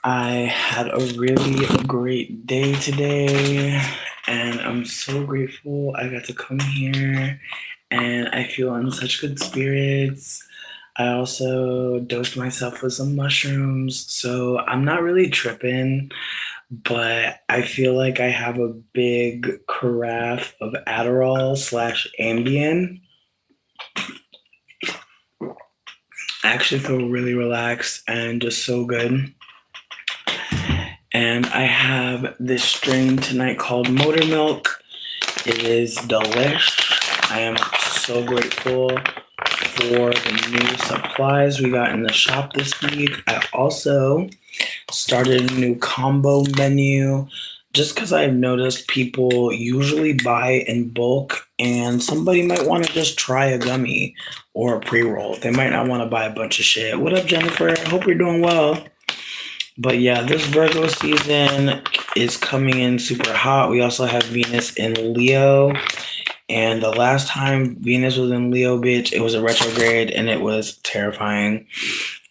I had a really great day today, and I'm so grateful I got to come here, and I feel in such good spirits. I also dosed myself with some mushrooms, so I'm not really tripping, but I feel like I have a big carafe of Adderall slash Ambien. I actually feel really relaxed and just so good. And I have this strain tonight called Motor Milk. It is delish. I am so grateful for the new supplies we got in the shop this week. I also started a new combo menu just because I've noticed people usually buy in bulk and somebody might want to just try a gummy or a pre roll. They might not want to buy a bunch of shit. What up, Jennifer? Hope you're doing well. But yeah, this Virgo season is coming in super hot. We also have Venus in Leo. And the last time Venus was in Leo, bitch, it was a retrograde and it was terrifying.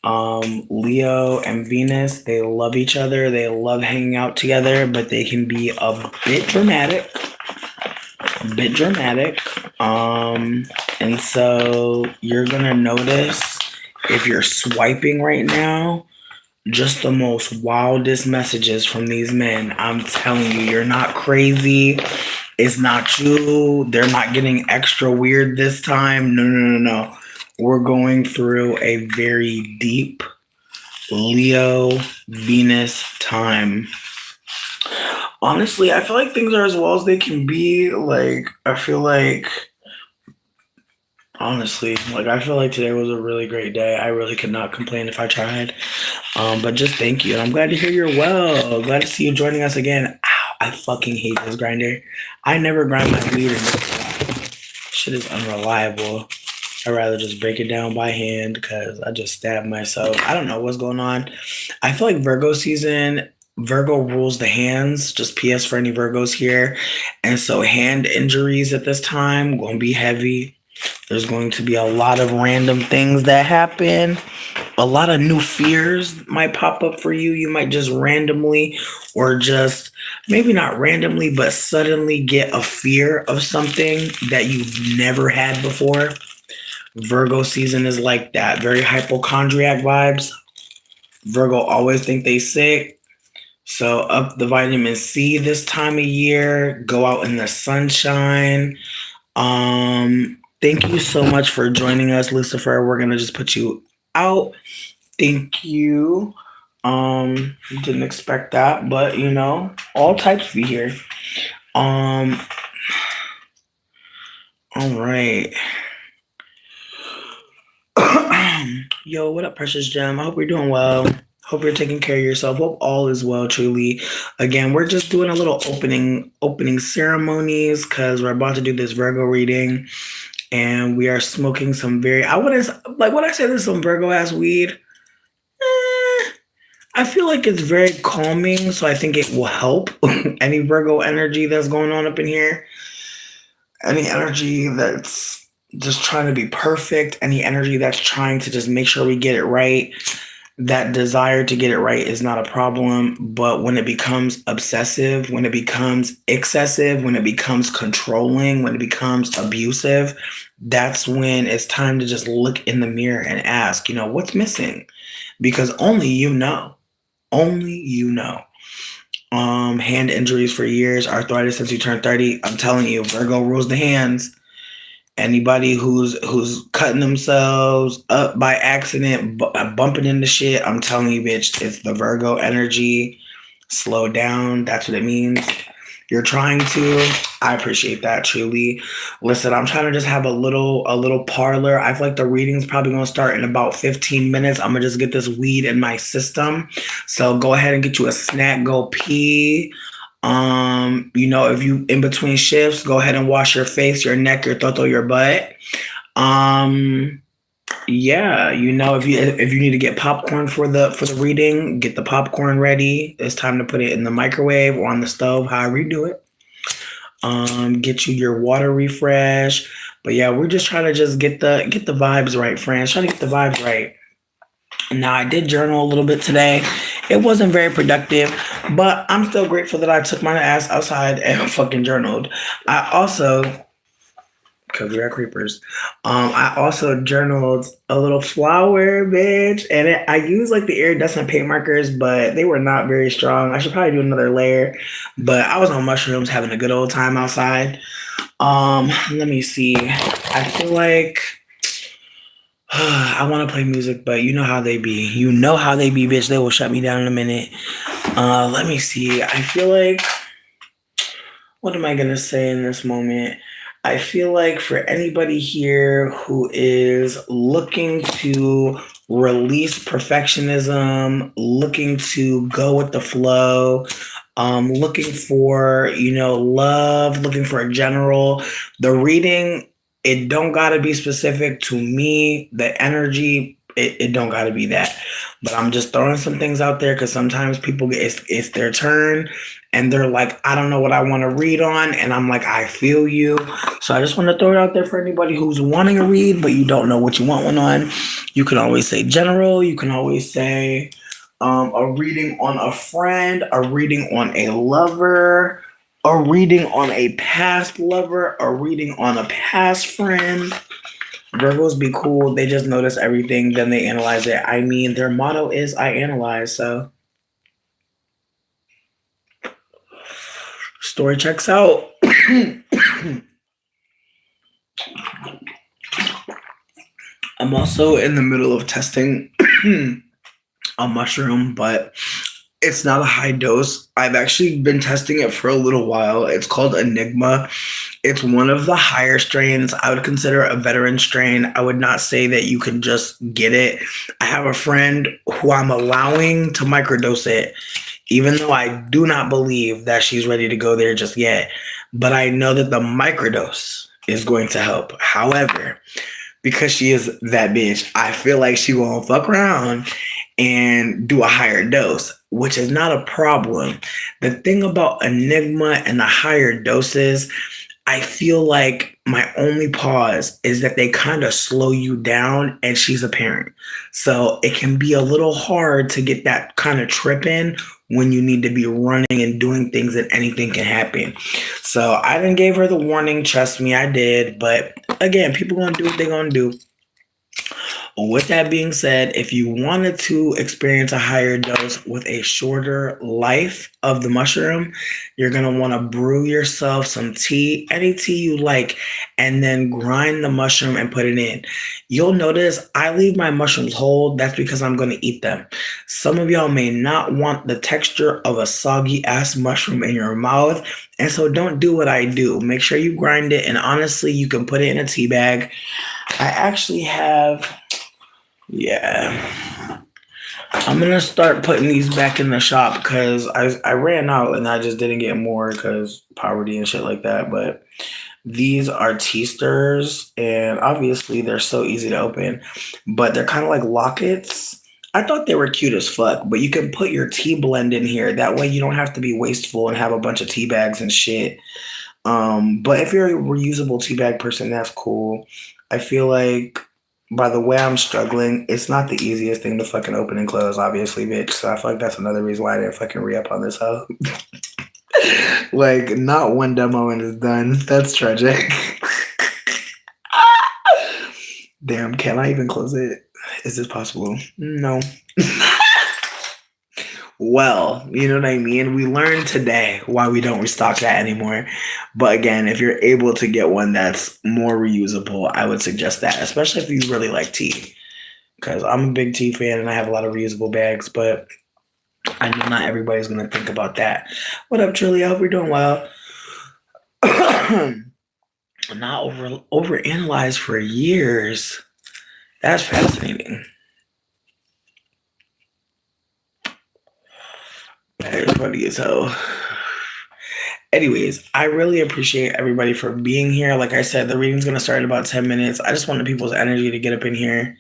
Leo and Venus, they love each other. They love hanging out together, but they can be a bit dramatic. A bit dramatic. And so you're gonna notice if you're swiping right now, just the most wildest messages from these men. I'm telling you, you're not crazy. It's not you. They're not getting extra weird this time. No, no, no, no. We're going through a very deep Leo Venus time. Honestly, I feel like things are as well as they can be. I feel like honestly, I feel like today was a really great day. I really could not complain if I tried. But just thank you. And I'm glad to hear you're well. Glad to see you joining us again. Ow, I fucking hate this grinder. I never grind my weed. Shit is unreliable. I'd rather just break it down by hand because I just stabbed myself. I don't know what's going on. I feel like Virgo season, Virgo rules the hands. Just PS for any Virgos here. And so hand injuries at this time going to be heavy. There's going to be a lot of random things that happen. A lot of new fears might pop up for you. You might just randomly, or just maybe not randomly, but suddenly get a fear of something that you've never had before. Virgo season is like that. Very hypochondriac vibes. Virgo always think they sick. So up the vitamin C this time of year. Go out in the sunshine. Thank you so much for joining us, Lucifer. We're gonna just put you out. Thank you. Didn't expect that, but all types be here. Um, all right. Yo, what up, precious gem? I hope you're doing well. Hope you're taking care of yourself. Hope all is well, truly. Again, we're just doing a little opening ceremonies because we're about to do this Virgo reading, and we are smoking some very. I wouldn't like when I say this is some Virgo ass weed. I feel like it's very calming, so I think it will help any Virgo energy that's going on up in here. Any energy that's just trying to be perfect, any energy that's trying to just make sure we get it right. That desire to get it right is not a problem, but when it becomes obsessive, when it becomes excessive, when it becomes controlling, when it becomes abusive, that's when it's time to just look in the mirror and ask, what's missing? Because only you know. Only you know. Hand injuries for years, arthritis since you turned 30. I'm telling you, Virgo rules the hands. Anybody who's cutting themselves up by accident, bumping into shit, I'm telling you, bitch, it's the Virgo energy. Slow down. That's what it means. You're trying to. I appreciate that, truly. Listen, I'm trying to just have a little parlor. I feel like the reading's probably gonna start in about 15 minutes. I'm gonna just get this weed in my system. So go ahead and get you a snack, go pee. If you in between shifts, go ahead and wash your face, your neck, your throat, your butt. Um, yeah, if you need to get popcorn for the reading, get the popcorn ready. It's time to put it in the microwave or on the stove, however you do it. Get you your water refresh. But yeah, we're just trying to just get the vibes right, friends. Trying to get the vibes right. Now I did journal a little bit today, It wasn't very productive, but I'm still grateful that I took my ass outside and fucking journaled. I also, because we are creepers, I also journaled a little flower, bitch, and I used like the iridescent paint markers, but they were not very strong. I should probably do another layer, but I was on mushrooms having a good old time outside. Let me see. I feel like I want to play music, but you know how they be. You know how they be, bitch. They will shut me down in a minute. Let me see. I feel like, what am I gonna say in this moment? I feel like for anybody here who is looking to release perfectionism, looking to go with the flow, looking for, love, looking for a general, the reading, it don't gotta be specific to me. The energy, it don't gotta be that. But I'm just throwing some things out there because sometimes people get it's their turn and they're like, I don't know what I want to read on, and I'm like, I feel you. So I just want to throw it out there for anybody who's wanting to read but you don't know what you want one on. You can always say general. You can always say a reading on a friend, a reading on a lover, a reading on a past lover, a reading on a past friend. Virgos be cool. They just notice everything, then they analyze it. I mean, their motto is I analyze, so story checks out. I'm also in the middle of testing a mushroom, but it's not a high dose. I've actually been testing it for a little while. It's called Enigma. It's one of the higher strains. I would consider a veteran strain. I would not say that you can just get it. I have a friend who I'm allowing to microdose it, even though I do not believe that she's ready to go there just yet. But I know that the microdose is going to help. However, because she is that bitch, I feel like she won't fuck around and do a higher dose, which is not a problem. The thing about Enigma and the higher doses, I feel like my only pause is that they kind of slow you down, and she's a parent. So it can be a little hard to get that kind of trip in when you need to be running and doing things and anything can happen. So I didn't gave her the warning. Trust me, I did. But again, people gonna do what they're gonna do. With that being said, if you wanted to experience a higher dose with a shorter life of the mushroom, you're going to want to brew yourself some tea, any tea you like, and then grind the mushroom and put it in. You'll notice I leave my mushrooms whole. That's because I'm going to eat them. Some of y'all may not want the texture of a soggy ass mushroom in your mouth, and so don't do what I do. Make sure you grind it, and honestly, you can put it in a tea bag. I actually have, yeah. I'm gonna start putting these back in the shop because I ran out and I just didn't get more because poverty and shit like that. But these are tea stirrers, and obviously they're so easy to open, but they're kind of like lockets. I thought they were cute as fuck, but you can put your tea blend in here. That way you don't have to be wasteful and have a bunch of tea bags and shit. But if you're a reusable tea bag person, that's cool. I feel like by the way I'm struggling, it's not the easiest thing to fucking open and close, obviously, bitch. So I feel like that's another reason why I didn't fucking re-up on this hoe. Like, not one demo and it's done. That's tragic. Damn, can I even close it? Is this possible? No. Well, you know what I mean? We learned today why we don't restock that anymore. But again, if you're able to get one that's more reusable, I would suggest that, especially if you really like tea. Because I'm a big tea fan and I have a lot of reusable bags, but I know not everybody's going to think about that. What up, Trilly? I hope you're doing well. Not overanalyzed for years. That's fascinating. That's funny as hell. Anyways, I really appreciate everybody for being here. Like I said, the reading's going to start in about 10 minutes. I just wanted people's energy to get up in here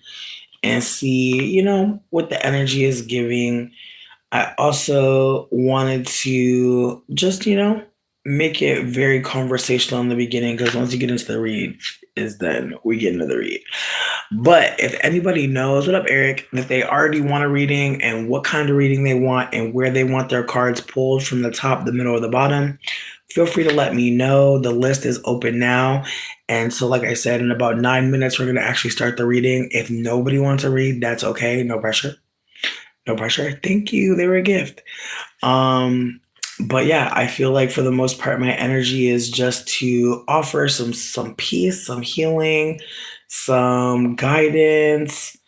and see, what the energy is giving. I also wanted to just, make it very conversational in the beginning because once you get into the read, is done, we get into the read. But if anybody knows, what up, Eric, that they already want a reading and what kind of reading they want and where they want their cards pulled from the top, the middle, or the bottom, feel free to let me know. The list is open now. And so, like I said, in about 9 minutes, we're going to actually start the reading. If nobody wants to read, that's okay. No pressure. No pressure. Thank you. They were a gift. But yeah, I feel like for the most part, my energy is just to offer some peace, some healing, some guidance,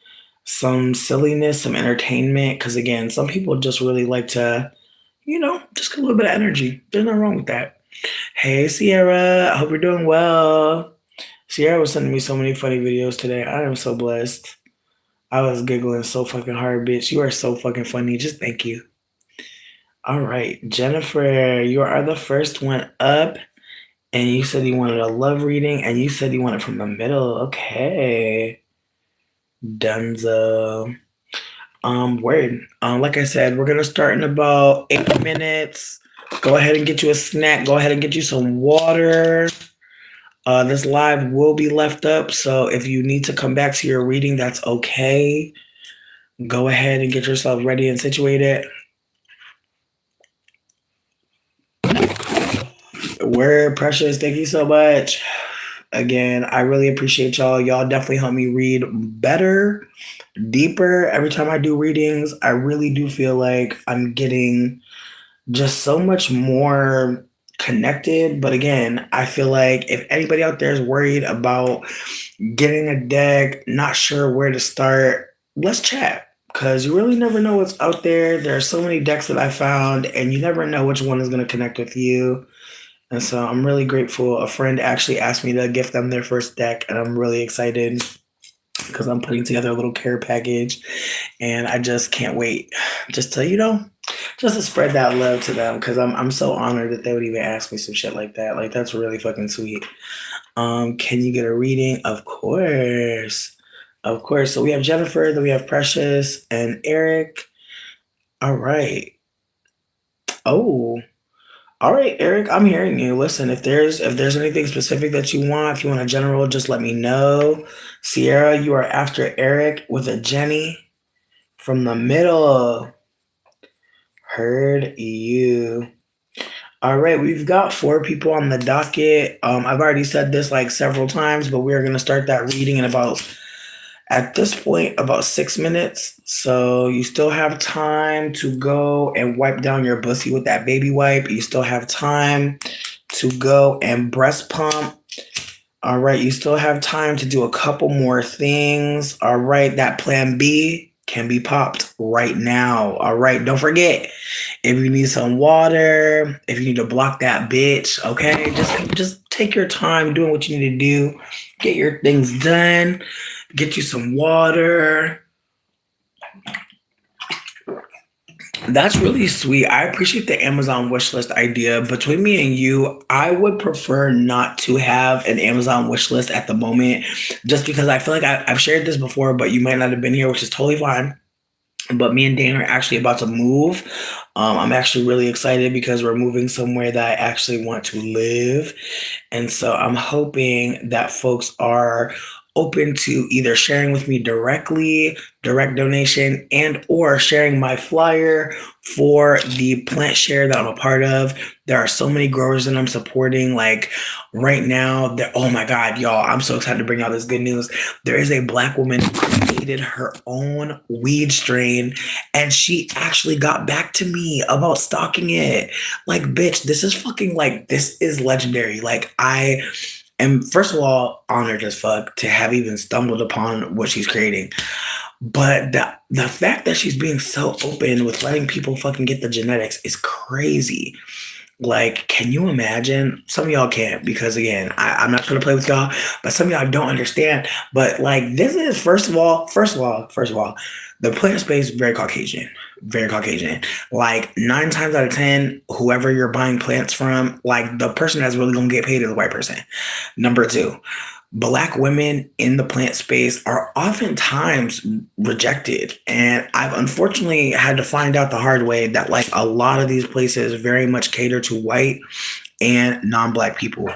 some silliness, some entertainment. Because again, some people just really like to, just get a little bit of energy. There's nothing wrong with that. Hey, Sierra, I hope you're doing well. Sierra was sending me so many funny videos today. I am so blessed. I was giggling so fucking hard, bitch. You are so fucking funny. Just thank you. All right, Jennifer, you are the first one up, and you said you wanted a love reading, and you said you wanted from the middle. Okay, Dunzo. Word. Like I said, we're gonna start in about 8 minutes. Go ahead and get you a snack. Go ahead and get you some water. This live will be left up, so if you need to come back to your reading, that's okay. Go ahead and get yourself ready and situated. Word, Precious, thank you so much. Again, I really appreciate y'all. Y'all definitely help me read better, deeper. Every time I do readings, I really do feel like I'm getting just so much more connected. But again, I feel like if anybody out there is worried about getting a deck, not sure where to start, let's chat. Because you really never know what's out there. There are so many decks that I found, and you never know which one is going to connect with you. And so I'm really grateful. A friend actually asked me to gift them their first deck, and I'm really excited because I'm putting together a little care package, and I just can't wait just to, just to spread that love to them because I'm so honored that they would even ask me some shit like that. Like, that's really fucking sweet. Can you get a reading? Of course. Of course. So we have Jennifer, then we have Precious and Eric. All right. Oh, all right, Eric, I'm hearing you. Listen, if there's anything specific that you want, if you want a general, just let me know. Sierra, you are after Eric with a Jenny from the middle. Heard you. All right, we've got 4 people on the docket. I've already said this like several times, but we are going to start that reading in at this point, about 6 minutes. So you still have time to go and wipe down your pussy with that baby wipe. You still have time to go and breast pump. All right, you still have time to do a couple more things. All right, that plan B can be popped right now. All right, don't forget, if you need some water, if you need to block that bitch, okay, just take your time doing what you need to do. Get your things done. Get you some water. That's really sweet. I appreciate the Amazon wishlist idea. Between me and you, I would prefer not to have an Amazon wishlist at the moment, just because I feel like I've shared this before, but you might not have been here, which is totally fine. But me and Dana are actually about to move. I'm actually really excited because we're moving somewhere that I actually want to live. And so I'm hoping that folks are open to either sharing with me directly, direct donation, and or sharing my flyer for the plant share that I'm a part of. There are so many growers that I'm supporting. Like right now, oh my God, y'all, I'm so excited to bring out this good news. There is a Black woman who created her own weed strain, and she actually got back to me about stocking it. Like, bitch, this is legendary. Like, I am, first of all, honored as fuck to have even stumbled upon what she's creating. But the fact that she's being so open with letting people fucking get the genetics is crazy. Like, can you imagine? Some of y'all can't because, again, I'm not trying to play with y'all, but some of y'all don't understand. But like, this is first of all, the plant space is very Caucasian, very Caucasian. Like 9 times out of 10, whoever you're buying plants from, like the person that's really gonna get paid is a white person. Number 2. Black women in the plant space are oftentimes rejected. And I've unfortunately had to find out the hard way that like a lot of these places very much cater to white and non-black people.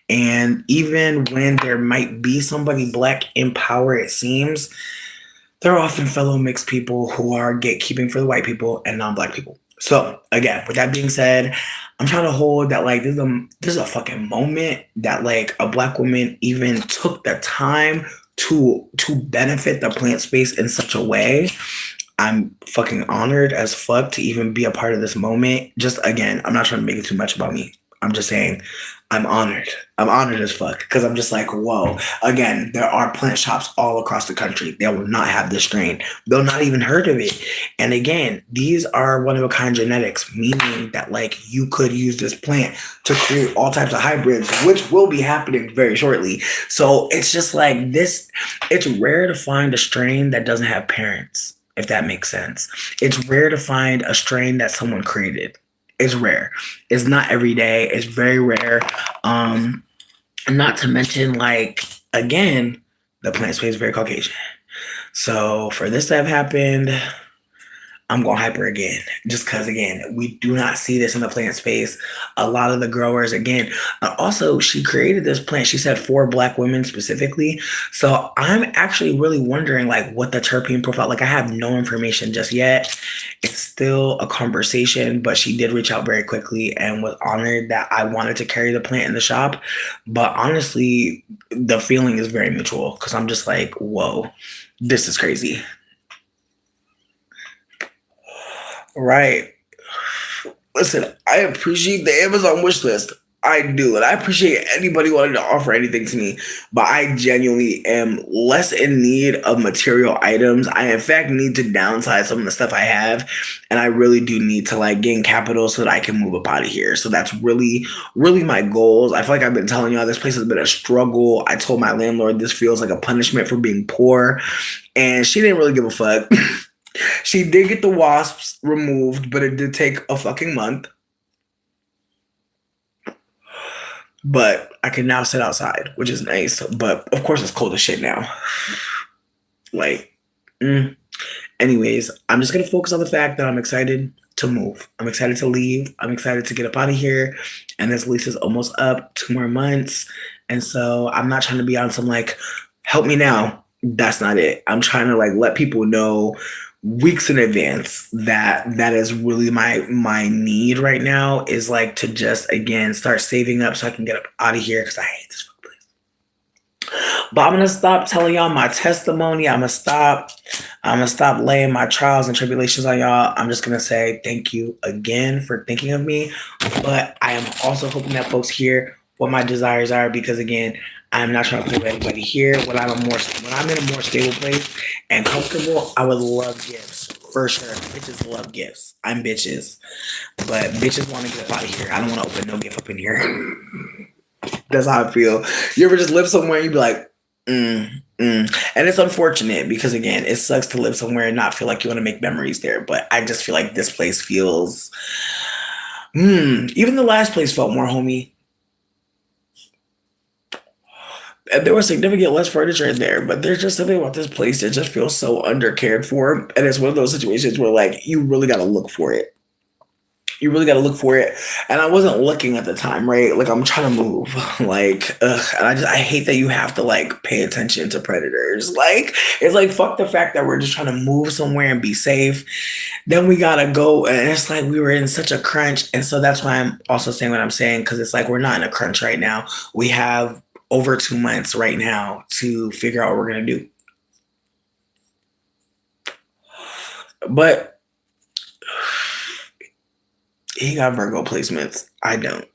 And even when there might be somebody black in power, it seems, they're often fellow mixed people who are gatekeeping for the white people and non-black people. So again, with that being said, I'm trying to hold that like this is a fucking moment that like a black woman even took the time to benefit the plant space in such a way. I'm fucking honored as fuck to even be a part of this moment. Just again, I'm not trying to make it too much about me. I'm just saying I'm honored. I'm honored as fuck because I'm just like, whoa. Again, there are plant shops all across the country. They will not have this strain. They'll not even heard of it. And again, these are one of a kind genetics, meaning that like you could use this plant to create all types of hybrids, which will be happening very shortly. So it's just like this. It's rare to find a strain that doesn't have parents, if that makes sense. It's rare to find a strain that someone created. It's rare. It's not every day. It's very rare. Not to mention, like, again, the plant space is very Caucasian. So for this to have happened, I'm going to hyper again, just because, again, we do not see this in the plant space. A lot of the growers, again, also, she created this plant. She said 4 black women specifically. So I'm actually really wondering, like, what the terpene profile, like, I have no information just yet. It's still a conversation, but she did reach out very quickly and was honored that I wanted to carry the plant in the shop. But honestly, the feeling is very mutual because I'm just like, whoa, this is crazy. Right. Listen, I appreciate the Amazon wish list. I do. And I appreciate anybody wanting to offer anything to me. But I genuinely am less in need of material items. I, in fact, need to downsize some of the stuff I have. And I really do need to like gain capital so that I can move up out of here. So that's really, really my goals. I feel like I've been telling y'all this place has been a struggle. I told my landlord this feels like a punishment for being poor. And she didn't really give a fuck. She did get the wasps removed, but it did take a fucking month. But I can now sit outside, which is nice. But of course, it's cold as shit now. Like, anyways, I'm just going to focus on the fact that I'm excited to move. I'm excited to leave. I'm excited to get up out of here. And this lease is almost up, 2 more months. And so I'm not trying to be on some like, help me now. That's not it. I'm trying to like let people know weeks in advance that is really my need right now is like to just again start saving up so I can get up out of here because I hate this fucking place. But I'm gonna stop telling y'all my testimony. I'm gonna stop laying my trials and tribulations on y'all. I'm just gonna say thank you again for thinking of me. But I am also hoping that folks hear what my desires are because again, I'm not trying to play with anybody here. When I'm in a more stable place and comfortable, I would love gifts for sure. Bitches love gifts. I'm bitches, but bitches want to get up out of here. I don't want to open no gift up in here. That's how I feel. You ever just live somewhere and you be like, and it's unfortunate because again, it sucks to live somewhere and not feel like you want to make memories there. But I just feel like this place feels. Even the last place felt more homey. And there was significant less furniture in there, but there's just something about this place that just feels so undercared for. And it's one of those situations where like you really got to look for it. You really got to look for it. And I wasn't looking at the time, right? Like I'm trying to move. Like, and I hate that you have to like pay attention to predators. Like, it's like fuck the fact that we're just trying to move somewhere and be safe. Then we gotta go, and it's like we were in such a crunch. And so that's why I'm also saying what I'm saying, because it's like we're not in a crunch right now. We have over 2 months right now to figure out what we're going to do. But he got Virgo placements. I don't.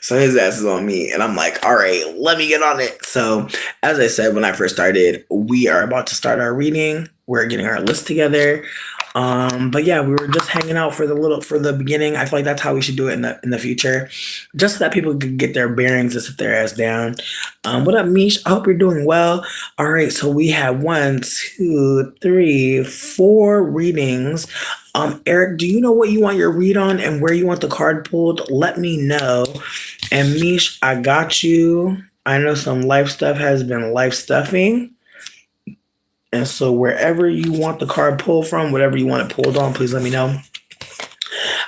So his ass is on me. And I'm like, all right, let me get on it. So as I said, when I first started, we are about to start our reading. We're getting our list together. But yeah, we were just hanging out for the beginning. I feel like that's how we should do it in the future, just so that people could get their bearings and sit their ass down. What up, Mish? I hope you're doing well. All right, so we have 1, 2, 3, 4 readings. Eric, do you know what you want your read on and where you want the card pulled? Let me know. And Mish, I got you. I know some life stuff has been life stuffing. And so wherever you want the card pulled from, whatever you want it pulled on, please let me know.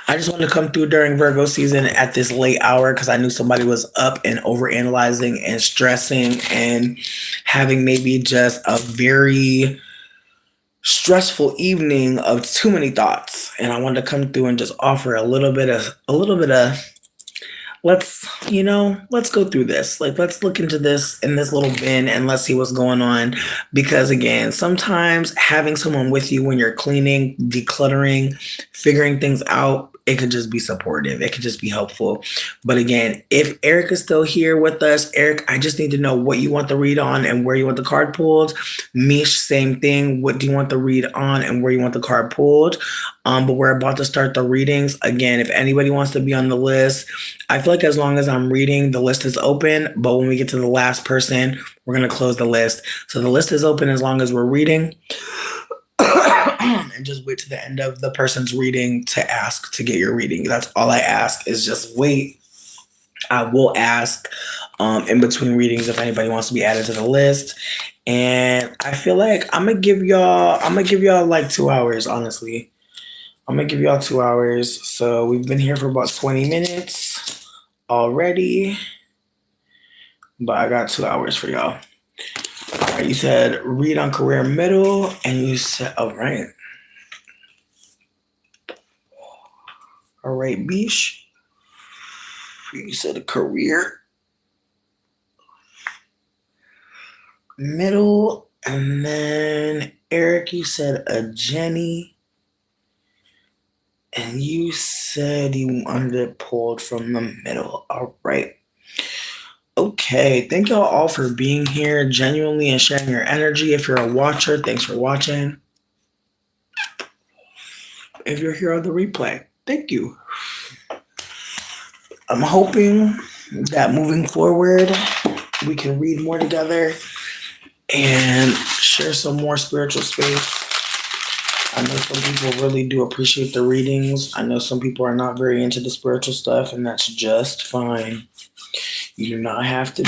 I just wanted to come through during Virgo season at this late hour because I knew somebody was up and overanalyzing and stressing and having maybe just a very stressful evening of too many thoughts. And I wanted to come through and just offer a little bit of let's go through this. Like, let's look into this in this little bin and let's see what's going on. Because again, sometimes having someone with you when you're cleaning, decluttering, figuring things out, it could just be supportive. It could just be helpful. But again, if Eric is still here with us, Eric, I just need to know what you want to read on and where you want the card pulled. Mish, same thing. What do you want to read on and where you want the card pulled? But we're about to start the readings. Again, if anybody wants to be on the list, I feel like as long as I'm reading, the list is open. But when we get to the last person, we're going to close the list. So the list is open as long as we're reading. And just wait to the end of the person's reading to ask to get your reading. That's all I ask is just wait. I will ask in between readings if anybody wants to be added to the list. And I feel like I'm gonna give y'all like 2 hours, honestly. I'm gonna give y'all 2 hours. So we've been here for about 20 minutes already. But I got 2 hours for y'all. All right, you said read on career middle, and you said all right, Bish. You said a career middle, and then Eric, you said a Jenny, and you said you wanted it pulled from the middle. All right. Okay, thank y'all all for being here genuinely and sharing your energy. If you're a watcher, thanks for watching. If you're here on the replay, thank you. I'm hoping that moving forward, we can read more together and share some more spiritual space. I know some people really do appreciate the readings. I know some people are not very into the spiritual stuff, and that's just fine. You don't have to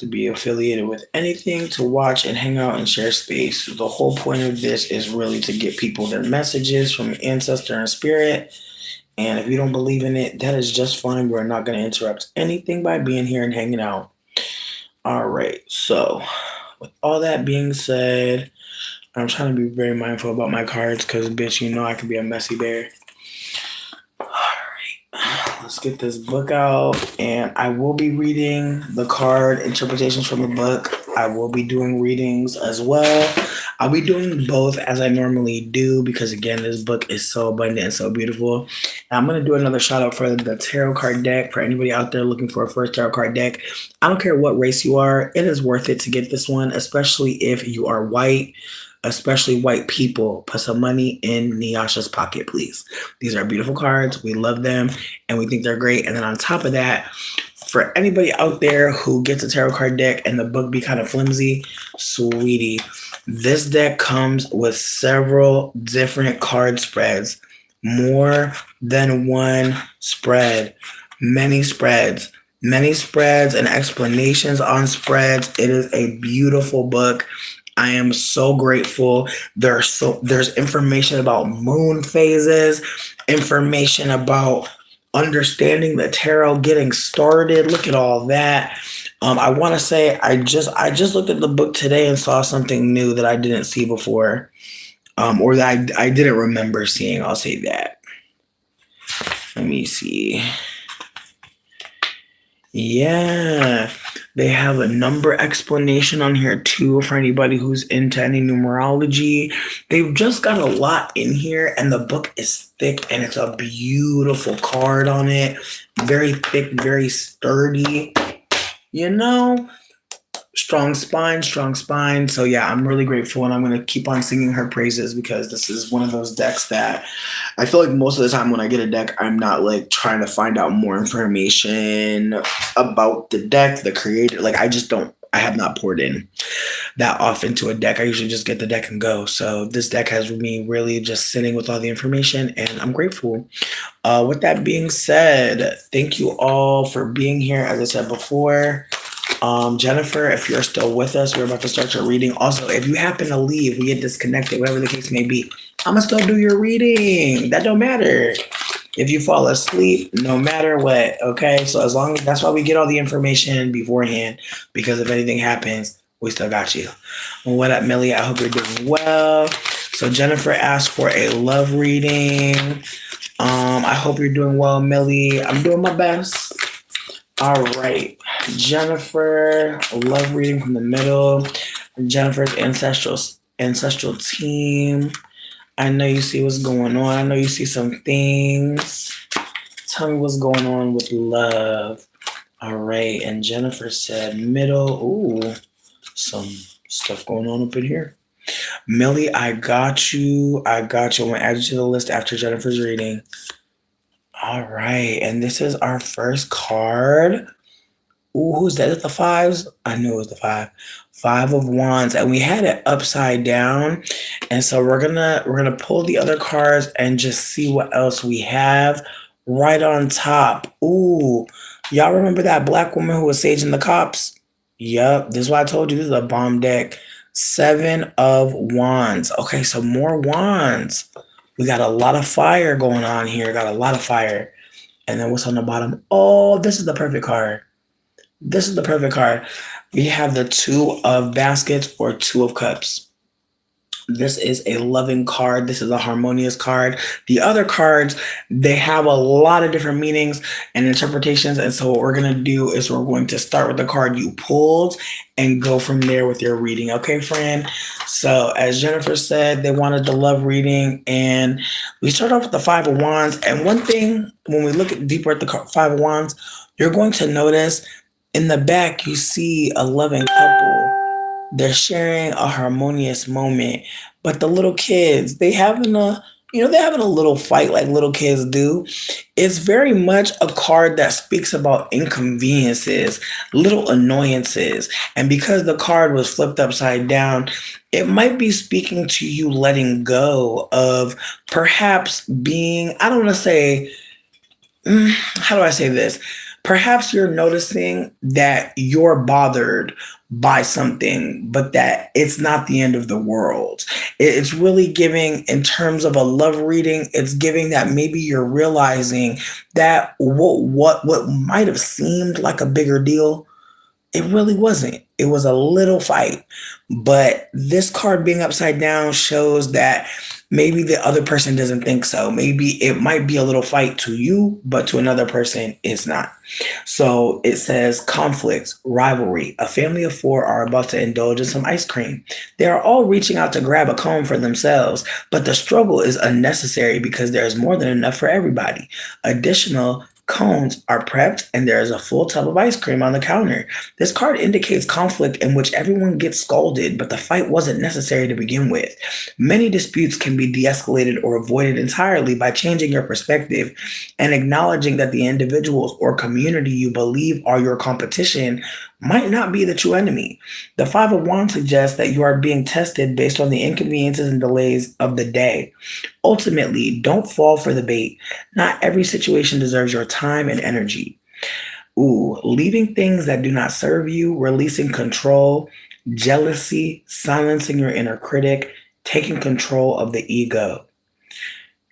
be affiliated with anything to watch and hang out and share space. The whole point of this is really to get people their messages from ancestor and spirit. And if you don't believe in it, that is just fine. We're not going to interrupt anything by being here and hanging out. All right. So with all that being said, I'm trying to be very mindful about my cards because, bitch, you know I can be a messy bear. Let's get this book out, and I will be reading the card interpretations from the book. I will be doing readings as well. I'll be doing both as I normally do because, again, this book is so abundant and so beautiful. And I'm going to do another shout out for the tarot card deck. For anybody out there looking for a first tarot card deck, I don't care what race you are, it is worth it to get this one, especially if you are white. Especially white people. Put some money in Nyasha's pocket, please. These are beautiful cards. We love them, and we think they're great. And then on top of that, for anybody out there who gets a tarot card deck and the book be kind of flimsy, sweetie, this deck comes with several different card spreads. More than one spread. Many spreads and explanations on spreads. It is a beautiful book. I am so grateful. There's information about moon phases, information about understanding the tarot, getting started. Look at all that. I want to say I just looked at the book today and saw something new that I didn't see before, or that I didn't remember seeing. I'll say that. Let me see. Yeah, they have a number explanation on here too for anybody who's into any numerology. They've just got a lot in here, and the book is thick, and it's a beautiful card on it. Very thick, very sturdy. Strong spine. So yeah, I'm really grateful, and I'm going to keep on singing her praises because this is one of those decks that I feel like most of the time when I get a deck, I'm not like trying to find out more information about the deck, the creator. Like I have not poured in that often to a deck. I usually just get the deck and go. So this deck has me really just sitting with all the information, and I'm grateful. With that being said, thank you all for being here. As I said before, Jennifer, if you're still with us, we're about to start your reading. Also, if you happen to leave, we get disconnected, whatever the case may be, I'ma still do your reading. That don't matter. If you fall asleep, no matter what, okay? So as long as that's why we get all the information beforehand, because if anything happens, we still got you. What up, Millie? I hope you're doing well. So Jennifer asked for a love reading. I hope you're doing well, Millie. I'm doing my best. All right, Jennifer, love reading from the middle. Jennifer's ancestral team. I know you see what's going on. I know you see some things. Tell me what's going on with love. All right, and Jennifer said middle. Ooh, some stuff going on up in here. Millie, I got you. I got you. I'm gonna add you to the list after Jennifer's reading. All right, and this is our first card. Ooh, who's that? Is it the fives? I knew it was the five. Five of Wands, and we had it upside down. And so we're gonna pull the other cards and just see what else we have right on top. Ooh, y'all remember that black woman who was saging the cops? Yup, this is why I told you this is a bomb deck. Seven of Wands. Okay, so more wands. We got a lot of fire going on here. Got a lot of fire. And then what's on the bottom? Oh, this is the perfect card. This is the perfect card. We have the Two of Baskets or Two of Cups. This is a loving card. This is a harmonious card. The other cards, they have a lot of different meanings and interpretations. And so what we're going to do is we're going to start with the card you pulled and go from there with your reading. Okay, friend? So as Jennifer said, they wanted the love reading. And we start off with the Five of Wands. And one thing, when we look deeper at the Five of Wands, you're going to notice in the back, you see a loving couple. They're sharing a harmonious moment, but the little kids, they're having a little fight like little kids do. It's very much a card that speaks about inconveniences, little annoyances. And because the card was flipped upside down, it might be speaking to you letting go of perhaps being, I don't want to say, how do I say this? Perhaps you're noticing that you're bothered by something, but that it's not the end of the world. It's really giving, in terms of a love reading, it's giving that maybe you're realizing that what might have seemed like a bigger deal, it really wasn't. It was a little fight. But this card being upside down shows that maybe the other person doesn't think so. Maybe it might be a little fight to you, but to another person, it's not. So it says conflicts, rivalry. A family of four are about to indulge in some ice cream. They are all reaching out to grab a cone for themselves, but the struggle is unnecessary because there is more than enough for everybody. Additional cones are prepped and there is a full tub of ice cream on the counter. This card indicates conflict in which everyone gets scolded, but the fight wasn't necessary to begin with. Many disputes can be de-escalated or avoided entirely by changing your perspective and acknowledging that the individuals or community you believe are your competition might not be the true enemy. The Five of Wands suggests that you are being tested based on the inconveniences and delays of the day. Ultimately, don't fall for the bait. Not every situation deserves your time and energy. Ooh, leaving things that do not serve you, releasing control, jealousy, silencing your inner critic, taking control of the ego.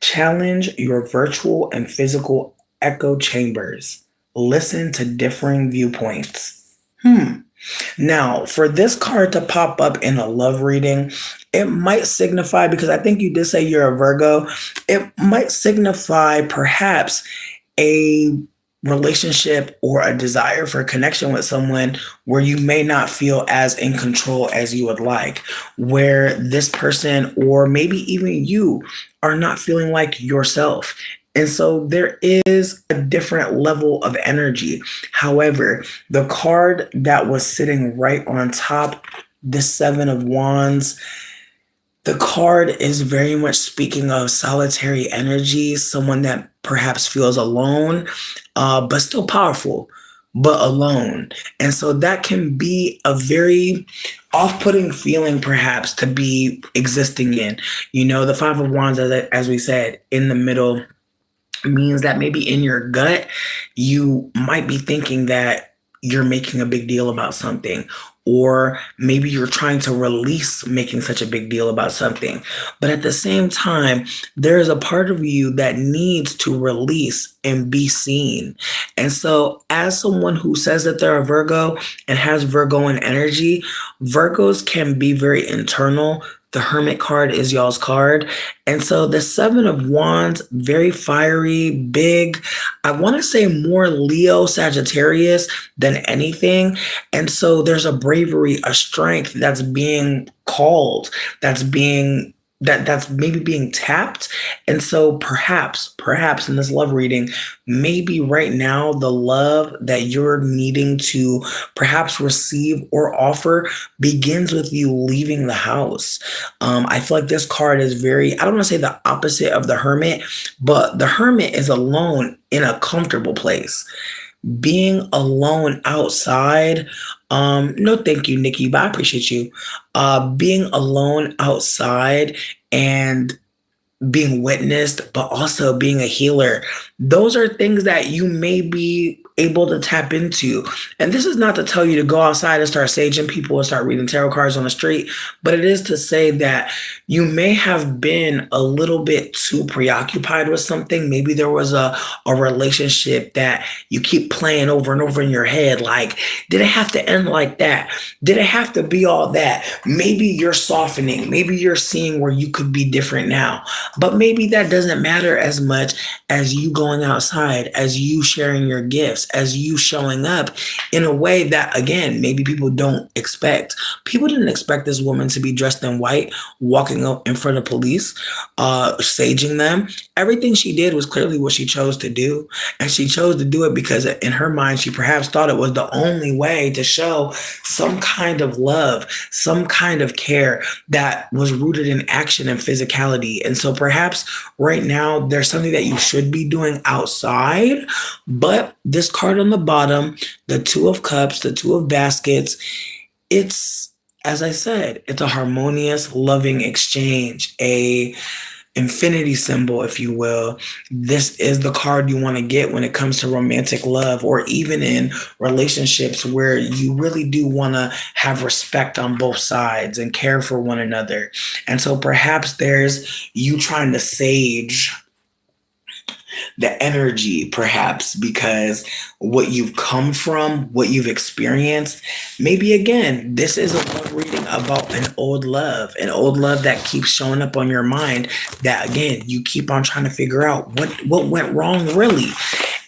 Challenge your virtual and physical echo chambers. Listen to differing viewpoints. Now, for this card to pop up in a love reading, it might signify, because I think you did say you're a Virgo, it might signify perhaps a relationship or a desire for connection with someone where you may not feel as in control as you would like, where this person or maybe even you are not feeling like yourself. And so there is a different level of energy. However, the card that was sitting right on top, the Seven of Wands, the card is very much speaking of solitary energy, someone that perhaps feels alone, but still powerful, but alone. And so that can be a very off-putting feeling, perhaps, to be existing in. The Five of Wands, as we said, in the middle, means that maybe in your gut, you might be thinking that you're making a big deal about something, or maybe you're trying to release making such a big deal about something. But at the same time, there is a part of you that needs to release and be seen. And so, as someone who says that they're a Virgo and has Virgoan energy, Virgos can be very internal. The Hermit card is y'all's card. And so the Seven of Wands, very fiery, big. I want to say more Leo Sagittarius than anything. And so there's a bravery, a strength that's being called, that's being that's maybe being tapped. And so perhaps in this love reading, maybe right now the love that you're needing to perhaps receive or offer begins with you leaving the house. I feel like this card is very, I don't want to say the opposite of the Hermit, but the Hermit is alone in a comfortable place. Being alone outside, no thank you, Nikki, but I appreciate you. Being alone outside and being witnessed, but also being a healer. Those are things that you may be able to tap into. And this is not to tell you to go outside and start saging people and start reading tarot cards on the street, but it is to say that you may have been a little bit too preoccupied with something. Maybe there was a relationship that you keep playing over and over in your head. Like, did it have to end like that? Did it have to be all that? Maybe you're softening. Maybe you're seeing where you could be different now. But maybe that doesn't matter as much as you going outside, as you sharing your gifts, as you showing up in a way that, again, maybe people don't expect. People didn't expect this woman to be dressed in white, walking up in front of police, saging them. Everything she did was clearly what she chose to do. And she chose to do it because in her mind, she perhaps thought it was the only way to show some kind of love, some kind of care that was rooted in action and physicality. And so perhaps right now, there's something that you should be doing outside, but this card on the bottom, the Two of Cups, the Two of Baskets, it's, as I said, it's a harmonious, loving exchange, a infinity symbol, if you will. This is the card you want to get when it comes to romantic love, or even in relationships where you really do want to have respect on both sides and care for one another. And so perhaps there's you trying to sage the energy, perhaps because what you've come from, what you've experienced. Maybe again, this is a love reading about an old love that keeps showing up on your mind. That again, you keep on trying to figure out what went wrong, really.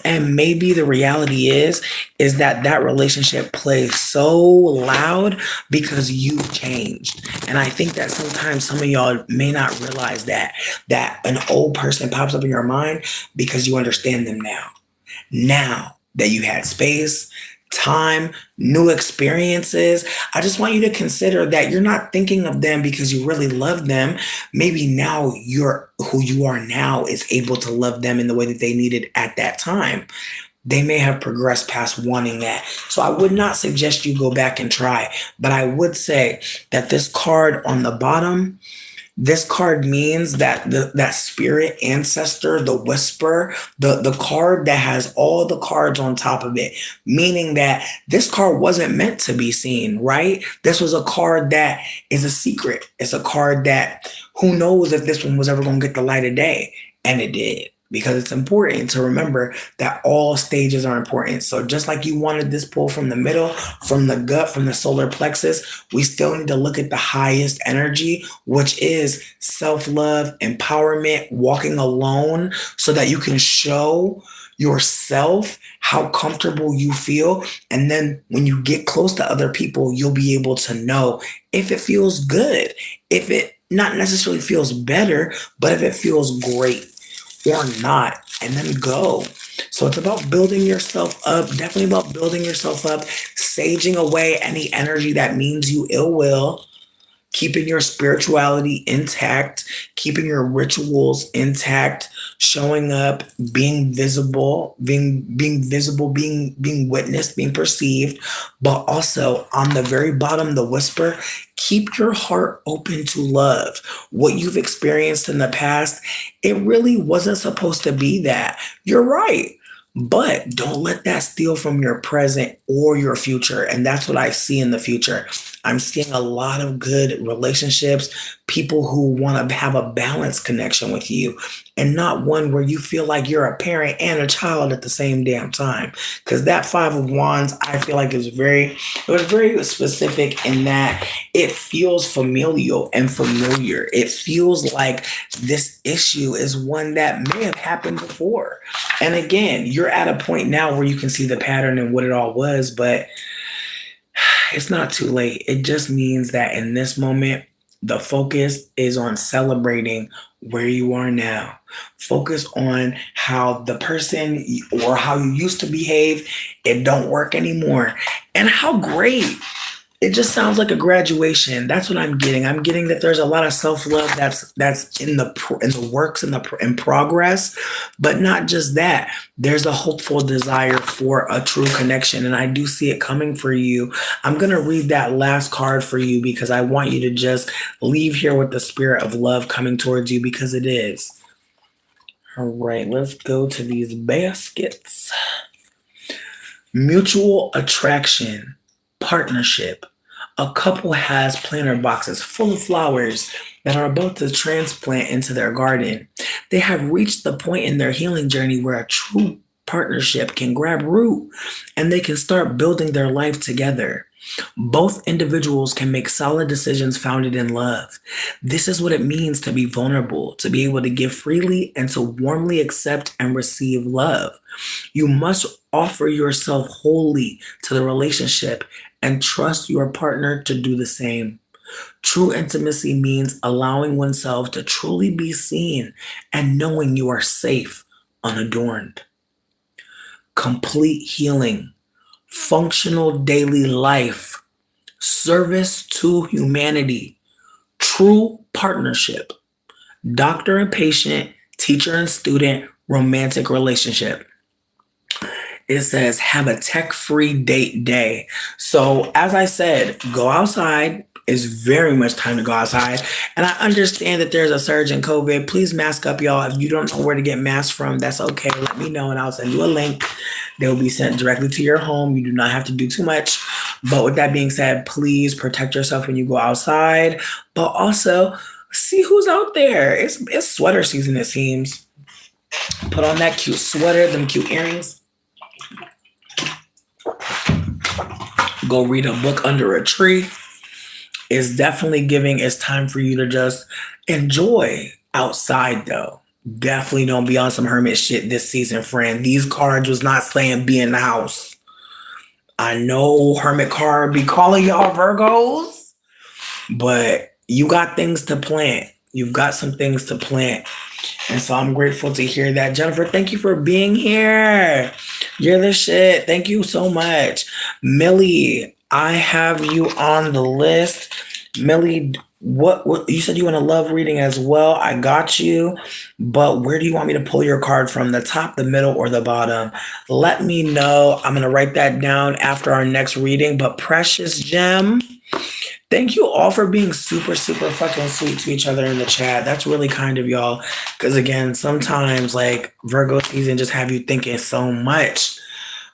And maybe the reality is that that relationship plays so loud because you've changed. And I think that sometimes some of y'all may not realize that an old person pops up in your mind because you understand them now. Now that you had space, time, new experiences, I just want you to consider that you're not thinking of them because you really love them. Maybe now you're who you are now is able to love them in the way that they needed at that time. They may have progressed past wanting that. So I would not suggest you go back and try, but I would say that this card on the bottom, this card means that that spirit ancestor, the whisper, the card that has all the cards on top of it, meaning that this card wasn't meant to be seen, right? This was a card that is a secret. It's a card that who knows if this one was ever going to get the light of day, and it did. Because it's important to remember that all stages are important. So just like you wanted this pull from the middle, from the gut, from the solar plexus, we still need to look at the highest energy, which is self-love, empowerment, walking alone, so that you can show yourself how comfortable you feel. And then when you get close to other people, you'll be able to know if it feels good, if it not necessarily feels better, but if it feels great or not, and then go. So it's about building yourself up, definitely about building yourself up, saging away any energy that means you ill will, keeping your spirituality intact, keeping your rituals intact, showing up, being visible, being witnessed, being perceived, but also on the very bottom, the whisper, keep your heart open to love. What you've experienced in the past, it really wasn't supposed to be that. You're right. But don't let that steal from your present or your future. And that's what I see in the future. I'm seeing a lot of good relationships, people who want to have a balanced connection with you and not one where you feel like you're a parent and a child at the same damn time. Because that Five of Wands, I feel like it was very specific in that it feels familial and familiar. It feels like this issue is one that may have happened before. And again, you're at a point now where you can see the pattern and what it all was, but it's not too late. It just means that in this moment, the focus is on celebrating where you are now. Focus on how the person or how you used to behave, it don't work anymore. And how great it just sounds like a graduation. That's what I'm getting. I'm getting that there's a lot of self-love that's in the works in progress, but not just that. There's a hopeful desire for a true connection, and I do see it coming for you. I'm going to read that last card for you because I want you to just leave here with the spirit of love coming towards you, because it is. All right, let's go to these baskets. Mutual attraction, partnership. A couple has planter boxes full of flowers that are about to transplant into their garden. They have reached the point in their healing journey where a true partnership can grab root and they can start building their life together. Both individuals can make solid decisions founded in love. This is what it means to be vulnerable, to be able to give freely and to warmly accept and receive love. You must offer yourself wholly to the relationship and trust your partner to do the same. True intimacy means allowing oneself to truly be seen and knowing you are safe, unadorned. Complete healing, functional daily life, service to humanity, true partnership, doctor and patient, teacher and student, romantic relationship. It says have a tech-free date day. So as I said, go outside. It's very much time to go outside. And I understand that there's a surge in COVID. Please mask up, y'all. If you don't know where to get masks from, that's okay. Let me know and I'll send you a link. They will be sent directly to your home. You do not have to do too much. But with that being said, please protect yourself when you go outside. But also see who's out there. It's sweater season, it seems. Put on that cute sweater, them cute earrings. Go read a book under a tree. It's definitely giving. It's time for you to just enjoy outside, though. Definitely don't be on some hermit shit this season, friend. These cards was not saying be in the house. I know hermit card be calling y'all Virgos, but you got things to plant. You've got some things to plant. And so I'm grateful to hear that. Jennifer, thank you for being here. You're the shit. Thank you so much. Millie, I have you on the list. Millie, what you said you want a love reading as well. I got you. But where do you want me to pull your card from? The top, the middle, or the bottom? Let me know. I'm going to write that down after our next reading. But Precious Gem, thank you all for being super, super fucking sweet to each other in the chat. That's really kind of y'all. Because again, sometimes like Virgo season just have you thinking so much.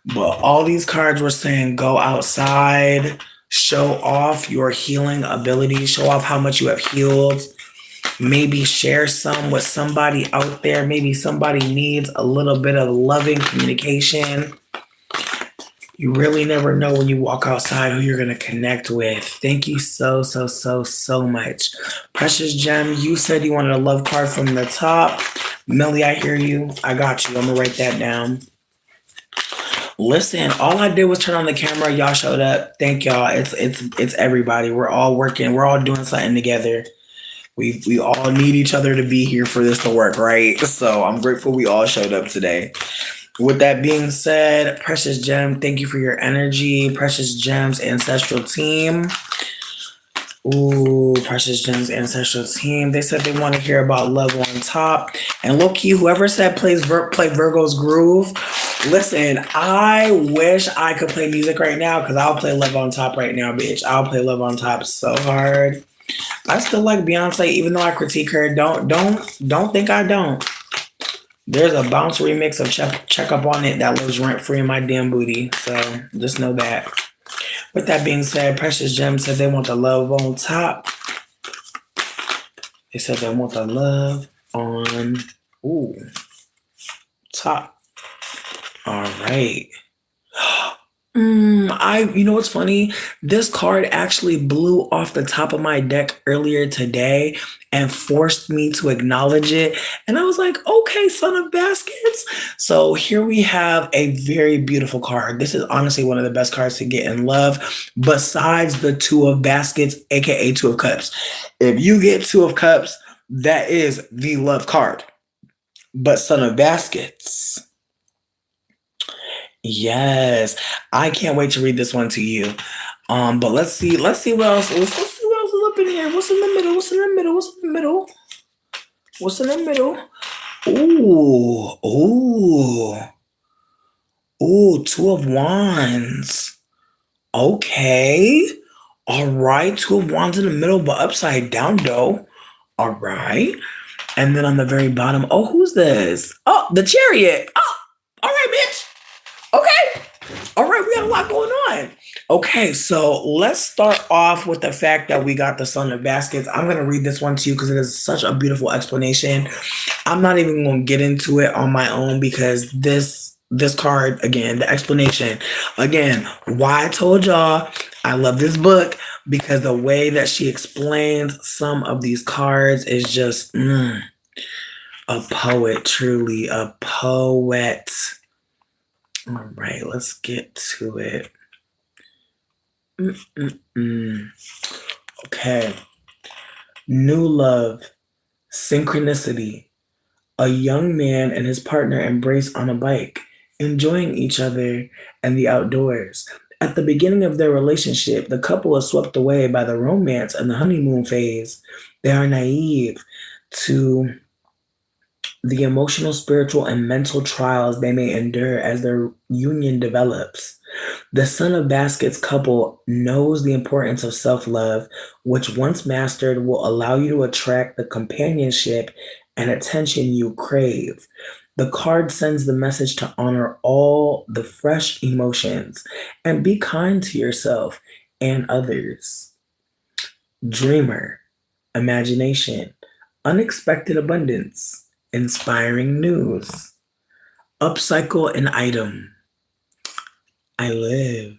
But all these cards were saying go outside, show off your healing ability, show off how much you have healed. Maybe share some with somebody out there. Maybe somebody needs a little bit of loving communication. You really never know when you walk outside who you're going to connect with. Thank you so, so, so, so much. Precious Gem, you said you wanted a love card from the top. Millie, I hear you. I got you. I'm going to write that down. Listen, all I did was turn on the camera. Y'all showed up. Thank y'all. It's everybody. We're all working. We're all doing something together. We all need each other to be here for this to work, right? So I'm grateful we all showed up today. With that being said, Precious Gem, thank you for your energy. Precious Gems Ancestral Team. Ooh, Precious Gems Ancestral Team. They said they want to hear about Love on Top. And low-key, whoever said play Virgo's Groove, listen, I wish I could play music right now because I'll play Love on Top right now, bitch. I'll play Love on Top so hard. I still like Beyonce, even though I critique her. Don't think I don't. There's a bounce remix of check Up On It that lives rent free in my damn booty. So just know that. With that being said, Precious Gem said they want the love on top. They said they want the love on top. All right. You know what's funny? This card actually blew off the top of my deck earlier today and forced me to acknowledge it. And I was like, okay, Son of Baskets. So here we have a very beautiful card. This is honestly one of the best cards to get in love, besides the Two of Baskets, aka Two of Cups. If you get Two of Cups, that is the love card. But Son of Baskets, yes, I can't wait to read this one to you. But let's see what else. Let's see what else is up in here. What's in the middle? What's in the middle? What's in the middle? What's in the middle? Ooh, Two of Wands. Okay. All right, Two of Wands in the middle, but upside down though. All right. And then on the very bottom, who's this? Oh, the Chariot. Oh, all right, bitch. Okay. All right, we got a lot going on. Okay, so let's start off with the fact that we got the Son of Baskets. I'm going to read this one to you because it is such a beautiful explanation. I'm not even going to get into it on my own because this card, again, the explanation, again, why I told y'all I love this book, because the way that she explains some of these cards is just a poet, truly a poet. All right, let's get to it. Okay. New love, synchronicity. A young man and his partner embrace on a bike, enjoying each other and the outdoors. At the beginning of their relationship, the couple is swept away by the romance and the honeymoon phase. They are naive to the emotional, spiritual, and mental trials they may endure as their union develops. The Son of Baskets couple knows the importance of self-love, which once mastered will allow you to attract the companionship and attention you crave. The card sends the message to honor all the fresh emotions and be kind to yourself and others. Dreamer, imagination, unexpected abundance, inspiring news, upcycle an item. I live.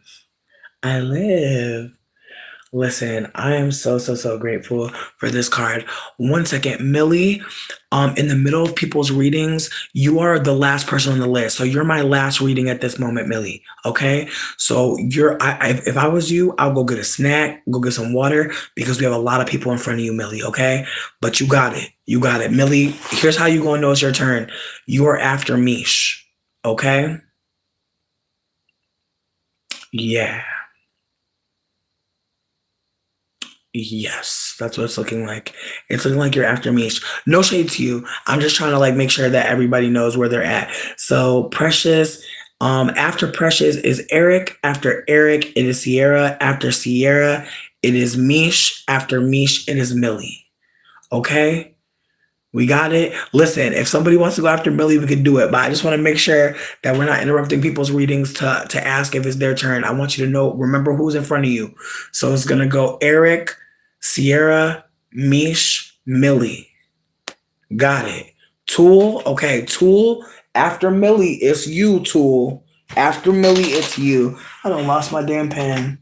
Listen, I am so grateful for this card. One second, Millie, in the middle of people's readings, you are the last person on the list. So you're my last reading at this moment, Millie. Okay? So if I was you, I'll go get a snack, go get some water, because we have a lot of people in front of you, Millie, okay? But you got it. Millie, here's how you gonna know it's your turn. You are after Mish, okay? Yeah. Yes, that's what it's looking like. It's looking like you're after me. No shade to you. I'm just trying to make sure that everybody knows where they're at. So Precious, after Precious is Eric. After Eric, it is Sierra. After Sierra, it is Mish. After Mish, it is Millie. Okay? We got it. Listen, if somebody wants to go after Millie, we can do it. But I just want to make sure that we're not interrupting people's readings to ask if it's their turn. I want you to know, remember who's in front of you. So it's going to go Eric, Sierra, Mish, Millie. Got it. Tool. Okay, Tool. After Millie, it's you, Tool. After Millie, it's you. I done lost my damn pen.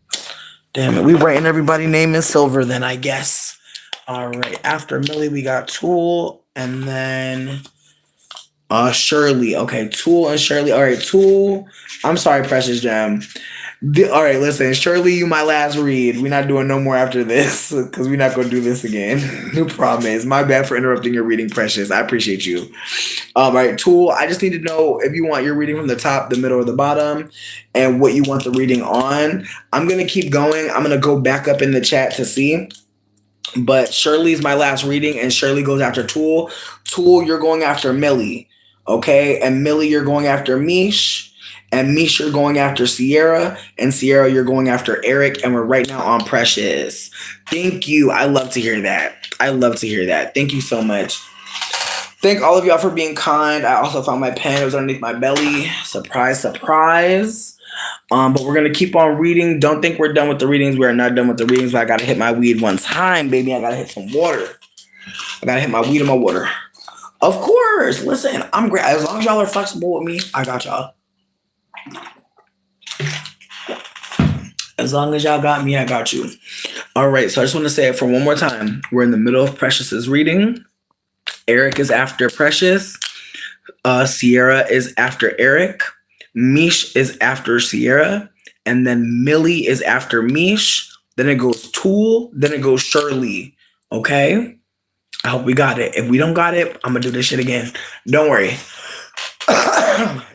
Damn it. We writing everybody's name in silver then, I guess. All right. After Millie, we got Tool. And then Shirley. Okay, Tool and Shirley. All right, Tool. I'm sorry, Precious Gem. All right, listen, Shirley, you my last read. We're not doing no more after this because we're not going to do this again. No promise. My bad for interrupting your reading, Precious. I appreciate you. All right, Tool, I just need to know if you want your reading from the top, the middle, or the bottom, and what you want the reading on. I'm going to keep going. I'm going to go back up in the chat to see. But Shirley's my last reading, and Shirley goes after Tool. Tool, you're going after Millie, okay? And Millie, you're going after Mish. And Mish, you're going after Sierra. And Sierra, you're going after Eric. And we're right now on Precious. Thank you. I love to hear that. Thank you so much. Thank all of y'all for being kind. I also found my pen. It was underneath my belly. Surprise, surprise. But we're gonna keep on reading. Don't think we're done with the readings. We are not done with the readings. But I gotta hit my weed one time, baby. I gotta hit some water. I gotta hit my weed and my water. Of course. Listen, I'm great. As long as y'all are flexible with me, I got y'all. As long as y'all got me, I got you. All right. So I just want to say it for one more time. We're in the middle of Precious's reading. Eric is after Precious. Sierra is after Eric. Mish is after Sierra. And then Millie is after Mish. Then it goes Tool. Then it goes Shirley. Okay? I hope we got it. If we don't got it, I'm going to do this shit again. Don't worry.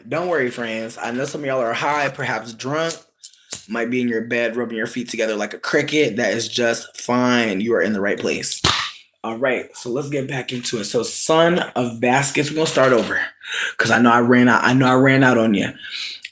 Don't worry, friends. I know some of y'all are high, perhaps drunk. Might be in your bed rubbing your feet together like a cricket. That is just fine. You are in the right place. All right, so let's get back into it. So, Son of Baskets, we're gonna start over because I know I ran out. I know I ran out on you.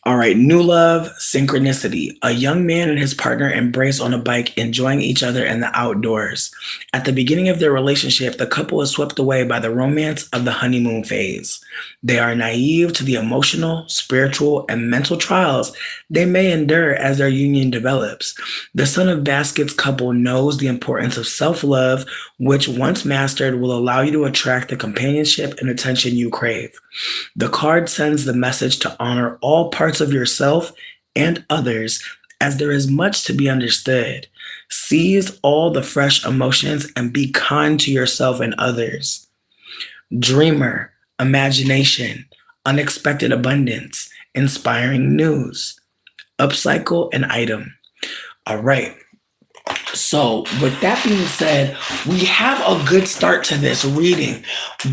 All right, new love, synchronicity. A young man and his partner embrace on a bike, enjoying each other in the outdoors. At the beginning of their relationship, the couple is swept away by the romance of the honeymoon phase. They are naive to the emotional, spiritual, and mental trials they may endure as their union develops. The Son of Baskets couple knows the importance of self-love, which once mastered will allow you to attract the companionship and attention you crave. The card sends the message to honor all parts of yourself and others, as there is much to be understood. Seize all the fresh emotions and be kind to yourself and others. Dreamer, imagination, unexpected abundance, inspiring news. Upcycle an item. All right. So, with that being said, we have a good start to this reading,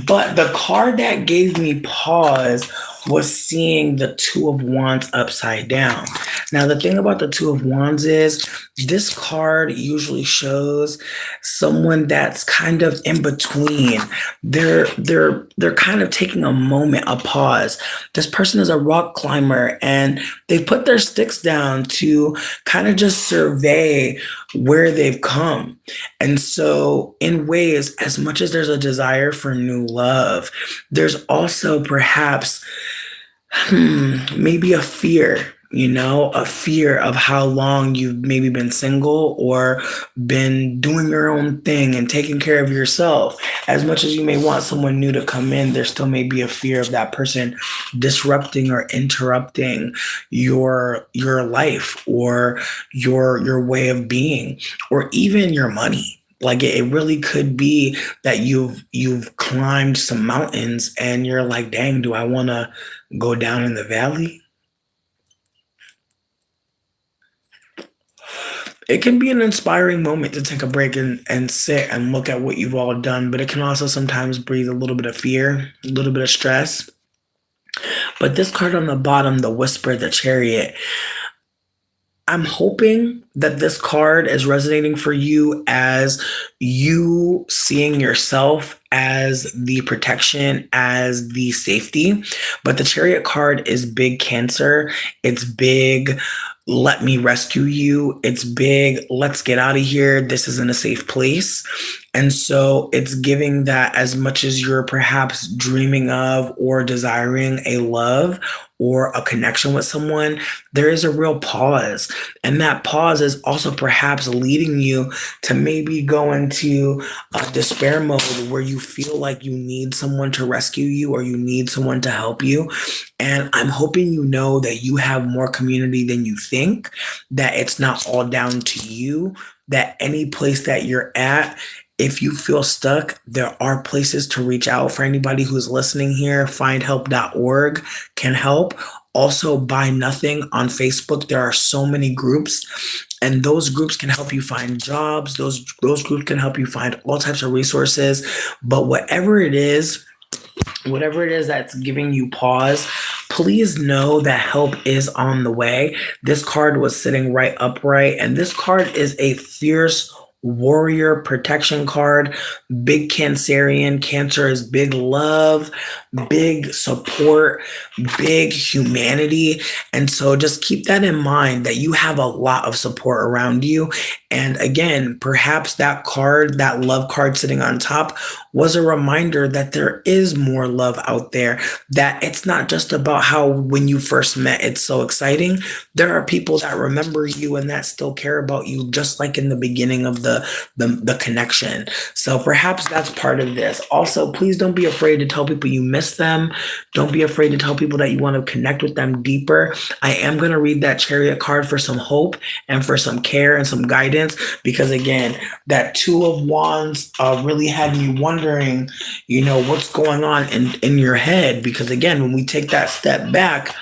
but the card that gave me pause was seeing the Two of Wands upside down. Now, the thing about the Two of Wands is this card usually shows someone that's kind of in between. They're kind of taking a moment, a pause. This person is a rock climber and they put their sticks down to kind of just survey where they've come. And so, in ways, as much as there's a desire for new love, there's also perhaps maybe a fear, a fear of how long you've maybe been single or been doing your own thing and taking care of yourself. As much as you may want someone new to come in, there still may be a fear of that person disrupting or interrupting your life or your way of being or even your money. Like it really could be that you've climbed some mountains and you're like, dang, do I want to go down in the valley? It can be an inspiring moment to take a break and sit and look at what you've all done, but it can also sometimes breathe a little bit of fear, a little bit of stress. But this card on the bottom, the Whisper, the Chariot, I'm hoping that this card is resonating for you as you seeing yourself as the protection, as the safety. But the Chariot card is big Cancer. It's big, let me rescue you. It's big, let's get out of here. This isn't a safe place. And so it's giving that as much as you're perhaps dreaming of or desiring a love or a connection with someone, there is a real pause. And that pause is also perhaps leading you to maybe go into a despair mode where you feel like you need someone to rescue you or you need someone to help you. And I'm hoping you know that you have more community than you think, that it's not all down to you, that any place that you're at, if you feel stuck, there are places to reach out. For anybody who's listening here, findhelp.org can help. Also, Buy Nothing on Facebook. There are so many groups, and those groups can help you find jobs. Those groups can help you find all types of resources. But whatever it is that's giving you pause, please know that help is on the way. This card was sitting right upright, and this card is a fierce warrior protection card. Big Cancerian. Cancer is big love, big support, big humanity. And so just keep that in mind, that you have a lot of support around you. And again, perhaps that card, that love card sitting on top, was a reminder that there is more love out there, that it's not just about how when you first met, it's so exciting. There are people that remember you and that still care about you, just like in the beginning of the connection. So perhaps that's part of this. Also, please don't be afraid to tell people you miss them. Don't be afraid to tell people that you want to connect with them deeper. I am going to read that Chariot card for some hope and for some care and some guidance, because again, that Two of Wands really had me wondering, what's going on in your head. Because again, when we take that step back,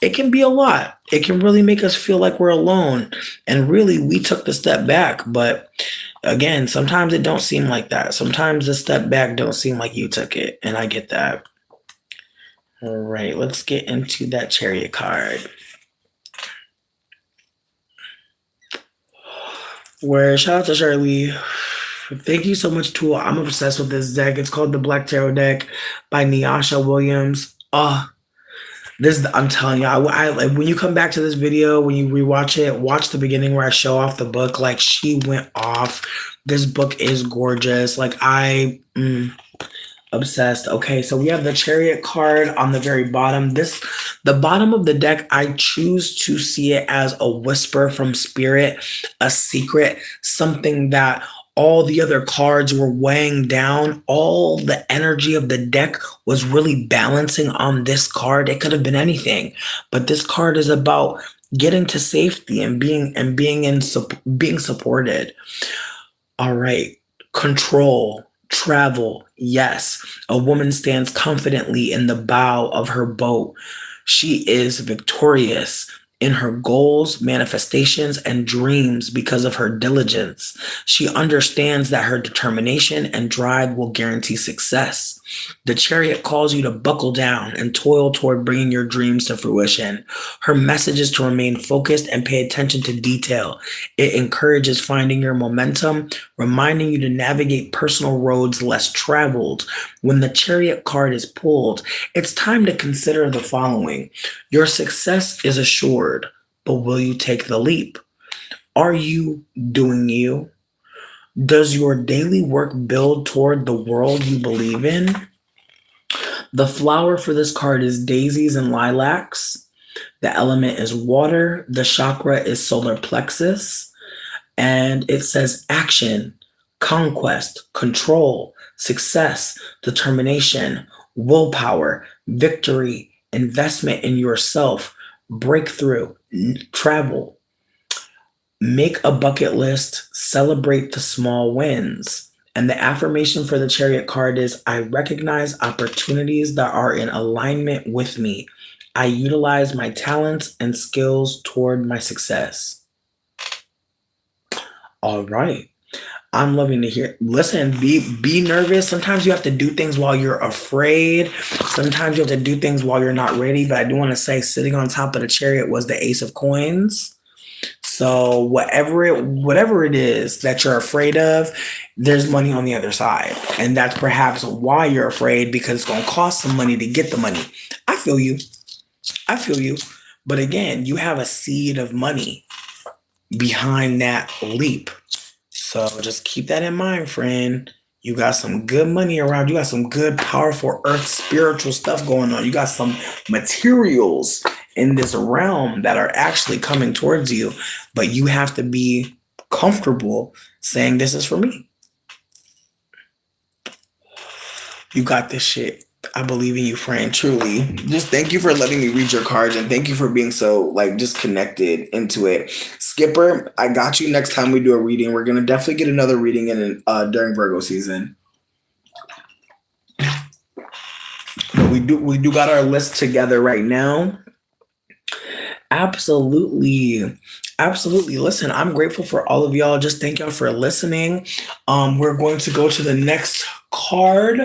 it can be a lot. It can really make us feel like we're alone. And really, we took the step back. But again, sometimes it don't seem like that. Sometimes the step back don't seem like you took it. And I get that. All right, let's get into that Chariot card. Where shout out to Shirley. Thank you so much, Tool. I'm obsessed with this deck. It's called the Black Tarot deck by Nyasha Williams. I'm telling you, I like when you come back to this video, when you rewatch it, watch the beginning where I show off the book. Like, she went off. This book is gorgeous. Like, obsessed. Okay, so we have the Chariot card on the very bottom. The bottom of the deck, I choose to see it as a whisper from spirit, a secret, something that all the other cards were weighing down. All the energy of the deck was really balancing on this card. It could have been anything, but this card is about getting to safety and being supported. All right, control. Travel, yes. A woman stands confidently in the bow of her boat. She is victorious in her goals, manifestations, and dreams because of her diligence. She understands that her determination and drive will guarantee success. The Chariot calls you to buckle down and toil toward bringing your dreams to fruition. Her message is to remain focused and pay attention to detail. It encourages finding your momentum, reminding you to navigate personal roads less traveled. When the Chariot card is pulled, it's time to consider the following. Your success is assured, but will you take the leap? Are you doing you? Does your daily work build toward the world you believe in? The flower for this card is daisies and lilacs. The element is water. The chakra is solar plexus. And it says action, conquest, control, success, determination, willpower, victory, investment in yourself, breakthrough, travel. Make a bucket list, celebrate the small wins. And the affirmation for the Chariot card is, I recognize opportunities that are in alignment with me. I utilize my talents and skills toward my success. All right. I'm loving to hear. Listen, be nervous. Sometimes you have to do things while you're afraid. Sometimes you have to do things while you're not ready. But I do want to say, sitting on top of the Chariot was the Ace of Coins. So whatever it is that you're afraid of, there's money on the other side. And that's perhaps why you're afraid, because it's going to cost some money to get the money. I feel you. But again, you have a seed of money behind that leap. So just keep that in mind, friend. You got some good money around. You got some good, powerful earth spiritual stuff going on. You got some materials in this realm that are actually coming towards you, but you have to be comfortable saying, this is for me. You got this shit. I believe in you, friend. Truly. Just thank you for letting me read your cards, and thank you for being so just connected into it. Skipper, I got you next time we do a reading. We're gonna definitely get another reading in during Virgo season. But we do got our list together right now. Absolutely. Listen, I'm grateful for all of y'all. Just thank y'all for listening. We're going to go to the next card,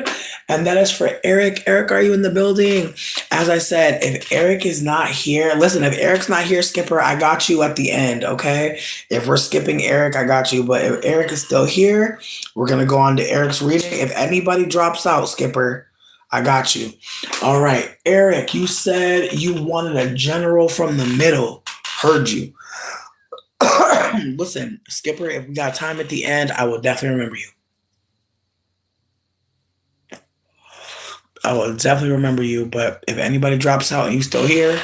and that is for Eric. Eric, are you in the building? As I said, if Eric is not here, listen, if Eric's not here, Skipper, I got you at the end, okay? If we're skipping Eric, I got you. But if Eric is still here, we're going to go on to Eric's reading. If anybody drops out, Skipper, I got you. All right, Eric, you said you wanted a general from the middle. Heard you. Listen, Skipper, if we got time at the end, I will definitely remember you. I will definitely remember you. But if anybody drops out and you still here,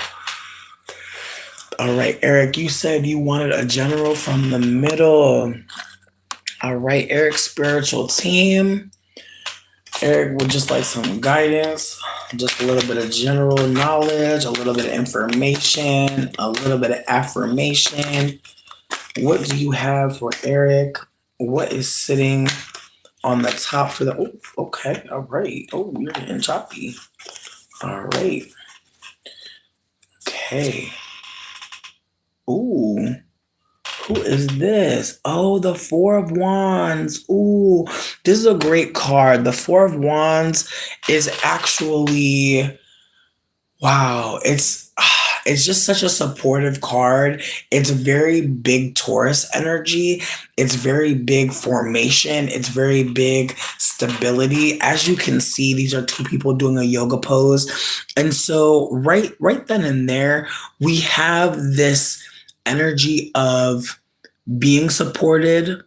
all right, Eric, you said you wanted a general from the middle. All right, Eric's spiritual team. Eric would just like some guidance, just a little bit of general knowledge, a little bit of information, a little bit of affirmation. What do you have for Eric? What is sitting on the top for the? Oh, okay, all right. Oh, you're getting choppy. All right. Okay. Ooh. Who is this? Oh, the Four of Wands. Ooh, this is a great card. The Four of Wands is actually wow. It's just such a supportive card. It's very big Taurus energy. It's very big formation. It's very big stability. As you can see, these are two people doing a yoga pose. And so right then and there, we have this energy of being supported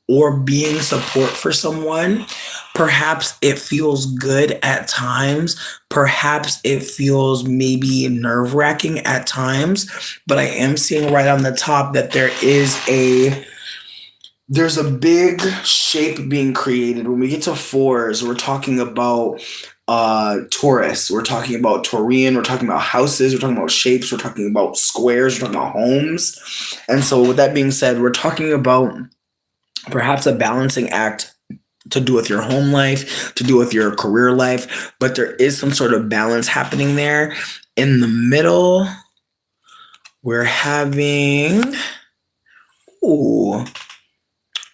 or being support for someone. Perhaps it feels good at times. Perhaps it feels maybe nerve wracking at times. But I am seeing right on the top that there's a big shape being created. When we get to fours, we're talking about Taurus, we're talking about Taurian, we're talking about houses, we're talking about shapes, we're talking about squares, we're talking about homes. And so with that being said, we're talking about perhaps a balancing act to do with your home life, to do with your career life, but there is some sort of balance happening there. In the middle, we're having ooh,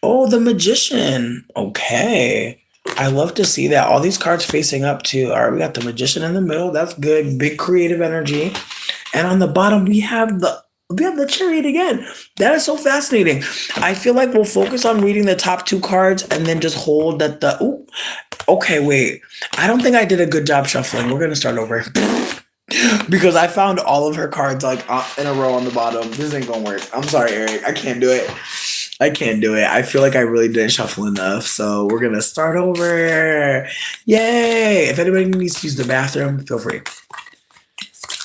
oh, the Magician. Okay. I love to see that. All these cards facing up too. All right, we got the Magician in the middle. That's good. Big creative energy. And on the bottom, we have the Chariot again. That is so fascinating. I feel like we'll focus on reading the top two cards and then just hold that the ooh. Okay, wait. I don't think I did a good job shuffling. We're gonna start over. Because I found all of her cards like in a row on the bottom. This ain't gonna work. I'm sorry, Eric. I can't do it. I can't do it. I feel like I really didn't shuffle enough. So we're gonna start over. Yay! If anybody needs to use the bathroom, feel free.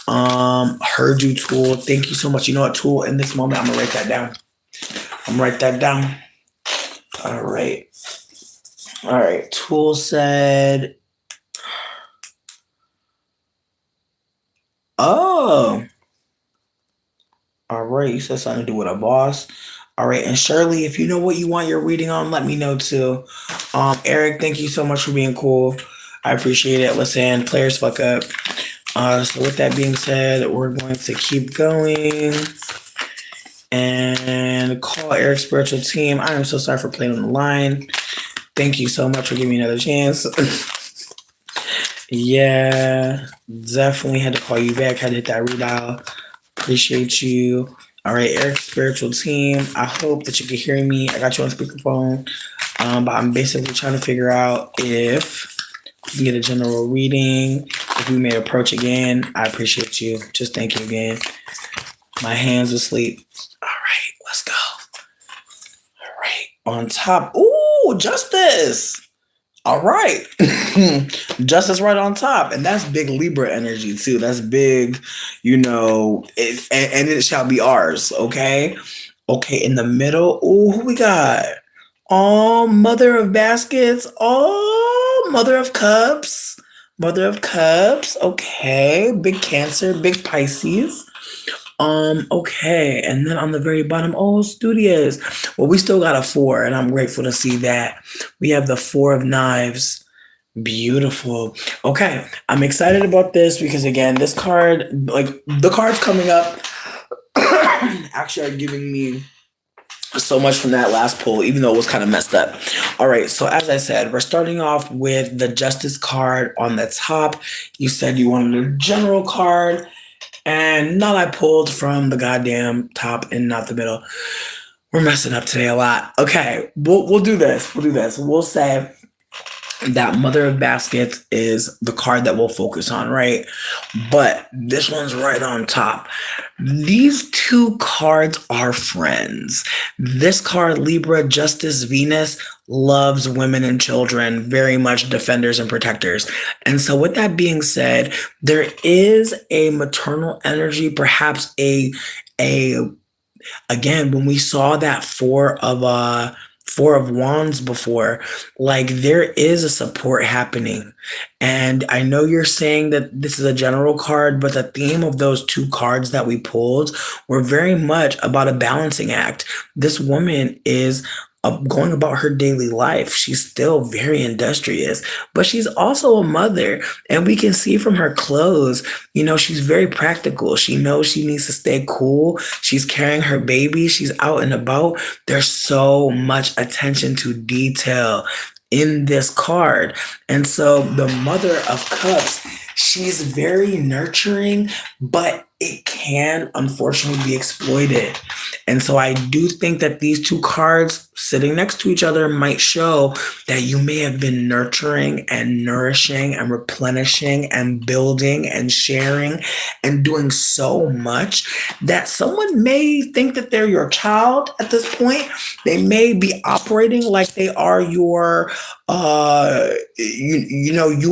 Heard you, Tool. Thank you so much. You know what, Tool? In this moment, I'm gonna write that down. I'm gonna write that down. All right. All right. Tool said, "Oh, all right." You said something to do with a boss. All right. And Shirley, if you know what you want your reading on, let me know too. Eric, thank you so much for being cool. I appreciate it. Listen, players fuck up. So with that being said, we're going to keep going and call Eric's spiritual team. I am so sorry for playing on the line. Thank you so much for giving me another chance. Yeah, definitely had to call you back. Had to hit that redial. Appreciate you. All right, Eric's spiritual team. I hope that you can hear me. I got you on speakerphone. But I'm basically trying to figure out if we can get a general reading. If we may approach again, I appreciate you. Just thank you again. My hands asleep. All right, let's go. All right, on top. Ooh, Justice. All right. Justice right on top. And that's big Libra energy too. That's big, and it shall be ours. Okay. Okay. In the middle. Ooh, who we got? Oh, Mother of Baskets. Oh, Mother of Cups. Mother of Cups. Okay. Big Cancer, big Pisces. Okay. And then on the very bottom, oh, Studious. Well, we still got a 4, and I'm grateful to see that. We have the 4 of Knives. Beautiful. Okay. I'm excited about this because again, this card, like the cards coming up actually are giving me so much from that last pull, even though it was kind of messed up. All right. So as I said, we're starting off with the Justice card on the top. You said you wanted a general card. And now I pulled from the goddamn top and not the middle. We're messing up today a lot. Okay, we'll do this. We'll say that Mother of Baskets is the card that we'll focus on, right? But this one's right on top. These two cards are friends. This card, Libra, Justice, Venus, loves women and children, very much defenders and protectors. And so, with that being said, there is a maternal energy, perhaps a again, when we saw that four of wands before, like there is a support happening. And I know you're saying that this is a general card, but the theme of those two cards that we pulled were very much about a balancing act. This woman is going about her daily life. She's still very industrious, but she's also a mother. And we can see from her clothes, she's very practical. She knows she needs to stay cool. She's carrying her baby. She's out and about. There's so much attention to detail in this card. And so the Mother of Cups, she's very nurturing, but it can unfortunately be exploited. And so I do think that these two cards sitting next to each other might show that you may have been nurturing and nourishing and replenishing and building and sharing and doing so much that someone may think that they're your child at this point. They may be operating like they are your you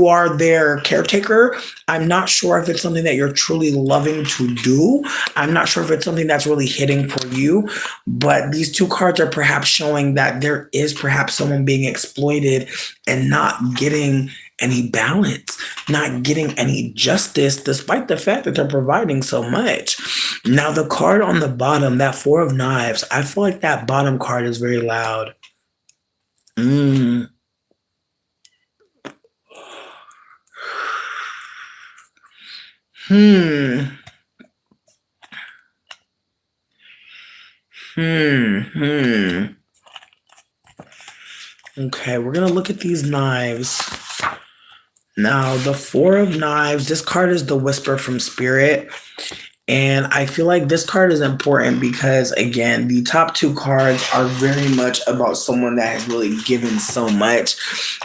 are their caretaker. I'm not sure if it's something that you're truly loving to do. I'm not sure if it's something that's really hitting for you, but these two cards are perhaps showing that there is perhaps someone being exploited and not getting any balance, not getting any justice, despite the fact that they're providing so much. Now, the card on the bottom, that Four of Knives, I feel like that bottom card is very loud. Mm. Hmm. Hmm. Okay, we're gonna look at these knives. Now, the Four of Knives, this card is the Whisper from Spirit. And I feel like this card is important because, again, the top two cards are very much about someone that has really given so much.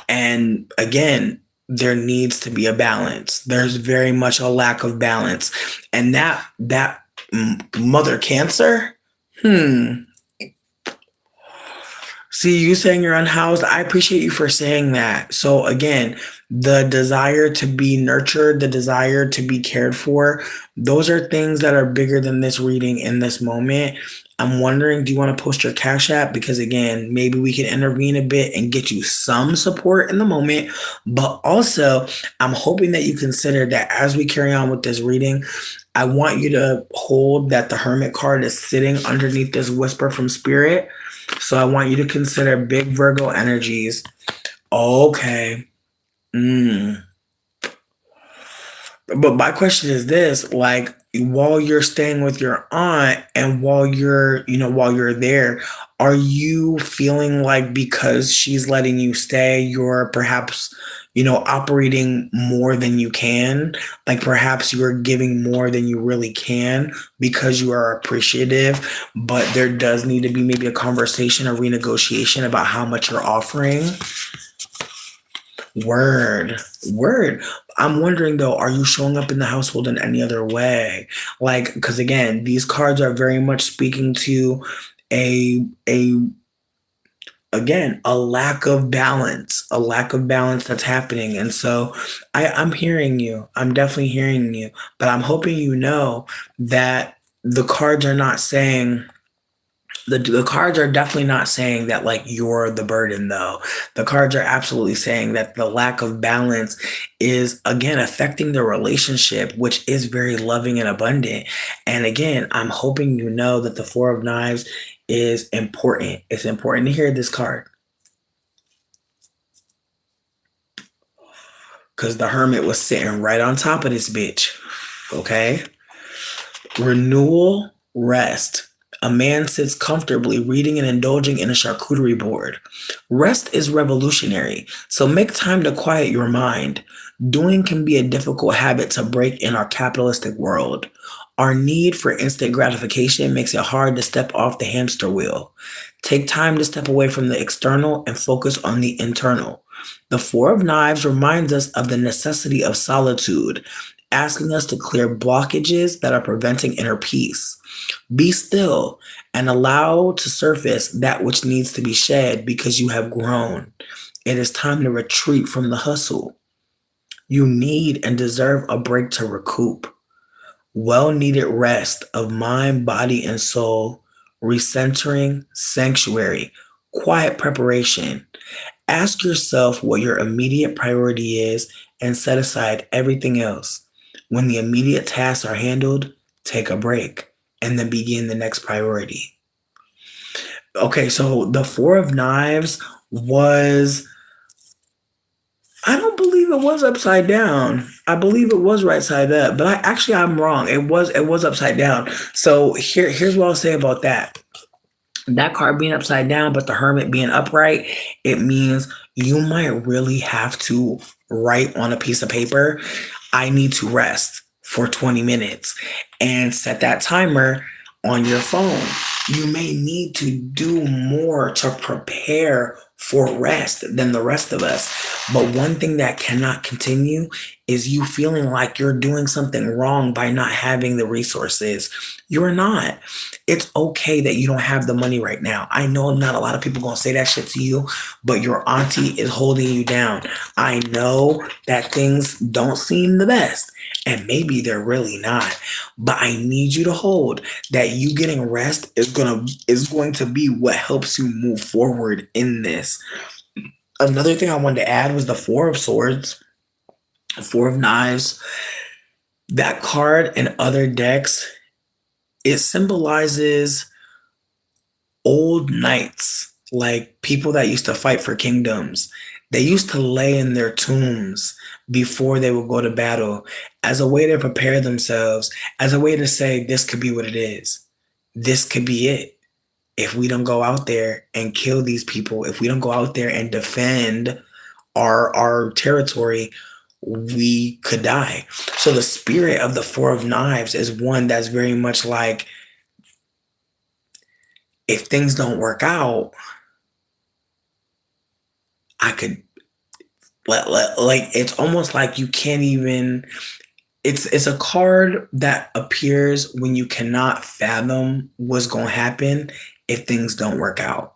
And again, there needs to be a balance. There's very much a lack of balance. And that Mother Cancer, See, you saying you're unhoused, I appreciate you for saying that. So again, the desire to be nurtured, the desire to be cared for, those are things that are bigger than this reading in this moment. I'm wondering, do you want to post your Cash App? Because again, maybe we can intervene a bit and get you some support in the moment. But also, I'm hoping that you consider that as we carry on with this reading, I want you to hold that the Hermit card is sitting underneath this Whisper from Spirit. So I want you to consider big Virgo energies. Okay. But my question is this, like, while you're staying with your aunt and while you're there, are you feeling like because she's letting you stay, you're perhaps, operating more than you can? Like perhaps you're giving more than you really can because you are appreciative, but there does need to be maybe a conversation, a renegotiation about how much you're offering. Word, word. I'm wondering though, are you showing up in the household in any other way? Like, because again, these cards are very much speaking to a again a lack of balance that's happening. And so I'm hearing you. I'm definitely hearing you, but I'm hoping that the cards are not saying the cards are definitely not saying that like you're the burden though. The cards are absolutely saying that the lack of balance is again affecting the relationship, which is very loving and abundant. And again, I'm hoping that the Four of Knives is important. It's important to hear this card because the Hermit was sitting right on top of this bitch. Okay. Renewal, rest. A man sits comfortably reading and indulging in a charcuterie board. Rest is revolutionary, so make time to quiet your mind. Doing can be a difficult habit to break in our capitalistic world. Our need for instant gratification makes it hard to step off the hamster wheel. Take time to step away from the external and focus on the internal. The Four of Knives reminds us of the necessity of solitude, asking us to clear blockages that are preventing inner peace. Be still and allow to surface that which needs to be shed because you have grown. It is time to retreat from the hustle. You need and deserve a break to recoup. Well needed rest of mind, body, and soul, recentering, sanctuary, quiet preparation. Ask yourself what your immediate priority is and set aside everything else. When the immediate tasks are handled, take a break and then begin the next priority. Okay, so the Four of Knives was, I don't believe it was upside down. I believe it was right side up, but I'm wrong. It was upside down. So here's what I'll say about that. That card being upside down, but the Hermit being upright, it means you might really have to write on a piece of paper, I need to rest for 20 minutes and set that timer on your phone. You may need to do more to prepare for rest than the rest of us. But one thing that cannot continue is you feeling like you're doing something wrong by not having the resources. You're not. It's okay that you don't have the money right now. I know not a lot of people gonna say that shit to you, but your auntie is holding you down. I know that things don't seem the best, and maybe they're really not. But I need you to hold that you getting rest is going to be what helps you move forward in this. Another thing I wanted to add was the Four of Swords, Four of Knives. That card and other decks, it symbolizes old knights, like people that used to fight for kingdoms. They used to lay in their tombs before they would go to battle as a way to prepare themselves, as a way to say, this could be what it is. This could be it. If we don't go out there and kill these people, if we don't go out there and defend our territory, we could die. So the spirit of the Four of Knives is one that's very much like, if things don't work out, I could like, it's almost like you can't even, it's a card that appears when you cannot fathom what's going to happen if things don't work out,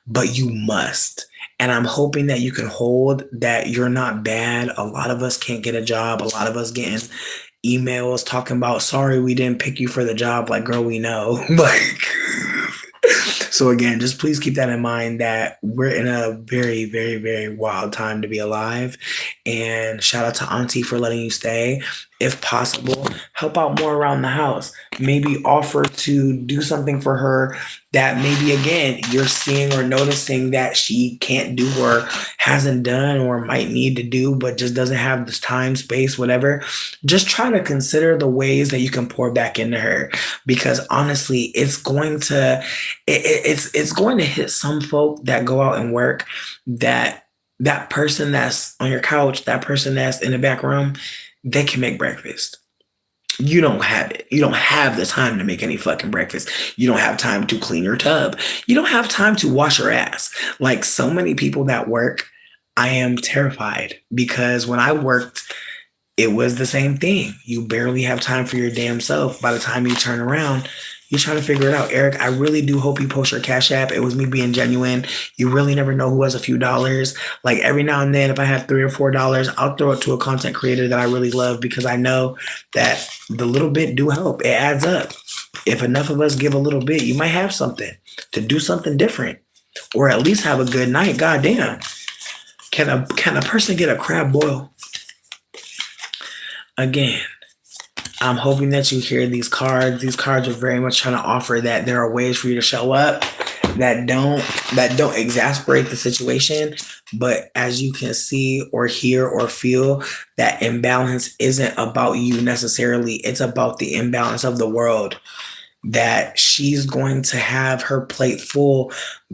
but you must. And I'm hoping that you can hold that you're not bad. A lot of us can't get a job. A lot of us getting emails talking about, sorry, we didn't pick you for the job. Like, girl, we know. Like, so again, just please keep that in mind that we're in a very, very, very wild time to be alive. And shout out to Auntie for letting you stay. If possible, help out more around the house. Maybe offer to do something for her that maybe, again, you're seeing or noticing that she can't do or hasn't done or might need to do, but just doesn't have this time, space, whatever. Just try to consider the ways that you can pour back into her, because honestly, it's going to hit some folk that go out and work, that person that's on your couch, that person that's in the back room, they can make breakfast. You don't have it. You don't have the time to make any fucking breakfast. You don't have time to clean your tub. You don't have time to wash your ass. Like, so many people that work, I am terrified, because when I worked, it was the same thing. You barely have time for your damn self. By the time you turn around, you're trying to figure it out. Eric, I really do hope you post your Cash App. It was me being genuine. You really never know who has a few dollars. Like, every now and then, if I have $3 or $4, I'll throw it to a content creator that I really love, because I know that the little bit do help. It adds up. If enough of us give a little bit, you might have something to do something different, or at least have a good night. God damn. Can a person get a crab boil? Again, I'm hoping that you hear these cards. These cards are very much trying to offer that there are ways for you to show up that don't exasperate the situation. But as you can see or hear or feel, that imbalance isn't about you necessarily. It's about the imbalance of the world. That she's going to have her plate full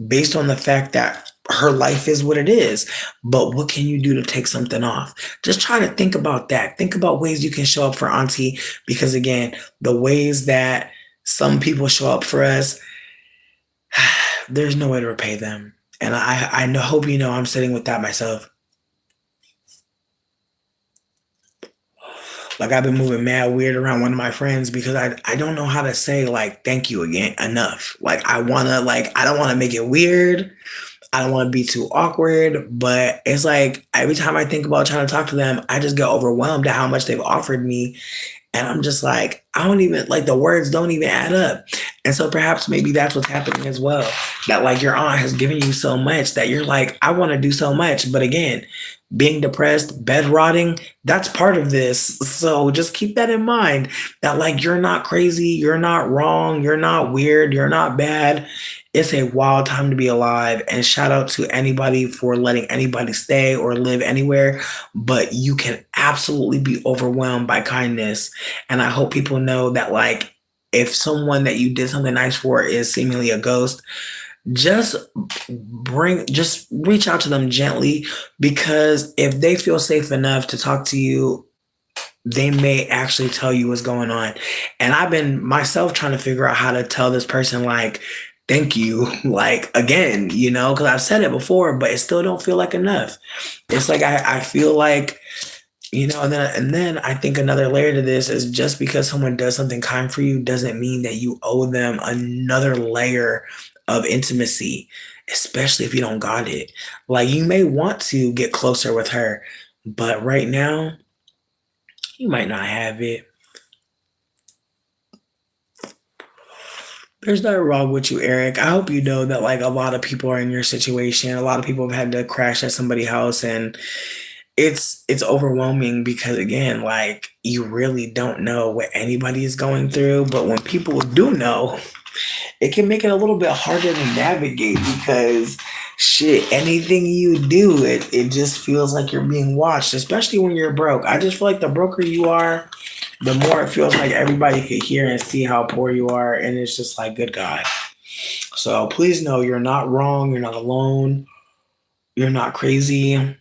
based on the fact that her life is what it is. But what can you do to take something off? Just try to think about that. Think about ways you can show up for Auntie, because again, the ways that some people show up for us, there's no way to repay them. And I know, hope you know I'm sitting with that myself. Like I've been moving mad weird around one of my friends because I don't know how to say like thank you again enough. Like I don't wanna make it weird. I don't want to be too awkward, but it's like every time I think about trying to talk to them, I just get overwhelmed at how much they've offered me. And I'm just like, I don't even like the words don't even add up. And so perhaps maybe that's what's happening as well. That like your aunt has given you so much that you're like, I want to do so much. But again, being depressed, bed rotting, that's part of this. So just keep that in mind that like you're not crazy, you're not wrong, you're not weird, you're not bad. It's a wild time to be alive. And shout out to anybody for letting anybody stay or live anywhere. But you can absolutely be overwhelmed by kindness. And I hope people know that, like, if someone that you did something nice for is seemingly a ghost, just just reach out to them gently because if they feel safe enough to talk to you, they may actually tell you what's going on. And I've been myself trying to figure out how to tell this person, like, thank you, like, again, because I've said it before, but it still don't feel like enough. It's like I feel like, and then I think another layer to this is just because someone does something kind for you doesn't mean that you owe them another layer of intimacy, especially if you don't got it. Like you may want to get closer with her, but right now you might not have it. There's nothing wrong with you, Eric. I hope you know that like a lot of people are in your situation. A lot of people have had to crash at somebody's house and it's overwhelming because again, like you really don't know what anybody is going through, but when people do know, it can make it a little bit harder to navigate because shit, anything you do, it just feels like you're being watched, especially when you're broke. I just feel like the broker you are, the more it feels like everybody could hear and see how poor you are, and it's just like, good God. So please know you're not wrong, you're not alone, you're not crazy.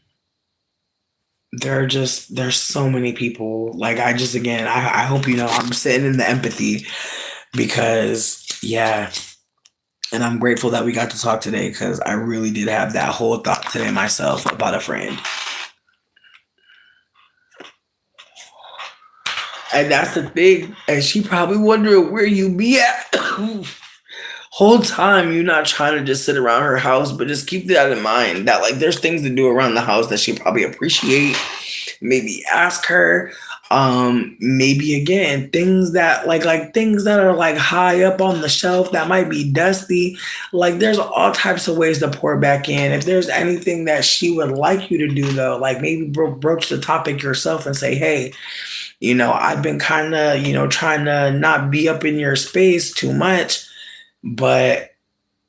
There's so many people. Like I just again, I hope you know I'm sitting in the empathy because yeah, and I'm grateful that we got to talk today because I really did have that whole thought today myself about a friend. And that's the thing. And she probably wondering where you be at. Whole time you not trying to just sit around her house, but just keep that in mind that like there's things to do around the house that she probably appreciate. Maybe ask her. Maybe again things that like things that are like high up on the shelf that might be dusty. Like there's all types of ways to pour back in. If there's anything that she would like you to do though, like maybe broach the topic yourself and say, hey, I've been kind of, trying to not be up in your space too much, but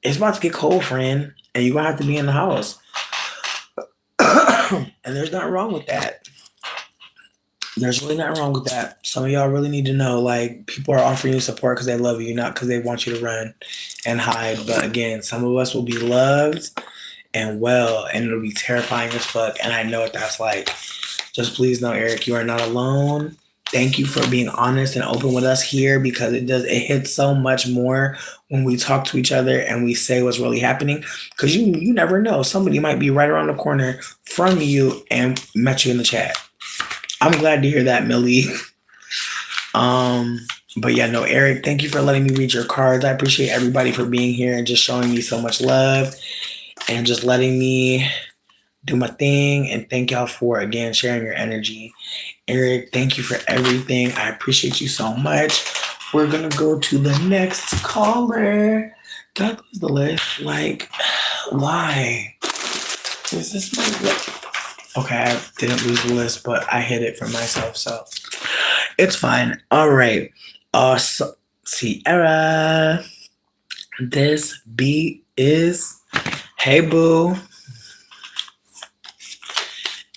it's about to get cold, friend, and you're gonna have to be in the house. And there's nothing wrong with that. There's really nothing wrong with that. Some of y'all really need to know, like, people are offering you support because they love you, not because they want you to run and hide. But again, some of us will be loved and well, and it'll be terrifying as fuck. And I know what that's like. Just please know, Eric, you are not alone. Thank you for being honest and open with us here because it hits so much more when we talk to each other and we say what's really happening. Because you never know. Somebody might be right around the corner from you and met you in the chat. I'm glad to hear that, Millie. But yeah, no, Eric, thank you for letting me read your cards. I appreciate everybody for being here and just showing me so much love and just letting me do my thing. And thank y'all for, again, sharing your energy. Eric, thank you for everything. I appreciate you so much. We're going to go to the next caller. Did I lose the list? Like, why? Is this my list? Okay, I didn't lose the list, but I hit it for myself, so it's fine. All right. So, Sierra, this beat is Hey Boo.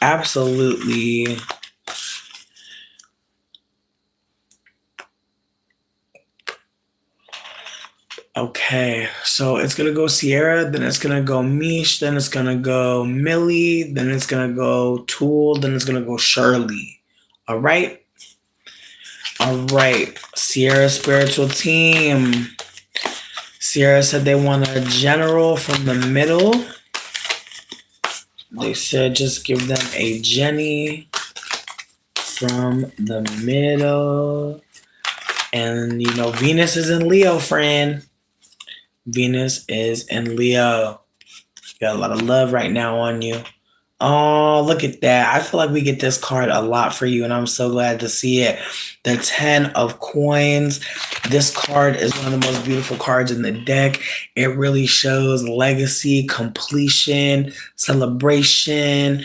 Absolutely. Okay, so it's gonna go Sierra, then it's gonna go Mish, then it's gonna go Millie, then it's gonna go Tool, then it's gonna go Shirley. All right? All right, Sierra Spiritual Team. Sierra said they want a general from the middle. They said just give them a Jenny from the middle. And you know, Venus is in Leo, friend. Venus is in Leo. Got a lot of love right now on you. Oh, look at that. I feel like we get this card a lot for you, and I'm so glad to see it. The 10 of Coins. This card is one of the most beautiful cards in the deck. It really shows legacy, completion, celebration,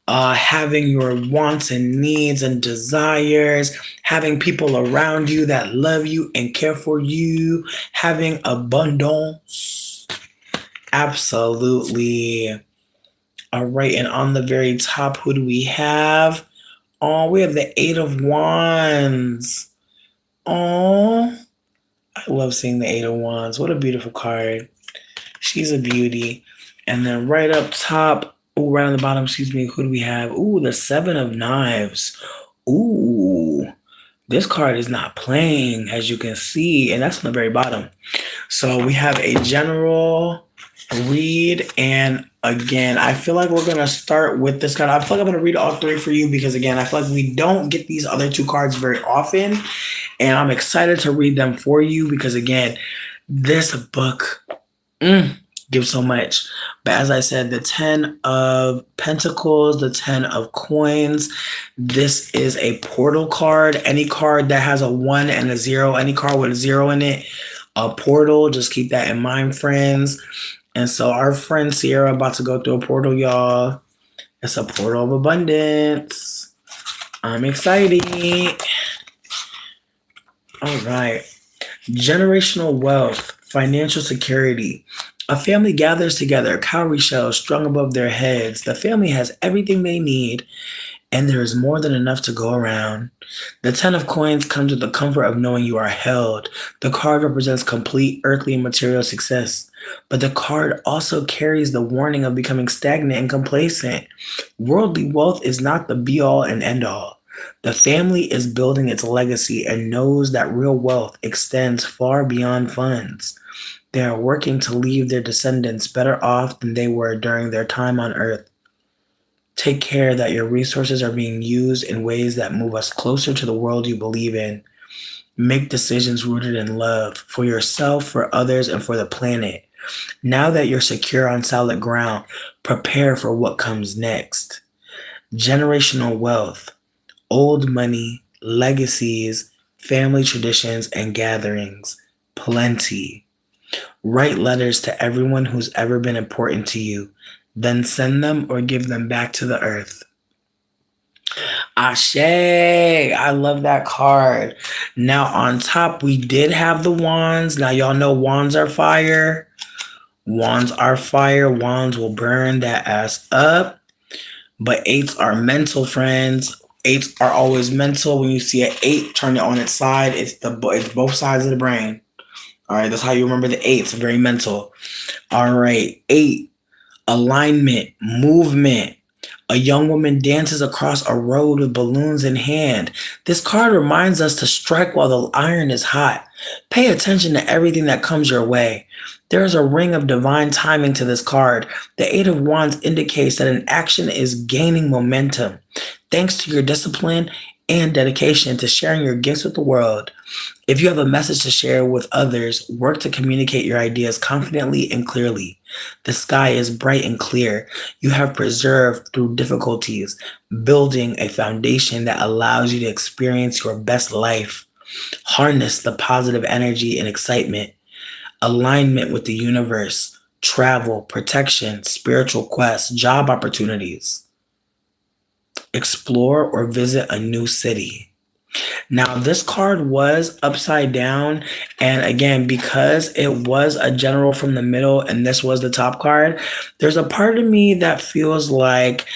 having your wants and needs and desires, having people around you that love you and care for you, having abundance. Absolutely. All right, and on the very top, who do we have? Oh, we have the Eight of Wands. Oh, I love seeing the Eight of Wands. What a beautiful card. She's a beauty. And then right up top, oh, right on the bottom, excuse me, who do we have? Ooh, the Seven of Knives. Ooh, this card is not playing, as you can see, and that's on the very bottom. So we have a general read, and again, I feel like we're gonna start with this card. I feel like I'm gonna read all three for you because again, I feel like we don't get these other two cards very often, and I'm excited to read them for you because again, this book gives so much. But as I said, the 10 of Pentacles, the 10 of Coins, this is a portal card. Any card that has a 1 and a 0, any card with a 0 in it, a portal. Just keep that in mind, friends. And so our friend Sierra about to go through a portal, y'all. It's a portal of abundance. I'm excited. All right. Generational wealth, financial security. A family gathers together, cowrie shells strung above their heads. The family has everything they need, and there is more than enough to go around. The 10 of Coins comes with the comfort of knowing you are held. The card represents complete earthly and material success, but the card also carries the warning of becoming stagnant and complacent. Worldly wealth is not the be-all and end-all. The family is building its legacy and knows that real wealth extends far beyond funds. They are working to leave their descendants better off than they were during their time on earth. Take care that your resources are being used in ways that move us closer to the world you believe in. Make decisions rooted in love for yourself, for others, and for the planet. Now that you're secure on solid ground, prepare for what comes next. Generational wealth, old money, legacies, family traditions, and gatherings. Plenty. Write letters to everyone who's ever been important to you. Then send them or give them back to the earth. Ashe, I love that card. Now on top, we did have the wands. Now y'all know wands are fire. Wands are fire. Wands will burn that ass up. But eights are mental, friends. Eights are always mental. When you see an 8, turn it on its side. It's both sides of the brain. All right, that's how you remember the 8s. Very mental. All right, 8. Alignment, movement. A young woman dances across a road with balloons in hand. This card reminds us to strike while the iron is hot. Pay attention to everything that comes your way. There is a ring of divine timing to this card. The 8 of Wands indicates that an action is gaining momentum. Thanks to your discipline and dedication to sharing your gifts with the world. If you have a message to share with others, work to communicate your ideas confidently and clearly. The sky is bright and clear. You have preserved through difficulties, building a foundation that allows you to experience your best life. Harness the positive energy and excitement, alignment with the universe, travel, protection, spiritual quests, job opportunities. Explore or visit a new city. Now, this card was upside down, and again, because it was a general from the middle and this was the top card, there's a part of me that feels like,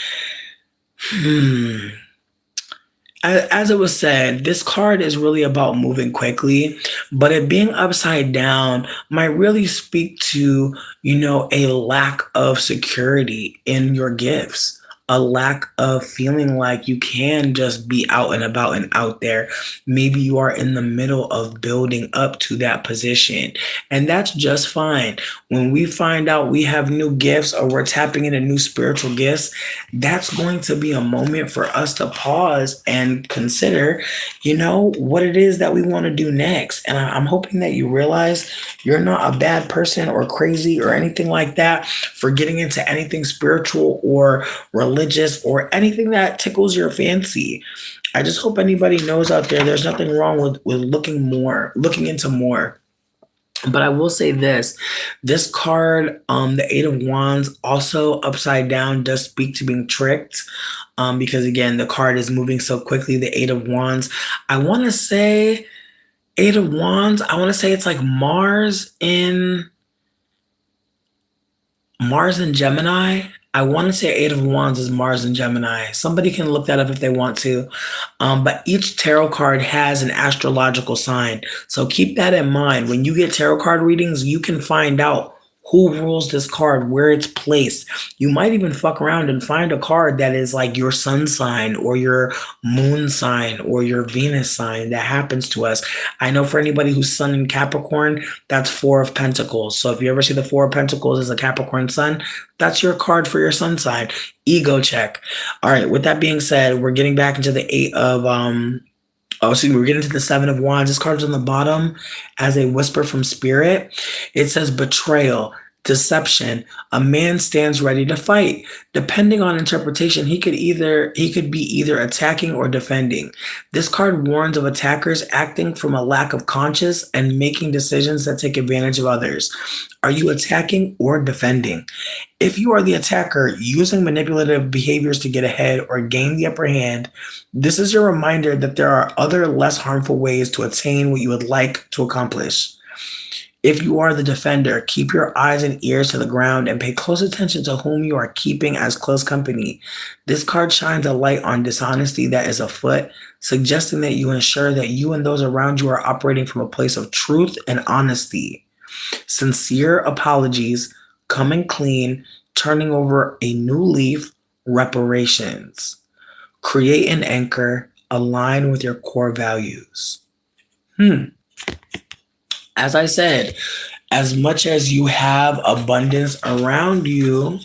as it was said, this card is really about moving quickly, but it being upside down might really speak to, a lack of security in your gifts. a lack of feeling like you can just be out and about and out there. Maybe you are in the middle of building up to that position, and that's just fine. When we find out we have new gifts or we're tapping into new spiritual gifts, that's going to be a moment for us to pause and consider, what it is that we want to do next. And I'm hoping that you realize you're not a bad person or crazy or anything like that for getting into anything spiritual or religious or anything that tickles your fancy. I just hope anybody knows out there there's nothing wrong with looking into more. But I will say this card, the Eight of Wands, also upside down, does speak to being tricked. Because again, the card is moving so quickly. The Eight of Wands, I want to say, Eight of Wands, I want to say it's like Mars and Gemini. I want to say Eight of Wands is Mars and Gemini. Somebody can look that up if they want to. But each tarot card has an astrological sign. So keep that in mind. When you get tarot card readings, you can find out who rules this card, where it's placed. You might even fuck around and find a card that is like your sun sign or your moon sign or your Venus sign. That happens to us. I know for anybody who's sun in Capricorn, that's Four of Pentacles. So if you ever see the Four of Pentacles as a Capricorn sun, that's your card for your sun sign. Ego check. All right, with that being said, we're getting back into the we're getting to the Seven of Wands. This card's on the bottom as a whisper from spirit. It says betrayal, deception. A man stands ready to fight. Depending on interpretation, he could be either attacking or defending. This card warns of attackers acting from a lack of conscience and making decisions that take advantage of others. Are you attacking or defending? If you are the attacker using manipulative behaviors to get ahead or gain the upper hand, this is your reminder that there are other less harmful ways to attain what you would like to accomplish. If you are the defender, keep your eyes and ears to the ground and pay close attention to whom you are keeping as close company. This card shines a light on dishonesty that is afoot, suggesting that you ensure that you and those around you are operating from a place of truth and honesty. Sincere apologies, coming clean, turning over a new leaf, reparations. Create an anchor, align with your core values. As I said, as much as you have abundance around you,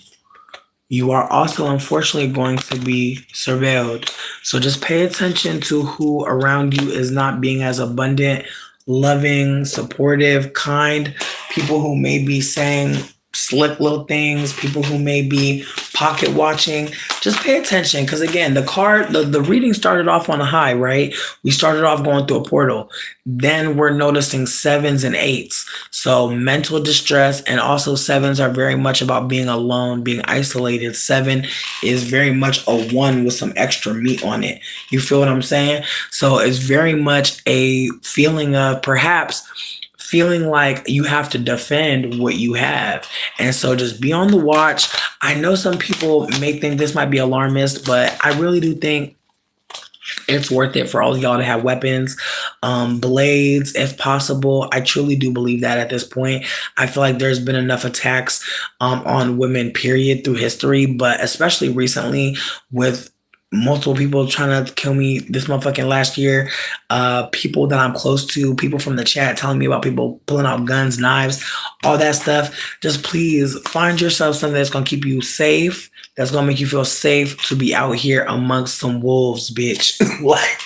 you are also unfortunately going to be surveilled. So just pay attention to who around you is not being as abundant, loving, supportive, kind, people who may be saying slick little things, people who may be pocket watching. Just pay attention, because again, the reading started off on a high, right? We started off going through a portal. Then we're noticing sevens and eights. So mental distress, and also sevens are very much about being alone, being isolated. Seven is very much a one with some extra meat on it. You feel what I'm saying? So it's very much a feeling of perhaps feeling like you have to defend what you have. And so just be on the watch. I know some people may think this might be alarmist, but I really do think it's worth it for all of y'all to have weapons, blades, if possible. I truly do believe that at this point. I feel like there's been enough attacks on women, period, through history, but especially recently with multiple people trying to kill me this motherfucking last year. People that I'm close to, people from the chat telling me about people pulling out guns, knives, all that stuff. Just please find yourself something that's going to keep you safe, that's going to make you feel safe to be out here amongst some wolves, bitch. Like,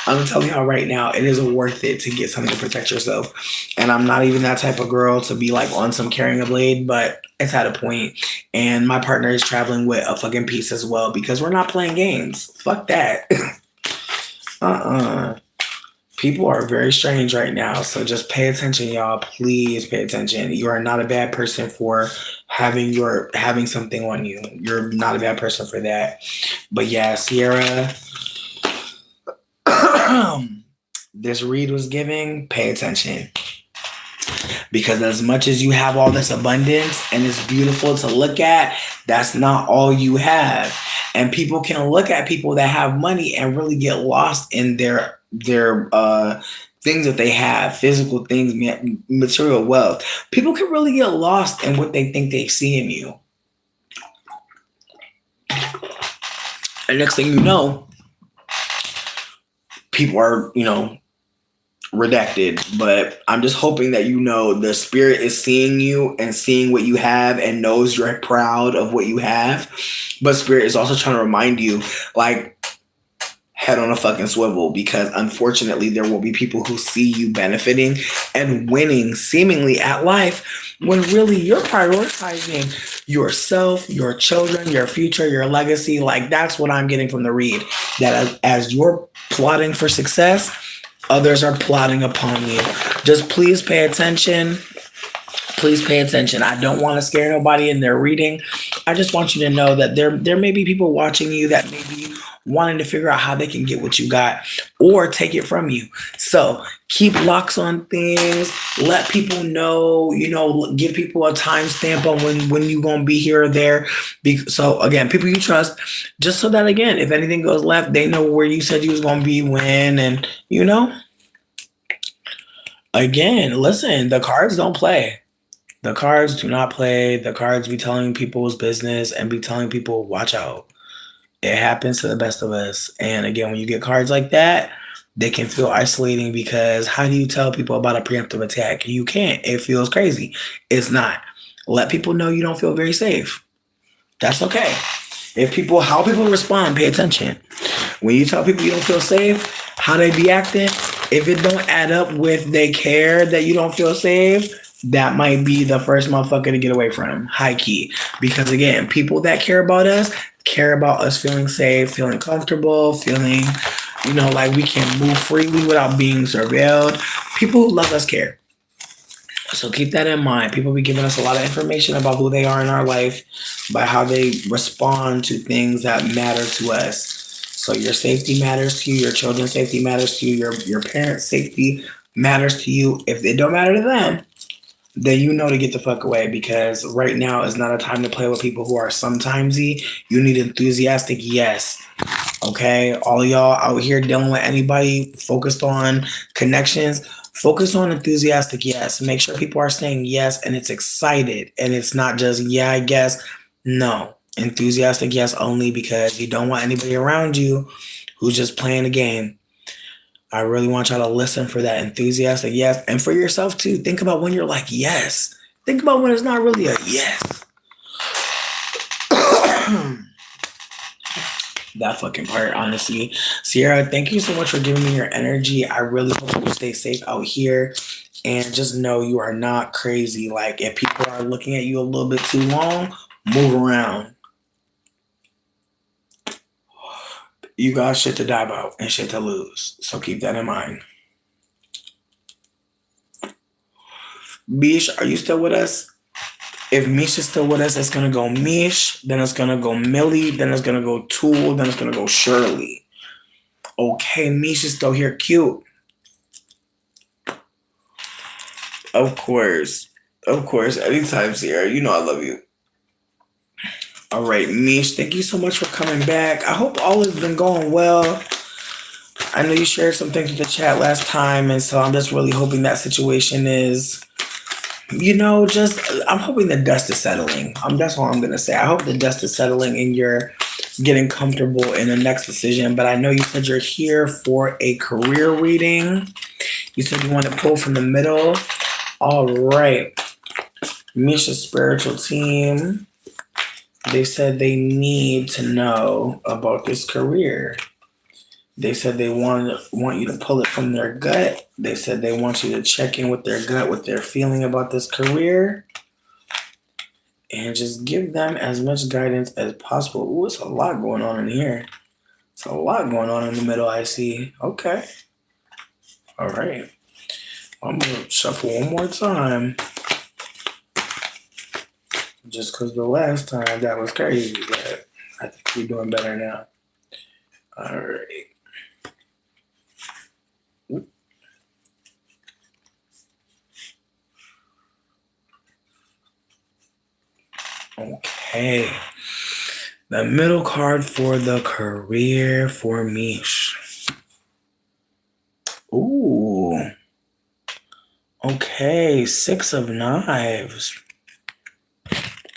I'm telling y'all right now, it is worth it to get something to protect yourself. And I'm not even that type of girl to be like on some carrying a blade, but it's at a point. And my partner is traveling with a fucking piece as well, because we're not playing games. Fuck that. People are very strange right now. So just pay attention, y'all. Please pay attention. You are not a bad person for having something on you. You're not a bad person for that. But yeah, Sierra, this read was giving, pay attention. Because as much as you have all this abundance and it's beautiful to look at, that's not all you have. And people can look at people that have money and really get lost in their things that they have, physical things, material wealth. People can really get lost in what they think they see in you. And next thing you know, people are, redacted. But I'm just hoping that the spirit is seeing you and seeing what you have and knows you're proud of what you have. But spirit is also trying to remind you, like, head on a fucking swivel, because unfortunately there will be people who see you benefiting and winning seemingly at life when really you're prioritizing yourself, your children, your future, your legacy. Like, that's what I'm getting from the read, that as you're plotting for success, others are plotting upon you. Just please pay attention. Please pay attention. I don't want to scare nobody in their reading. I just want you to know that there may be people watching you that may be wanting to figure out how they can get what you got or take it from you. So keep locks on things. Let people know, give people a timestamp on when you're going to be here or there. So again, people you trust, just so that, again, if anything goes left, they know where you said you was going to be when, and again, listen, the cards don't play. The cards do not play. The cards be telling people's business and be telling people, watch out. It happens to the best of us. And again, when you get cards like that, they can feel isolating, because how do you tell people about a preemptive attack? You can't. It feels crazy. It's not. Let people know you don't feel very safe. That's okay. How people respond, pay attention. When you tell people you don't feel safe, how they be acting, if it don't add up with they care that you don't feel safe, that might be the first motherfucker to get away from, high key. Because again, people that care about us feeling safe, feeling comfortable, feeling, like we can move freely without being surveilled. People who love us care. So keep that in mind. People be giving us a lot of information about who they are in our life, by how they respond to things that matter to us. So your safety matters to you, your children's safety matters to you, your parents' safety matters to you. If it don't matter to them, then you know to get the fuck away, because right now is not a time to play with people who are sometimesy. You need enthusiastic yes. Okay? All y'all out here dealing with anybody focused on connections, focus on enthusiastic yes. Make sure people are saying yes and it's excited and it's not just, yeah, I guess. No. Enthusiastic yes only, because you don't want anybody around you who's just playing a game. I really want y'all to listen for that enthusiastic yes. And for yourself too. Think about when you're like, yes. Think about when it's not really a yes. That fucking part, honestly. Sierra, thank you so much for giving me your energy. I really hope you stay safe out here. And just know you are not crazy. Like, if people are looking at you a little bit too long, move around. You got shit to die about and shit to lose. So keep that in mind. Bish, are you still with us? If Mish is still with us, it's going to go Mish, then it's going to go Millie, then it's going to go Tool, then it's going to go Shirley. Okay, Mish is still here. Cute. Of course. Of course. Anytime, Sierra. You know I love you. All right, Mish, thank you so much for coming back. I hope all has been going well. I know you shared some things with the chat last time, and so I'm just really hoping that situation is, I'm hoping the dust is settling. That's all I'm going to say. I hope the dust is settling and you're getting comfortable in the next decision. But I know you said you're here for a career reading. You said you want to pull from the middle. All right. Misha's spiritual team. They said they need to know about this career. They said they want you to pull it from their gut. They said they want you to check in with their gut, what they're feeling about this career, and just give them as much guidance as possible. Ooh, it's a lot going on in here. It's a lot going on in the middle, I see. Okay. All right. I'm going to shuffle one more time. Just because the last time that was crazy, but I think we're doing better now. All right. Okay. The middle card for the career for Mish. Ooh. Okay. 6 of Knives.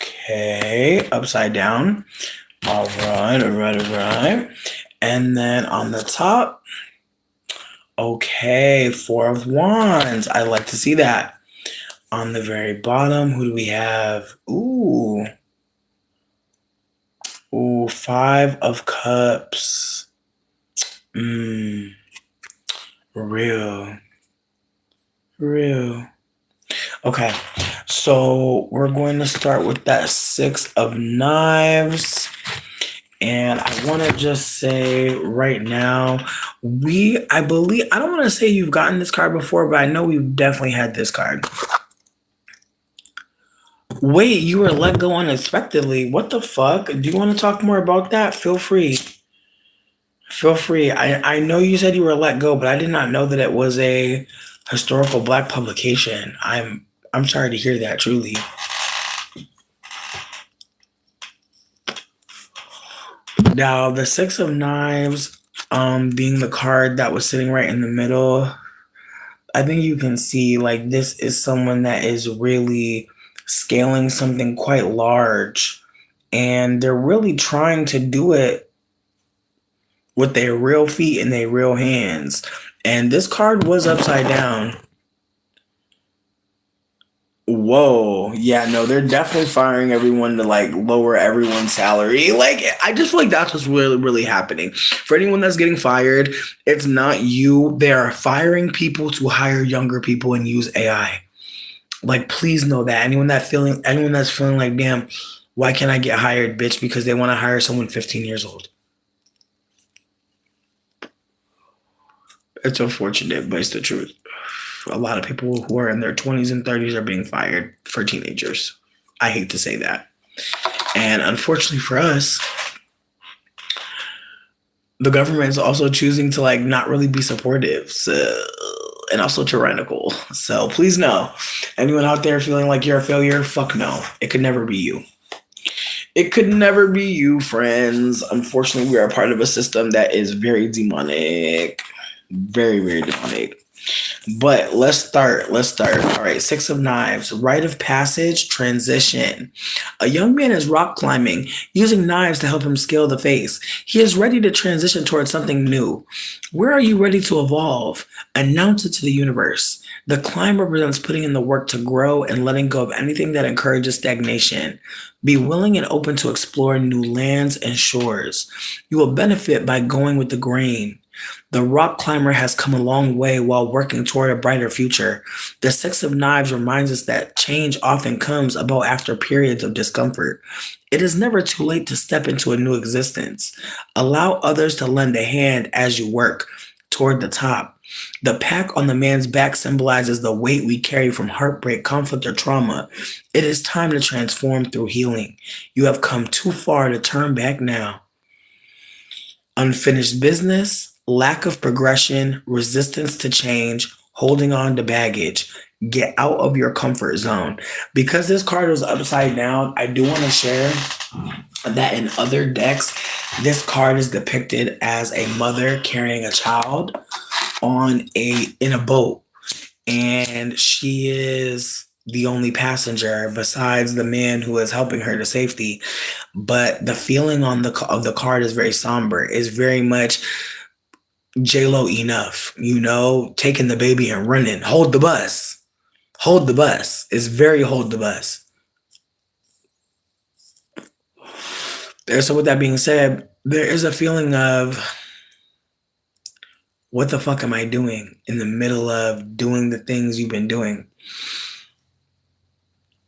Okay. Upside down. All right, all right, all right. And then on the top, okay, Four of Wands. I like to see that. On the very bottom, who do we have? Ooh, Five of Cups. Mmm, real, real. Okay, so we're going to start with that Six of Knives. And I want to just say right now, I believe, I don't want to say you've gotten this card before, but I know we've definitely had this card. Wait, you were let go unexpectedly. What the fuck? Do you want to talk more about that? Feel free. Feel free. I know you said you were let go, but I did not know that it was a historical black publication. I'm sorry to hear that, truly. Now, the Six of Knives, being the card that was sitting right in the middle, I think you can see like this is someone that is really scaling something quite large, and they're really trying to do it with their real feet and their real hands. And this card was upside down. Whoa. Yeah, no, they're definitely firing everyone to like lower everyone's salary. Like, I just feel like that's what's really, really happening. For anyone that's getting fired, it's not you. They are firing people to hire younger people and use AI. Like, please know that. Anyone that's feeling like, damn, why can't I get hired, bitch? Because they want to hire someone 15 years old. It's unfortunate, but it's the truth. A lot of people who are in their 20s and 30s are being fired for teenagers. I hate to say that. And unfortunately for us, the government is also choosing to like not really be supportive, and also tyrannical. So please know, anyone out there feeling like you're a failure, fuck no. It could never be you. It could never be you, friends. Unfortunately, we are part of a system that is very demonic. Very, very demonic. But let's start. All right, Six of Knives, rite of passage, transition. A young man is rock climbing, using knives to help him scale the face. He is ready to transition towards something new. Where are you ready to evolve? Announce it to the universe. The climb represents putting in the work to grow and letting go of anything that encourages stagnation. Be willing and open to explore new lands and shores. You will benefit by going with the grain. The rock climber has come a long way while working toward a brighter future. The Six of Knives reminds us that change often comes about after periods of discomfort. It is never too late to step into a new existence. Allow others to lend a hand as you work toward the top. The pack on the man's back symbolizes the weight we carry from heartbreak, conflict, or trauma. It is time to transform through healing. You have come too far to turn back now. Unfinished business, lack of progression, resistance to change, holding on to baggage. Get out of your comfort zone. Because this card was upside down, I do want to share that in other decks, this card is depicted as a mother carrying a child in a boat, and she is the only passenger besides the man who is helping her to safety. But the feeling of the card is very somber. It's very much J-Lo enough, taking the baby and running. Hold the bus. Hold the bus. It's very hold the bus. So with that being said, there is a feeling of what the fuck am I doing in the middle of doing the things you've been doing?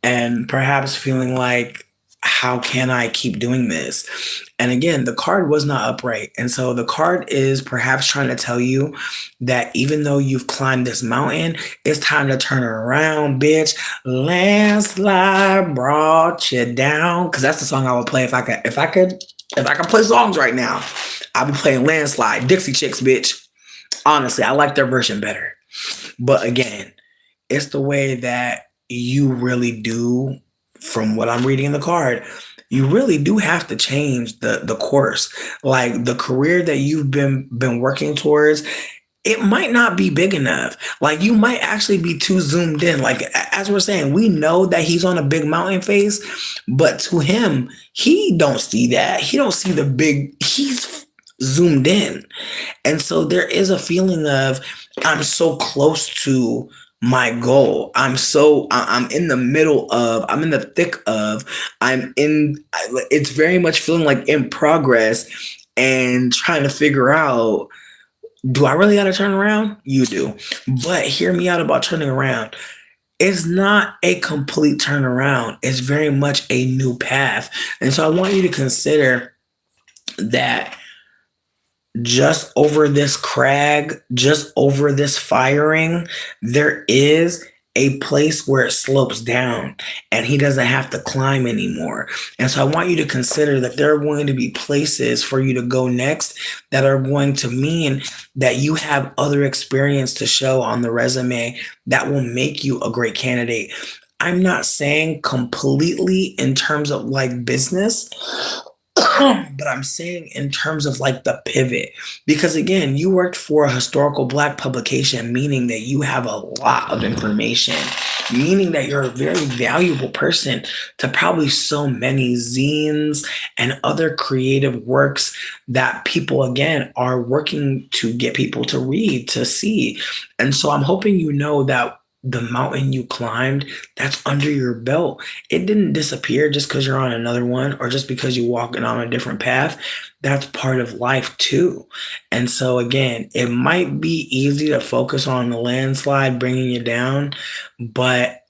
And perhaps feeling like, how can I keep doing this? And again, the card was not upright. And so the card is perhaps trying to tell you that even though you've climbed this mountain, it's time to turn around, bitch. Landslide brought you down. Cause that's the song I would play if I could play songs right now. I'll be playing Landslide, Dixie Chicks, bitch. Honestly, I like their version better. But again, it's the way that you really do, from what I'm reading in the card, you really do have to change the course. Like the career that you've been working towards, it might not be big enough. Like you might actually be too zoomed in. Like as we're saying, we know that he's on a big mountain face, but to him, he don't see that. He don't see the big. He's zoomed in. And so there is a feeling of I'm so close to my goal. I'm in the middle of, I'm in the thick of, it's very much feeling like in progress and trying to figure out, do I really got to turn around? You do. But hear me out about turning around. It's not a complete turnaround. It's very much a new path. And so I want you to consider that just over this crag, just over this firing, there is a place where it slopes down and he doesn't have to climb anymore. And so I want you to consider that there are going to be places for you to go next that are going to mean that you have other experience to show on the resume that will make you a great candidate. I'm not saying completely in terms of like business, but I'm saying in terms of like the pivot, because again, you worked for a historical Black publication, meaning that you have a lot of information, meaning that you're a very valuable person to probably so many zines and other creative works that people, again, are working to get people to read, to see. And so I'm hoping you know that the mountain you climbed that's under your belt, it didn't disappear just because you're on another one or just because you're walking on a different path. That's part of life too. And so again, it might be easy to focus on the landslide bringing you down, but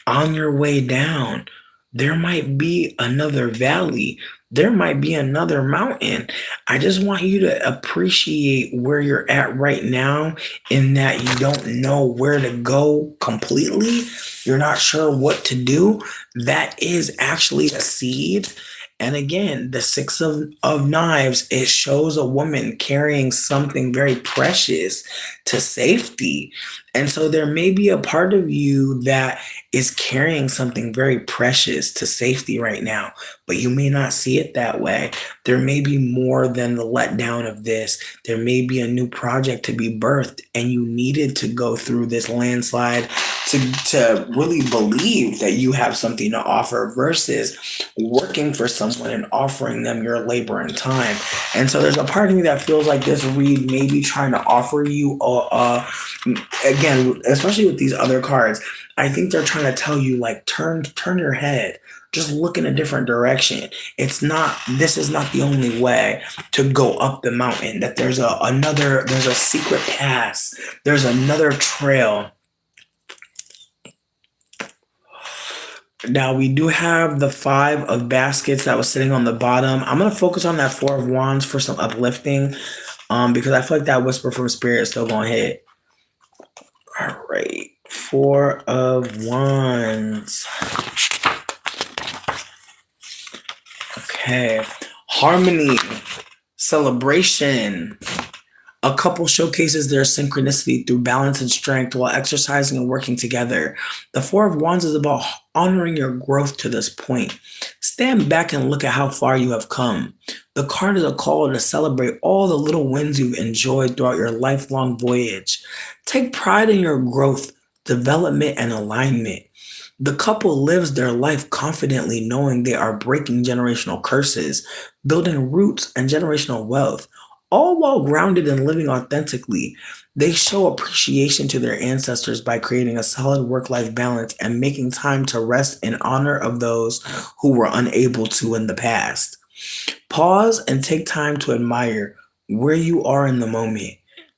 on your way down, there might be another valley. There might be another mountain. I just want you to appreciate where you're at right now, in that you don't know where to go completely. You're not sure what to do. That is actually a seed. And again, the Six of Knives, it shows a woman carrying something very precious to safety. And so there may be a part of you that is carrying something very precious to safety right now, but you may not see it that way. There may be more than the letdown of this. There may be a new project to be birthed, and you needed to go through this landslide to really believe that you have something to offer versus working for someone and offering them your labor and time. And so there's a part of me that feels like this read may be trying to offer you, again, especially with these other cards, I think they're trying to tell you like turn your head. Just look in a different direction. This is not the only way to go up the mountain. That there's a secret pass. There's another trail. Now we do have the Five of Baskets that was sitting on the bottom. I'm gonna focus on that Four of Wands for some uplifting, because I feel like that whisper from Spirit is still gonna hit. All right, Four of Wands. Okay, harmony, celebration. A couple showcases their synchronicity through balance and strength while exercising and working together. The Four of Wands is about honoring your growth to this point. Stand back and look at how far you have come. The card is a call to celebrate all the little wins you've enjoyed throughout your lifelong voyage. Take pride in your growth, development, and alignment. The couple lives their life confidently, knowing they are breaking generational curses, building roots and generational wealth, all while grounded and living authentically. They show appreciation to their ancestors by creating a solid work-life balance and making time to rest in honor of those who were unable to in the past. Pause and take time to admire where you are in the moment.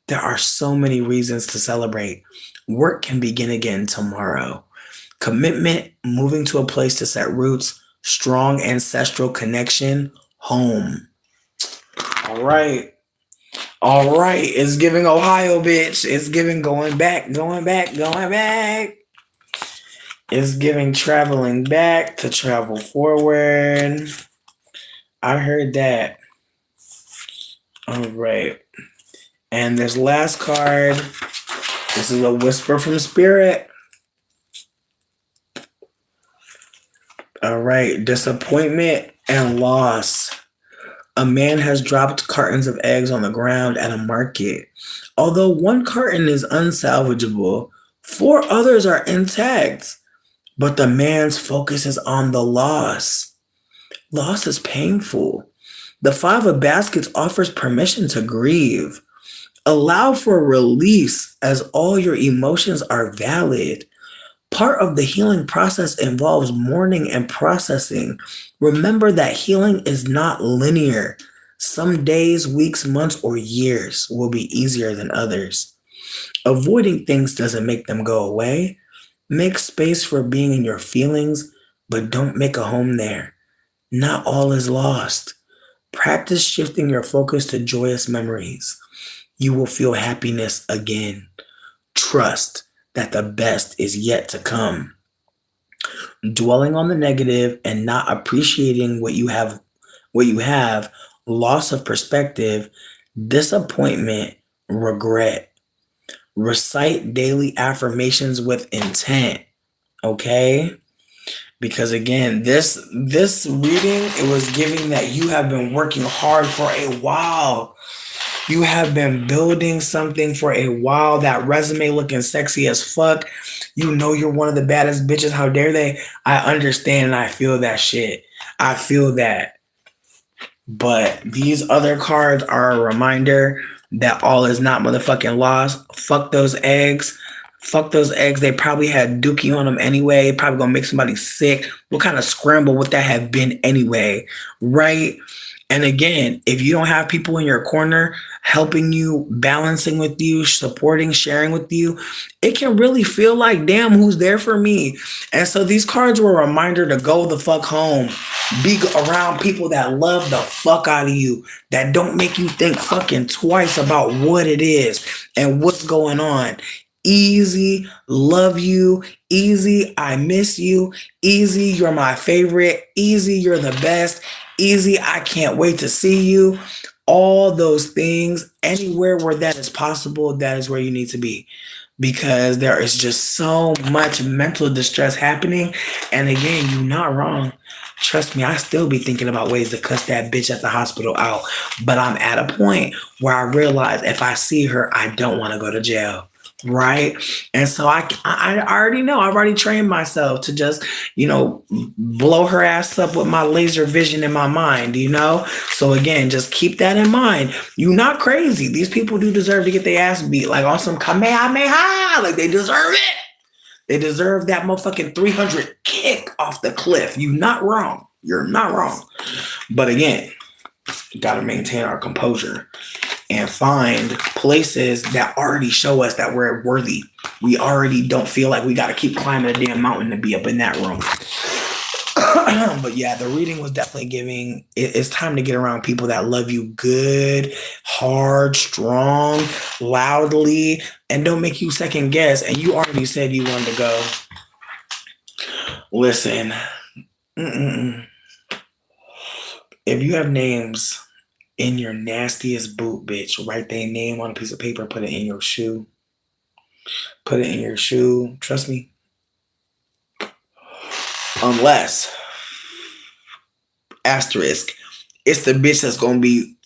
There are so many reasons to celebrate. Work can begin again tomorrow. Commitment, moving to a place to set roots, strong ancestral connection, home. All right. All right. It's giving Ohio, bitch. It's giving going back, going back, going back. It's giving traveling back to travel forward. I heard that. All right. And this last card, this is a whisper from Spirit. All right. Disappointment and loss. A man has dropped cartons of eggs on the ground at a market. Although one carton is unsalvageable, four others are intact. But the man's focus is on the loss. Loss is painful. The five of baskets offers permission to grieve. Allow for release as all your emotions are valid. Part of the healing process involves mourning and processing. Remember that healing is not linear. Some days, weeks, months, or years will be easier than others. Avoiding things doesn't make them go away. Make space for being in your feelings, but don't make a home there. Not all is lost. Practice shifting your focus to joyous memories. You will feel happiness again. Trust that the best is yet to come. Dwelling on the negative and not appreciating what you have, loss of perspective, disappointment, regret. Recite daily affirmations with intent, okay? Because again, this reading, it was giving that you have been working hard for a while. You have been building something for a while. That resume looking sexy as fuck. You know you're one of the baddest bitches. How dare they? I understand and I feel that shit. I feel that. But these other cards are a reminder that all is not motherfucking lost. Fuck those eggs. Fuck those eggs. They probably had dookie on them anyway. Probably gonna make somebody sick. What kind of scramble would that have been anyway? Right? And again, if you don't have people in your corner helping you, balancing with you, supporting, sharing with you, it can really feel like, damn, who's there for me? And so these cards were a reminder to go the fuck home. Be around people that love the fuck out of you, that don't make you think fucking twice about what it is and what's going on. Easy, love you. Easy, I miss you. Easy, you're my favorite. Easy, you're the best. Easy, I can't wait to see you. All those things, anywhere where that is possible, that is where you need to be. Because there is just so much mental distress happening. And again, you're not wrong. Trust me, I still be thinking about ways to cuss that bitch at the hospital out. But I'm at a point where I realize if I see her, I don't want to go to jail. Right. And so I already know. I've already trained myself to just, blow her ass up with my laser vision in my mind, So again, just keep that in mind. You're not crazy. These people do deserve to get their ass beat like on some Kamehameha. Like they deserve it. They deserve that motherfucking 300 kick off the cliff. You're not wrong. You're not wrong. But again, you got to maintain our composure and find places that already show us that we're worthy. We already don't feel like we got to keep climbing a damn mountain to be up in that room. But yeah, the reading was definitely giving, it's time to get around people that love you good, hard, strong, loudly, and don't make you second guess. And you already said you wanted to go. Listen, if you have names in your nastiest boot, bitch, write their name on a piece of paper, put it in your shoe. Put it in your shoe. Trust me. Unless, asterisk, it's the bitch that's going to be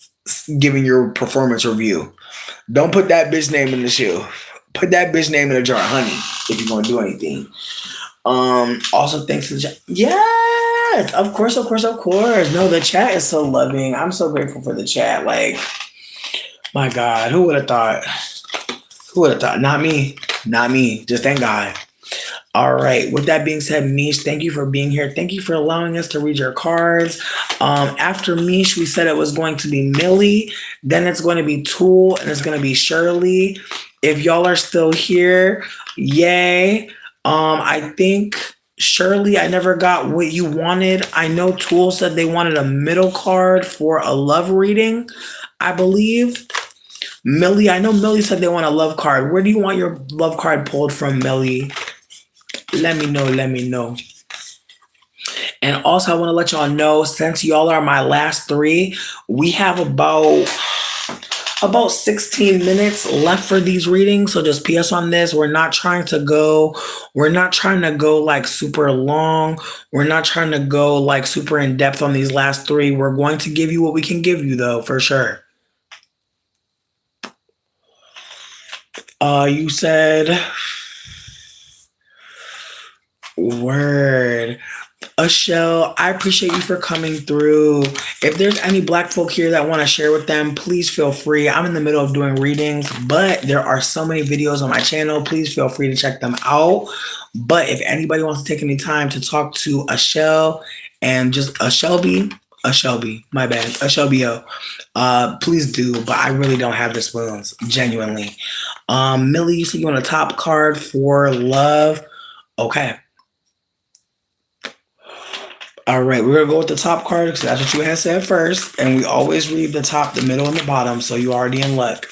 giving your performance review. Don't put that bitch name in the shoe. Put that bitch name in a jar of honey if you're going to do anything. Also, thanks to the chat. Yes, of course. No, the chat is so loving. I'm so grateful for the chat. Like, my God, who would have thought? Not me. Just thank God. All right. With that being said, Mish, thank you for being here. Thank you for allowing us to read your cards. After Mish, we said it was going to be Millie. Then it's going to be Tool, and it's going to be Shirley. If y'all are still here, yay. I think Shirley, I never got what you wanted. I know Tool said they wanted a middle card for a love reading, I believe. Millie, I know Millie said they want a love card. Where do you want your love card pulled from, Millie? Let me know. And also, I want to let y'all know, since y'all are my last three, we have about about 16 minutes left for these readings. So just PS on this. We're not trying to go like super long. We're not trying to go like super in depth on these last three. We're going to give you what we can give you though, for sure. You said word. Shell, I appreciate you for coming through. If there's any black folk here that want to share with them, please feel free. I'm in the middle of doing readings, but there are so many videos on my channel. Please feel free to check them out. But if anybody wants to take any time to talk to a Shell and just a Shelby, my bad, a Shelby, please do. But I really don't have the spoons, genuinely. Millie, you see you on the top card for love. Okay. All right, we're gonna go with the top card because that's what you had said first, and we always read the top, the middle, and the bottom, so you're already in luck.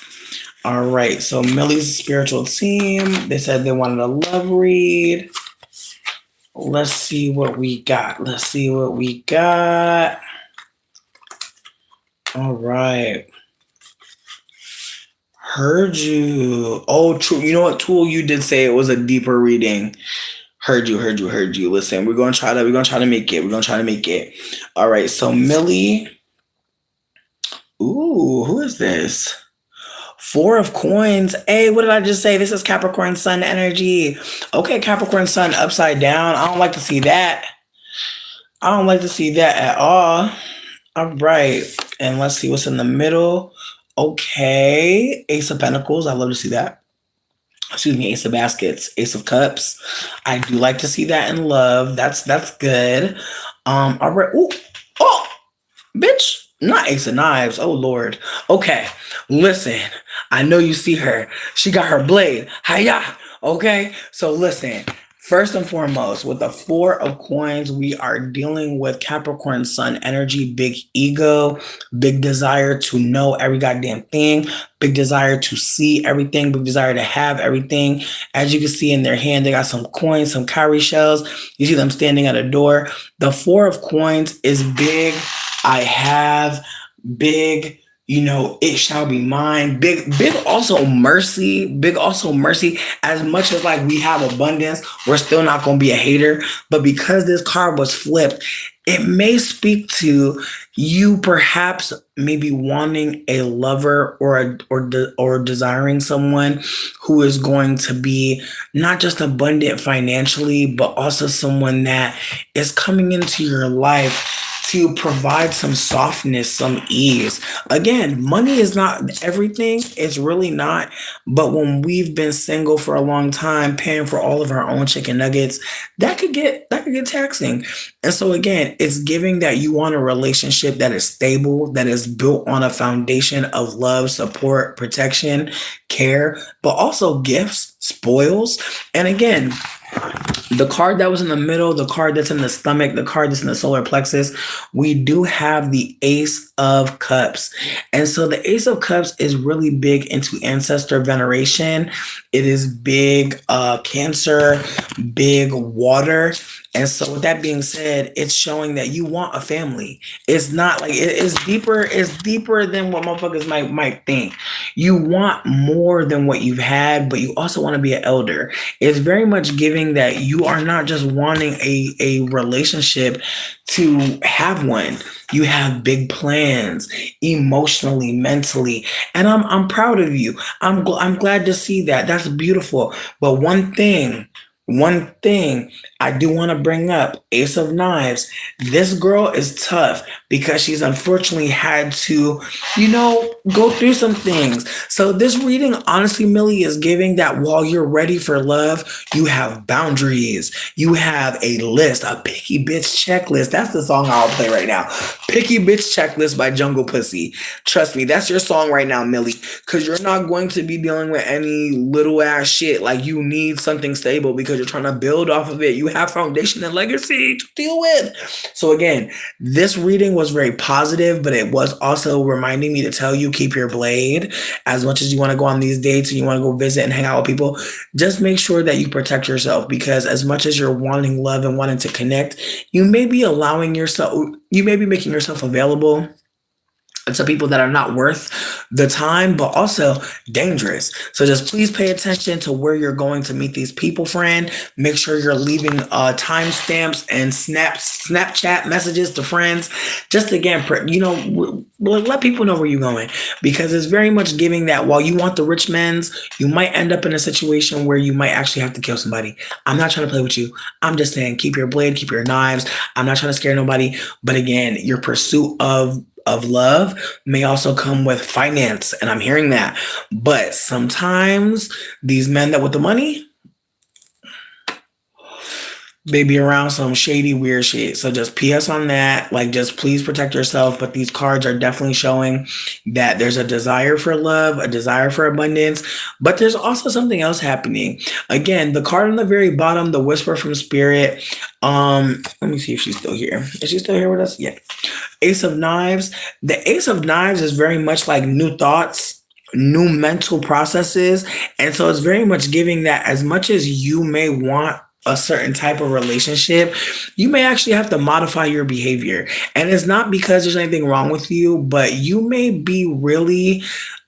All right, so Millie's spiritual team. They said they wanted a love read. Let's see what we got. All right. Heard you. Oh, true. You know what, Tool? You did say it was a deeper reading. Heard you. Listen, we're gonna try to make it. All right, so Millie. Ooh, who is this? Four of Coins. Hey, what did I just say? This is Capricorn Sun energy. Okay, Capricorn Sun upside down. I don't like to see that. At all. All right, and let's see what's in the middle. Okay, Ace of Pentacles. I love to see that. Excuse me, Ace of Baskets, Ace of Cups. I do like to see that in love. That's good. All right. Ooh, oh, bitch, not Ace of Knives. Oh Lord. Okay, listen. I know you see her. She got her blade. Hiya. Okay. So listen. First and foremost, with the Four of Coins, we are dealing with Capricorn Sun energy, big ego, big desire to know every goddamn thing, big desire to see everything, big desire to have everything. As you can see in their hand, they got some coins, some cowrie shells. You see them standing at a door. The Four of Coins is big. I have big. It shall be mine. Big also mercy. As much as like we have abundance, we're still not going to be a hater. But because this card was flipped, it may speak to you perhaps maybe wanting a lover or desiring someone who is going to be not just abundant financially, but also someone that is coming into your life to provide some softness, some ease. Again, money is not everything. It's really not. But when we've been single for a long time, paying for all of our own chicken nuggets, that could get taxing. And so again, it's giving that you want a relationship that is stable, that is built on a foundation of love, support, protection, care, but also gifts, spoils. And again, the card that was in the middle, the card that's in the stomach, the card that's in the solar plexus, we do have the Ace of Cups. And so the Ace of Cups is really big into ancestor veneration. It is big Cancer, big water. And so with that being said, it's showing that you want a family. It's not like it's deeper than what motherfuckers might think. You want more than what you've had, but you also want to be an elder. It's very much giving that you are not just wanting a relationship to have one. You have big plans emotionally, mentally, and I'm proud of you. I'm glad to see that. That's beautiful. But one thing I do want to bring up, Ace of Knives. This girl is tough because she's unfortunately had to, go through some things. So this reading, honestly, Millie, is giving that while you're ready for love, you have boundaries. You have a list, a picky bitch checklist. That's the song I'll play right now. Picky Bitch Checklist by Jungle Pussy. Trust me, that's your song right now, Millie, because you're not going to be dealing with any little ass shit. Like, you need something stable because you're trying to build off of it. You have foundation and legacy to deal with. So again, this reading was very positive, but it was also reminding me to tell you, keep your blade. As much as you want to go on these dates and you want to go visit and hang out with people, just make sure that you protect yourself, because as much as you're wanting love and wanting to connect, you may be making yourself available to people that are not worth the time, but also dangerous. So just please pay attention to where you're going to meet these people, friend. Make sure you're leaving timestamps and Snapchat messages to friends. Just again, let people know where you're going, because it's very much giving that while you want the rich men's, you might end up in a situation where you might actually have to kill somebody. I'm not trying to play with you. I'm just saying, keep your blade, keep your knives. I'm not trying to scare nobody, but again, your pursuit of love may also come with finance, and I'm hearing that. But sometimes these men that with the money, they be around some shady, weird shit. So just PS on that. Like, just please protect yourself. But these cards are definitely showing that there's a desire for love, a desire for abundance, but there's also something else happening. Again, the card on the very bottom, the whisper from spirit. Let me see if she's still here. Is she still here with us? Yeah. Ace of Knives. The Ace of Knives is very much like new thoughts, new mental processes. And so it's very much giving that as much as you may want a certain type of relationship, you may actually have to modify your behavior. And it's not because there's anything wrong with you, but you may be really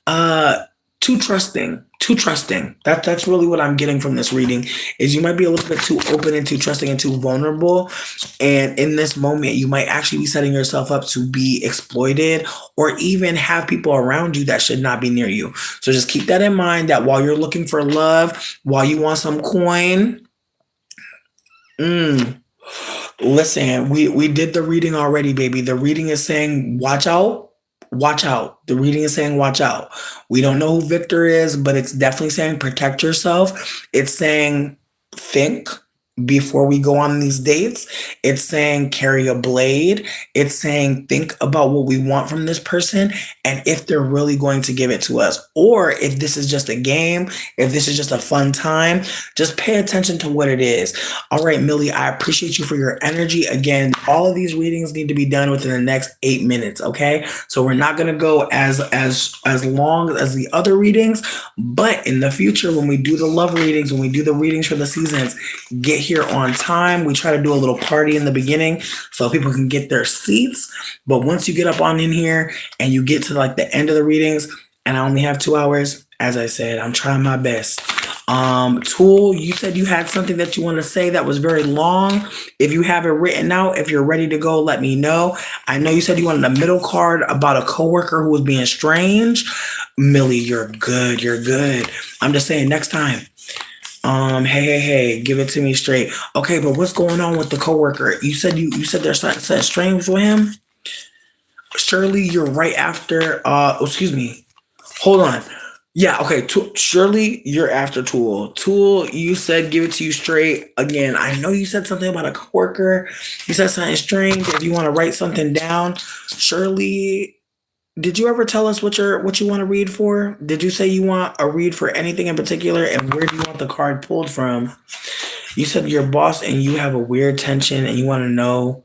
uh too trusting. Too trusting. That's really what I'm getting from this reading, is you might be a little bit too open and too trusting and too vulnerable. And in this moment, you might actually be setting yourself up to be exploited, or even have people around you that should not be near you. So just keep that in mind, that while you're looking for love, while you want some coin, mm, listen, we did the reading already, baby. The reading is saying watch out. Watch out. The reading is saying watch out. We don't know who Victor is, but it's definitely saying protect yourself. It's saying think before we go on these dates. It's saying carry a blade. It's saying think about what we want from this person, and if they're really going to give it to us, or if this is just a game, if this is just a fun time. Just pay attention to what it is. All right, Millie, I appreciate you for your energy. Again, all of these readings need to be done within the next 8 minutes. Okay, so we're not gonna go as long as the other readings, but in the future, when we do the love readings, when we do the readings for the seasons, get here on time. We try to do a little party in the beginning so people can get their seats. But once you get up on in here and you get to like the end of the readings, and I only have 2 hours, as I said, I'm trying my best. Tool, you said you had something that you want to say that was very long. If you have it written out, if you're ready to go, let me know. I know you said you wanted a middle card about a coworker who was being strange. Millie, you're good. You're good. I'm just saying next time. Hey, give it to me straight. Okay, but what's going on with the coworker? You said there's something strange with him. Shirley, you're right after. Excuse me. Hold on. Yeah, okay. Shirley, you're after Tool. Tool, you said give it to you straight. Again, I know you said something about a coworker. You said something strange. If you want to write something down, Shirley, did you ever tell us what you want to read for? Did you say you want a read for anything in particular, and where do you want the card pulled from? You said your boss and you have a weird tension, and you want to know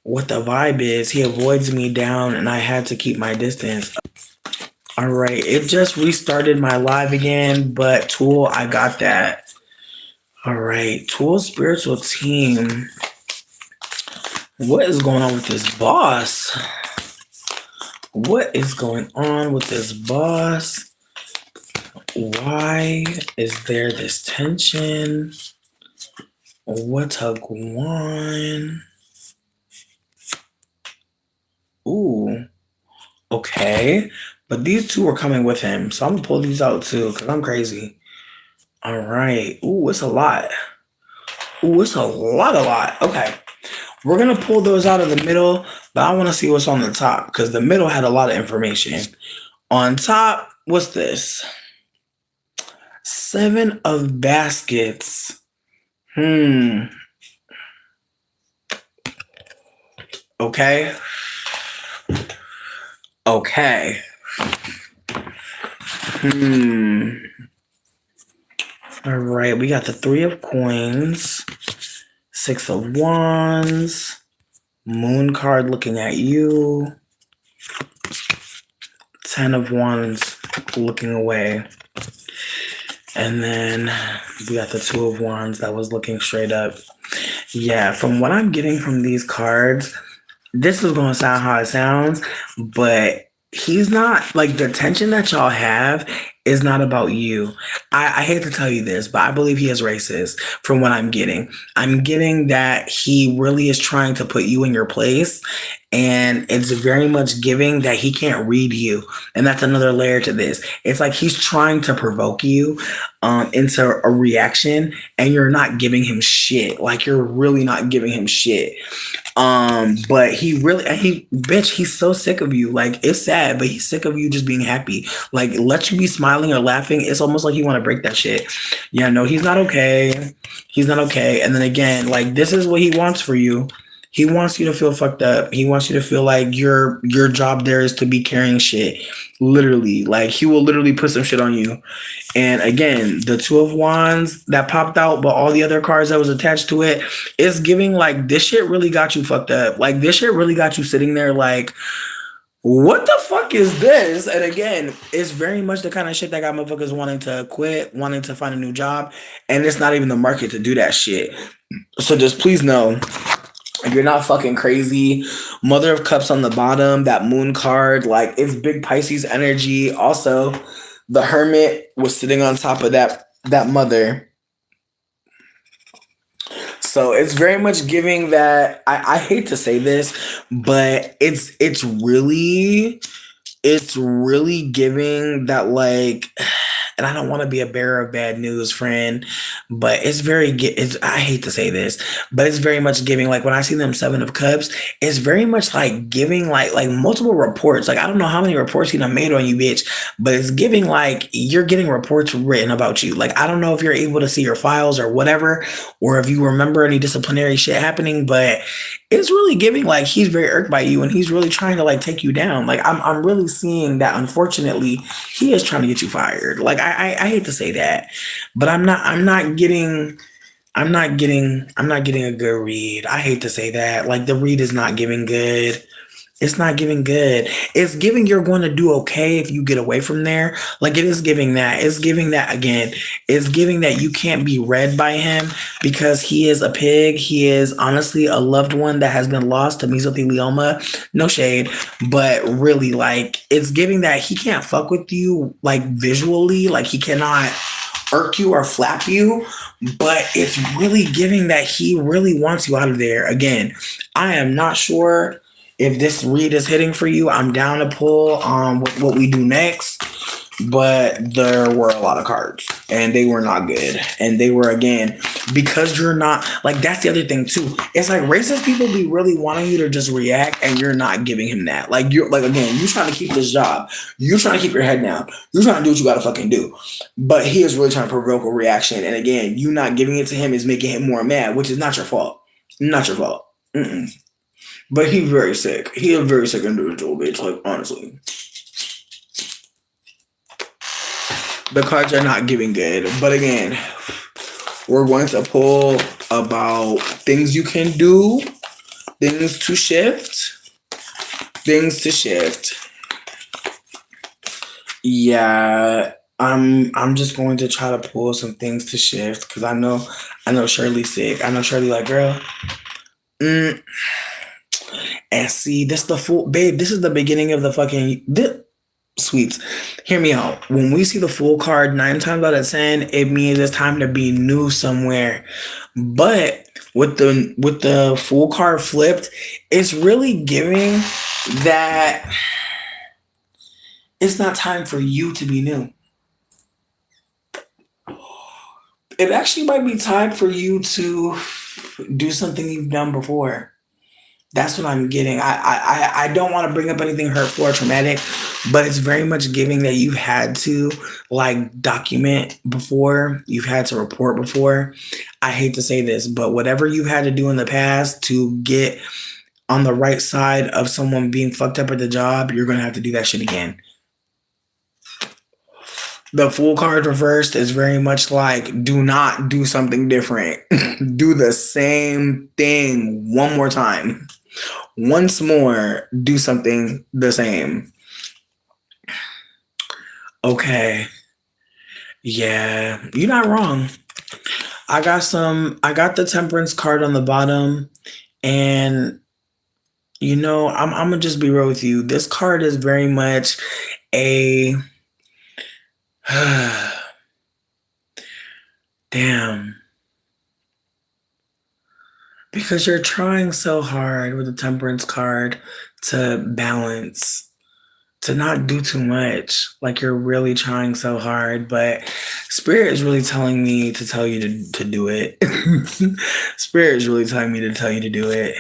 what the vibe is. He avoids me down, and I had to keep my distance. All right, it just restarted my live again, but Tool, I got that. All right, Tool spiritual team. What is going on with this boss? What is going on with this boss? Why is there this tension? What's going on? Ooh, okay. But these two are coming with him, so I'm gonna pull these out too, because I'm crazy. All right. Ooh, it's a lot. Ooh, it's a lot. Okay. We're gonna pull those out of the middle, but I want to see what's on the top, because the middle had a lot of information. On top, what's this? 7 of baskets. Okay. Okay. All right, we got the 3 of coins, 6 of wands, moon card looking at you, 10 of wands looking away, and then we got the 2 of wands that was looking straight up. Yeah, from what I'm getting from these cards, this is going to sound how it sounds, but he's not like the tension that y'all have is not about you. I hate to tell you this, but I believe he is racist from what I'm getting. I'm getting that he really is trying to put you in your place, and it's very much giving that he can't read you. And that's another layer to this. It's like he's trying to provoke you into a reaction, and you're not giving him shit. Like you're really not giving him shit. But he really, and bitch, he's so sick of you. Like, it's sad, but he's sick of you just being happy. Like, let you be smiling or laughing. It's almost like you want to break that shit. Yeah, no, he's not okay. He's not okay. And then again, like, this is what he wants for you. He wants you to feel fucked up. He wants you to feel like your job there is to be carrying shit. Literally. Like, he will literally put some shit on you. And again, the Two of Wands that popped out, but all the other cards that was attached to it is giving like this shit really got you fucked up. Like this shit really got you sitting there like, what the fuck is this? And again, it's very much the kind of shit that got motherfuckers wanting to quit, wanting to find a new job, and it's not even the market to do that shit. So just please know, if you're not fucking crazy, Mother of Cups on the bottom, that moon card, like it's big Pisces energy. Also, the Hermit was sitting on top of that mother. So it's very much giving that I hate to say this, but it's really giving that like, and I don't want to be a bearer of bad news, friend, but I hate to say this, but it's very much giving like when I see them Seven of Cups, it's very much like giving like multiple reports. Like I don't know how many reports he done made on you, bitch, but it's giving like you're getting reports written about you. Like I don't know if you're able to see your files or whatever, or if you remember any disciplinary shit happening, but it's really giving like he's very irked by you and he's really trying to like take you down. Like I'm really seeing that unfortunately he is trying to get you fired. Like I hate to say that, but I'm not getting a good read. I hate to say that. Like the read is not giving good. It's not giving good. It's giving you're going to do okay if you get away from there. Like it is giving that. It's giving that again. It's giving that you can't be read by him because he is a pig. He is honestly a loved one that has been lost to mesothelioma. No shade, but really like it's giving that he can't fuck with you like visually. Like he cannot irk you or flap you, but it's really giving that he really wants you out of there. Again, I am not sure if this read is hitting for you. I'm down to pull what we do next, but there were a lot of cards and they were not good. And they were, again, because you're not like, that's the other thing too. It's like racist people be really wanting you to just react and you're not giving him that. Like you're like, again, you trying to keep this job. You're trying to keep your head down. You're trying to do what you got to fucking do. But he is really trying to provoke a reaction. And again, you not giving it to him is making him more mad, which is not your fault. Not your fault. Mm-mm. But he's very sick. He a very sick individual, bitch. Like, honestly. The cards are not giving good. But again, we're going to pull about things you can do, things to shift. Yeah, I'm just going to try to pull some things to shift because I know Shirley's sick. I know Shirley like, girl. And see, this the full babe. This is the beginning of the fucking sweets. Hear me out. When we see the full card, 9 times out of 10, it means it's time to be new somewhere. But with the full card flipped, it's really giving that it's not time for you to be new. It actually might be time for you to do something you've done before. That's what I'm getting. I don't want to bring up anything hurtful or traumatic, but it's very much giving that you've had to like document before, you've had to report before. I hate to say this, but whatever you had to do in the past to get on the right side of someone being fucked up at the job, you're going to have to do that shit again. The full card reversed is very much like, do not do something different. Do the same thing one more time. Once more, do something the same. Okay. Yeah, you're not wrong. I got the Temperance card on the bottom, and I'm gonna just be real with you. This card is very much a damn, because you're trying so hard with the Temperance card to balance, to not do too much. Like you're really trying so hard, but Spirit is really telling me to tell you to do it. Spirit is really telling me to tell you to do it.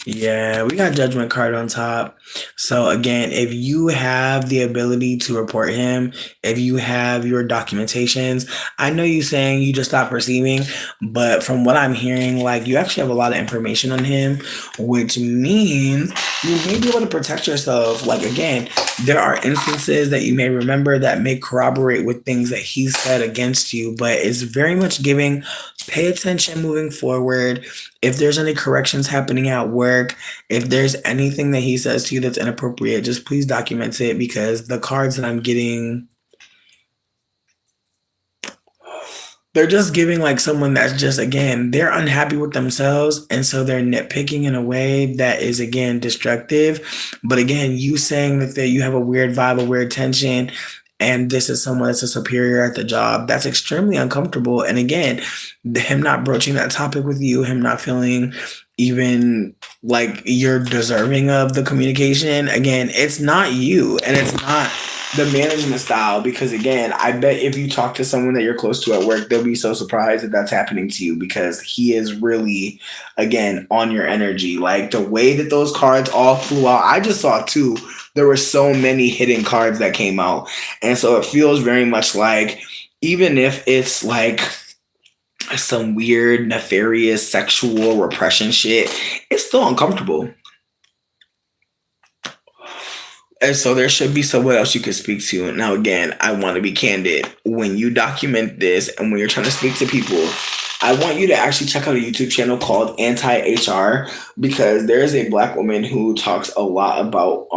Yeah, we got Judgment card on top. So again, if you have the ability to report him, if you have your documentations, I know you saying you just stopped receiving, but from what I'm hearing, like you actually have a lot of information on him, which means you may be able to protect yourself. Like again, there are instances that you may remember that may corroborate with things that he said against you, but it's very much giving pay attention moving forward. If there's any corrections happening at work, if there's anything that he says to you that's inappropriate, just please document it, because the cards that I'm getting, they're just giving like someone that's just, again, they're unhappy with themselves. And so they're nitpicking in a way that is, again, destructive. But again, you saying that you have a weird vibe, a weird tension, and this is someone that's a superior at the job, that's extremely uncomfortable. And again, him not broaching that topic with you, him not feeling even like you're deserving of the communication, again, it's not you and it's not the management style. Because again, I bet if you talk to someone that you're close to at work, they'll be so surprised that that's happening to you, because he is really, again, on your energy. Like the way that those cards all flew out, I just saw two. There were so many hidden cards that came out. And so it feels very much like, even if it's like some weird, nefarious sexual repression shit, it's still uncomfortable. And so there should be someone else you could speak to. Now, again, I want to be candid. When you document this and when you're trying to speak to people, I want you to actually check out a YouTube channel called Anti-HR, because there is a Black woman who talks a lot about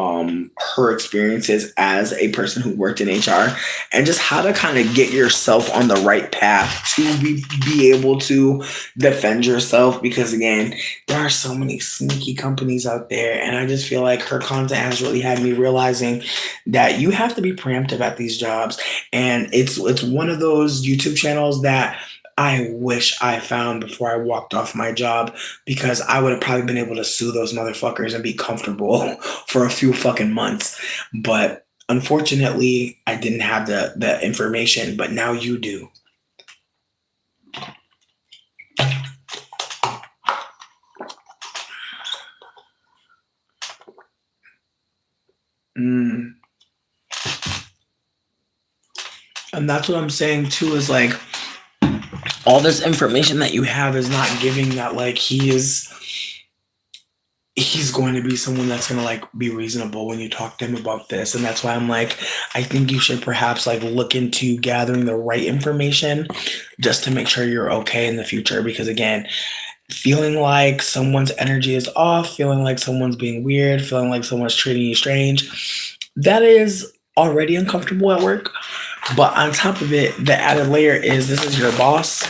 her experiences as a person who worked in HR, and just how to kind of get yourself on the right path to be able to defend yourself. Because again, there are so many sneaky companies out there, and I just feel like her content has really had me realizing that you have to be preemptive at these jobs. And it's one of those YouTube channels that I wish I found before I walked off my job, because I would have probably been able to sue those motherfuckers and be comfortable for a few fucking months. But unfortunately, I didn't have the information, but now you do. Mm. And that's what I'm saying too, is like all this information that you have is not giving that like he's going to be someone that's going to like be reasonable when you talk to him about this. And that's why I'm like, I think you should perhaps like look into gathering the right information just to make sure you're okay in the future. Because again, feeling like someone's energy is off, feeling like someone's being weird, feeling like someone's treating you strange, that is already uncomfortable at work. But on top of it, the added layer is this is your boss.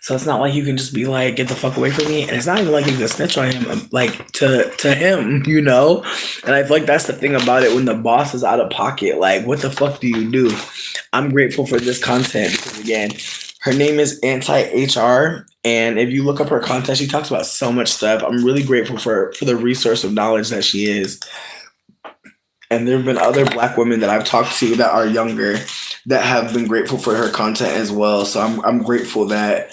So it's not like you can just be like, get the fuck away from me. And it's not even like you can snitch on him, like to him, you know? And I feel like that's the thing about it when the boss is out of pocket. Like, what the fuck do you do? I'm grateful for this content because, again, her name is Anti-HR. And if you look up her content, she talks about so much stuff. I'm really grateful for the resource of knowledge that she is. And there have been other Black women that I've talked to that are younger that have been grateful for her content as well. So I'm grateful that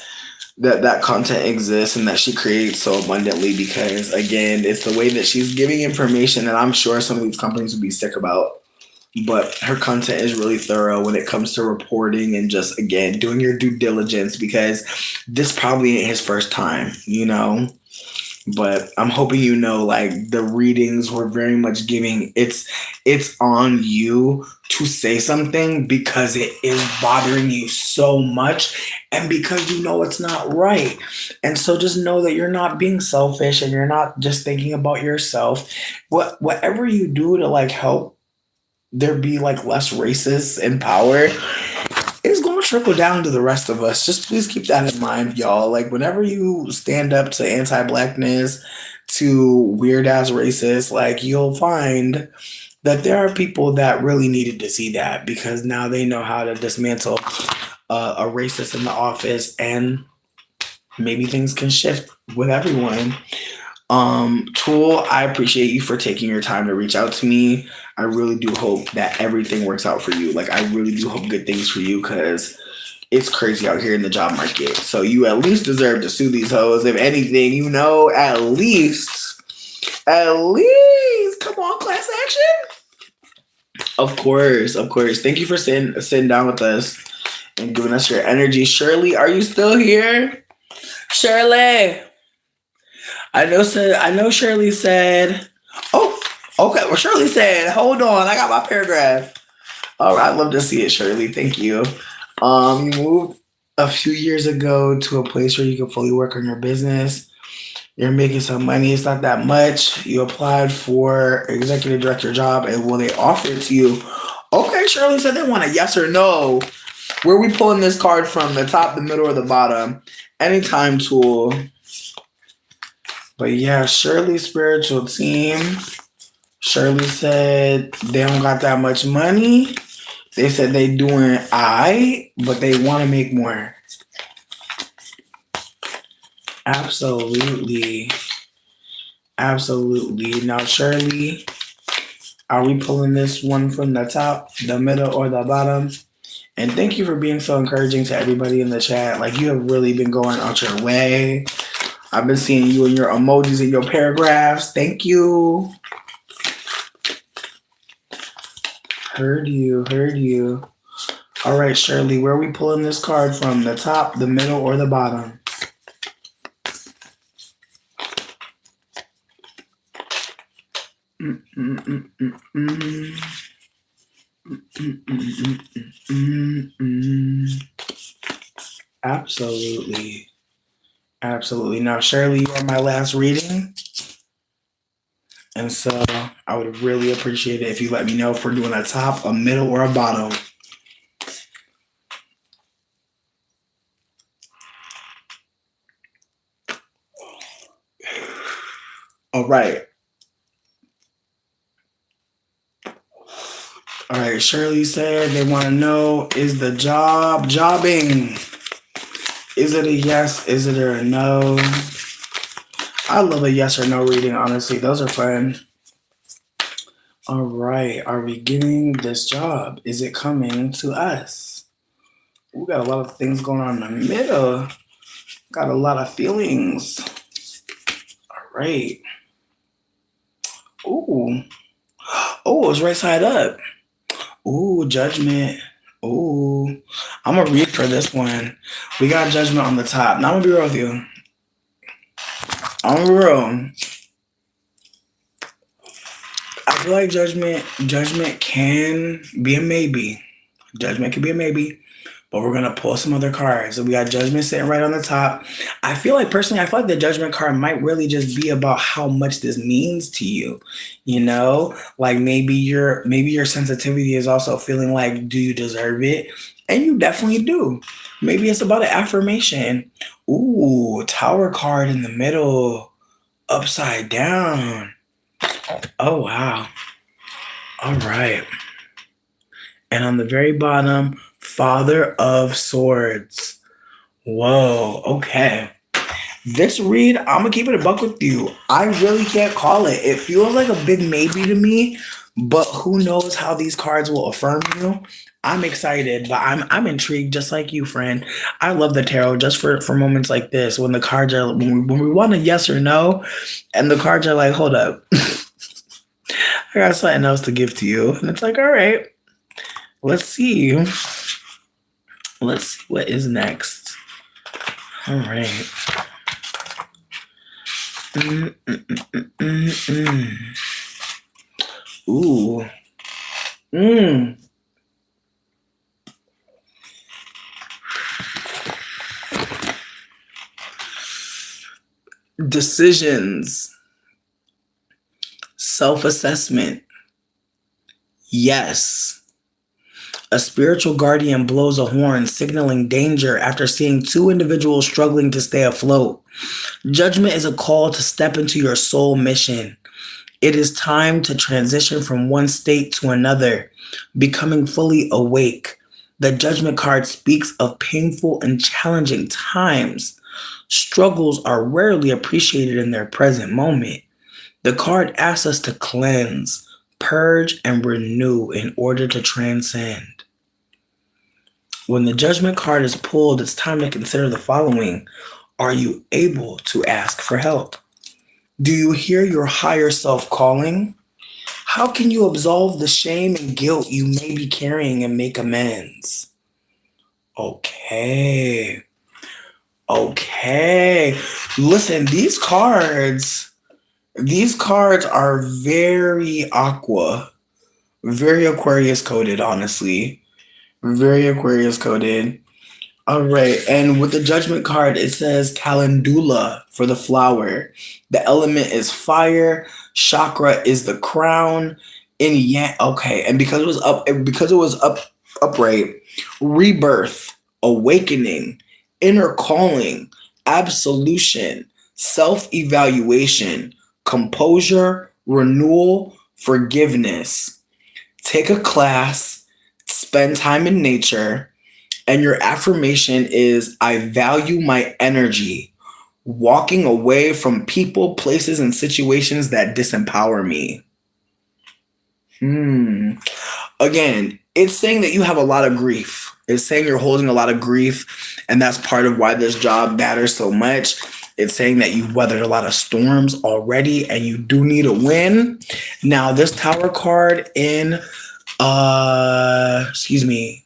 content exists and that she creates so abundantly, because again, it's the way that she's giving information that I'm sure some of these companies would be sick about. But her content is really thorough when it comes to reporting and just, again, doing your due diligence, because this probably ain't his first time, you know? But I'm hoping you know, like, the readings were very much giving it's on you to say something because it is bothering you so much and because you know it's not right. And so just know that you're not being selfish and you're not just thinking about yourself. Whatever you do to like help there be like less racists in power, it's going to trickle down to the rest of us. Just please keep that in mind, y'all. Like, whenever you stand up to anti-Blackness, to weird ass racists, like you'll find that there are people that really needed to see that because now they know how to dismantle a racist in the office, and maybe things can shift with everyone. Tool, I appreciate you for taking your time to reach out to me. I really do hope that everything works out for you. Like, I really do hope good things for you because it's crazy out here in the job market. So you at least deserve to sue these hoes. If anything, at least, come on, class action. Of course, of course. Thank you for sitting down with us and giving us your energy. Shirley, are you still here? Shirley. I know Shirley said, oh, okay. Well, Shirley said, hold on, I got my paragraph. All right, I'd love to see it, Shirley. Thank you. You moved a few years ago to a place where you can fully work on your business. You're making some money. It's not that much. You applied for executive director job, and will they offer it to you? Okay, Shirley said they want a yes or no. Where are we pulling this card from? The top, the middle, or the bottom? Anytime, Tool. But yeah, Shirley's spiritual team. Shirley said they don't got that much money. They said they doing but they want to make more. Absolutely. Absolutely. Now, Shirley, are we pulling this one from the top, the middle, or the bottom? And thank you for being so encouraging to everybody in the chat. Like, you have really been going out your way. I've been seeing you and your emojis and your paragraphs. Thank you. Heard you. All right, Shirley, where are we pulling this card from? The top, the middle, or the bottom? Absolutely. Absolutely. Now, Shirley, you are my last reading. And so I would really appreciate it if you let me know if we're doing a top, a middle, or a bottom. All right. All right. Shirley said they want to know, is the job jobbing? Is it a yes? Is it a no? I love a yes or no reading, honestly. Those are fun. All right. Are we getting this job? Is it coming to us? We got a lot of things going on in the middle. Got a lot of feelings. All right. Ooh. Oh, it's right side up. Ooh, judgment. Ooh. I'm going to read for this one. We got judgment on the top. Now I'm going to be real with you. I'm going to be real. I feel like judgment can be a maybe. Judgment can be a maybe. But we're going to pull some other cards. So we got judgment sitting right on the top. I feel like the judgment card might really just be about how much this means to you. You know, like maybe your sensitivity is also feeling like, do you deserve it? And you definitely do. Maybe it's about an affirmation. Ooh, Tower card in the middle, upside down. Oh, wow. All right. And on the very bottom, Father of Swords. Whoa, okay. This read, I'm going to keep it a buck with you. I really can't call it. It feels like a big maybe to me, but who knows how these cards will affirm you. I'm excited, but I'm intrigued just like you, friend. I love the tarot just for moments like this when the cards are, when we want a yes or no, and the cards are like, hold up. I got something else to give to you. And it's like, all right, let's see. Let's see what is next. All right. Ooh. Decisions. Self-assessment. Yes. A spiritual guardian blows a horn, signaling danger after seeing two individuals struggling to stay afloat. Judgment is a call to step into your soul mission. It is time to transition from one state to another, becoming fully awake. The Judgment card speaks of painful and challenging times. Struggles are rarely appreciated in their present moment. The card asks us to cleanse, purge, and renew in order to transcend. When the Judgment card is pulled, it's time to consider the following. Are you able to ask for help? Do you hear your higher self calling? How can you absolve the shame and guilt you may be carrying and make amends? Okay. Okay. Listen, these cards are very aqua, very Aquarius coded, honestly. Very Aquarius coded. All right, and with the Judgment card, it says Calendula for the flower. The element is fire. Chakra is the crown. In Yang, okay, and because it was upright, rebirth, awakening, inner calling, absolution, self-evaluation, composure, renewal, forgiveness. Take a class, spend time in nature, and your affirmation is I value my energy, walking away from people, places, and situations that disempower me. Again, it's saying that you have a lot of grief. It's saying you're holding a lot of grief, and that's part of why this job matters so much. It's saying that you've weathered a lot of storms already, and you do need a win. Now, this Tower card in, excuse me,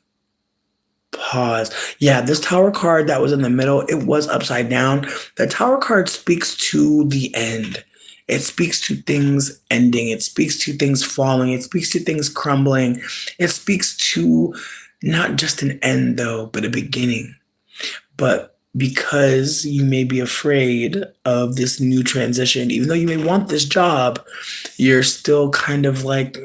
pause. Yeah, this Tower card that was in the middle, it was upside down. The Tower card speaks to the end. It speaks to things ending. It speaks to things falling. It speaks to things crumbling. It speaks to not just an end, though, but a beginning. But because you may be afraid of this new transition, even though you may want this job, you're still kind of like,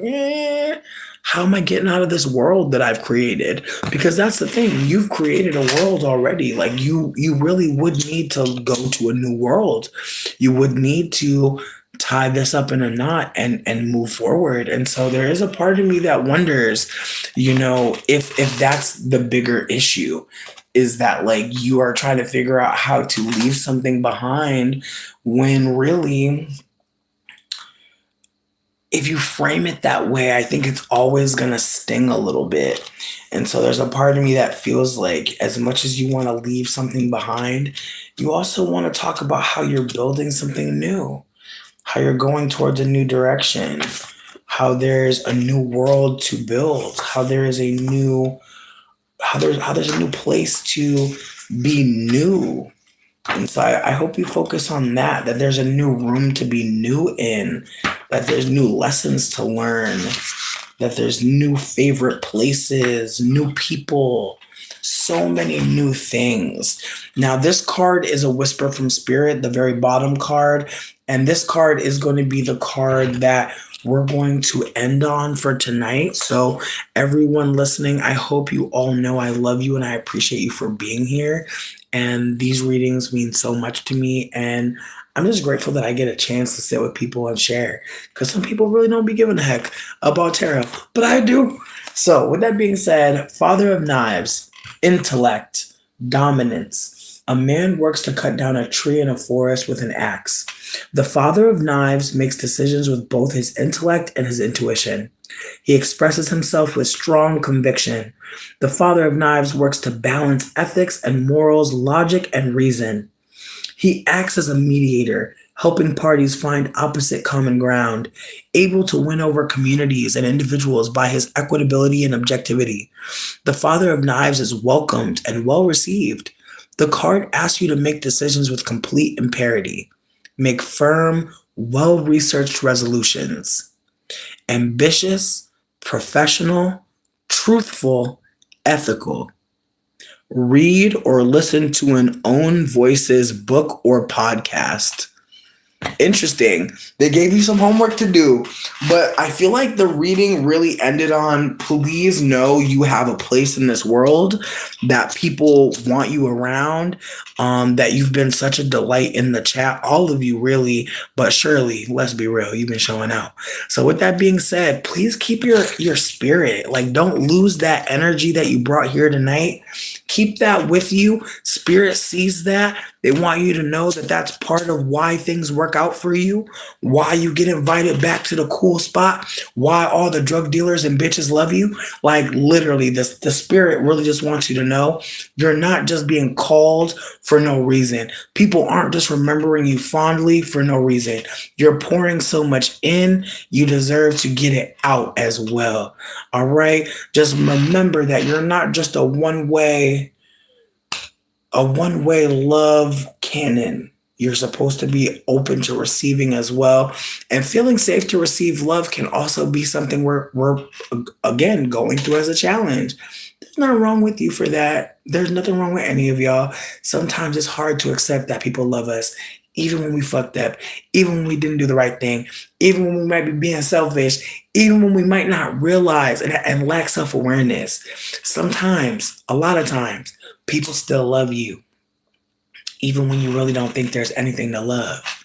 how am I getting out of this world that I've created? Because that's the thing. You've created a world already. Like you really would need to go to a new world. You would need to tie this up in a knot and move forward. And so there is a part of me that wonders, if that's the bigger issue, is that like you are trying to figure out how to leave something behind when really, if you frame it that way, I think it's always going to sting a little bit. And so there's a part of me that feels like as much as you want to leave something behind, you also want to talk about how you're building something new, how you're going towards a new direction, how there's a new world to build, how there's a new place to be new. And so I hope you focus on that there's a new room to be new in, that there's new lessons to learn, that there's new favorite places, new people, so many new things. Now, this card is a whisper from spirit, the very bottom card. And this card is going to be the card that we're going to end on for tonight. So everyone listening, I hope you all know I love you and I appreciate you for being here. And these readings mean so much to me. And I'm just grateful that I get a chance to sit with people and share. Because some people really don't be giving a heck about tarot, but I do. So with that being said, Father of Knives, intellect, dominance. A man works to cut down a tree in a forest with an axe. The Father of Knives makes decisions with both his intellect and his intuition. He expresses himself with strong conviction. The Father of Knives works to balance ethics and morals, logic and reason. He acts as a mediator, helping parties find opposite common ground, able to win over communities and individuals by his equitability and objectivity. The Father of Knives is welcomed and well received. The card asks you to make decisions with complete imparity. Make firm, well-researched resolutions. Ambitious, professional, truthful, ethical. Read or listen to an own voices book or podcast. Interesting. They gave you some homework to do, but I feel like the reading really ended on please know you have a place in this world, that people want you around, that you've been such a delight in the chat, all of you really, but Shirley, let's be real, you've been showing out. So with that being said, please keep your spirit. Like don't lose that energy that you brought here tonight. Keep that with you. Spirit sees that. They want you to know that that's part of why things work out for you, why you get invited back to the cool spot, why all the drug dealers and bitches love you. Like literally, the spirit really just wants you to know you're not just being called for no reason. People aren't just remembering you fondly for no reason. You're pouring so much in, you deserve to get it out as well. All right? Just remember that you're not just a one way love cannon. You're supposed to be open to receiving as well. And feeling safe to receive love can also be something we're again going through as a challenge. There's nothing wrong with you for that. There's nothing wrong with any of y'all. Sometimes it's hard to accept that people love us, even when we fucked up, even when we didn't do the right thing, even when we might be being selfish, even when we might not realize and lack self awareness. Sometimes, a lot of times, people still love you, even when you really don't think there's anything to love.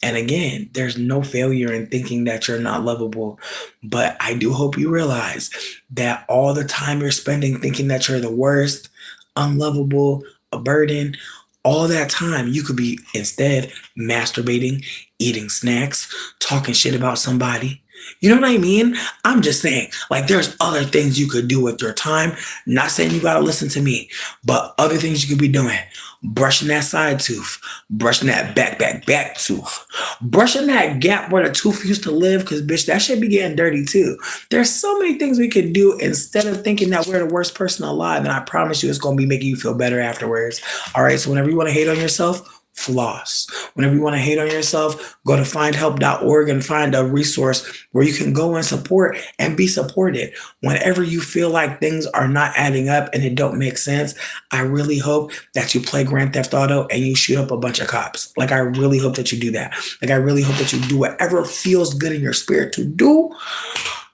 And again, there's no failure in thinking that you're not lovable. But I do hope you realize that all the time you're spending thinking that you're the worst, unlovable, a burden, all that time you could be instead masturbating, eating snacks, talking shit about somebody. You know what I mean? I'm just saying, like, there's other things you could do with your time. Not saying you gotta listen to me, but other things you could be doing. Brushing that side tooth, brushing that back tooth, brushing that gap where the tooth used to live, because bitch, that should be getting dirty too. There's so many things we could do instead of thinking that we're the worst person alive, and I promise you it's gonna be making you feel better afterwards. All right, so whenever you want to hate on yourself, floss. Whenever you want to hate on yourself, go to findhelp.org and find a resource where you can go and support and be supported. Whenever you feel like things are not adding up and it don't make sense, I really hope that you play Grand Theft Auto and you shoot up a bunch of cops. Like I really hope that you do that. Like I really hope that you do whatever feels good in your spirit to do.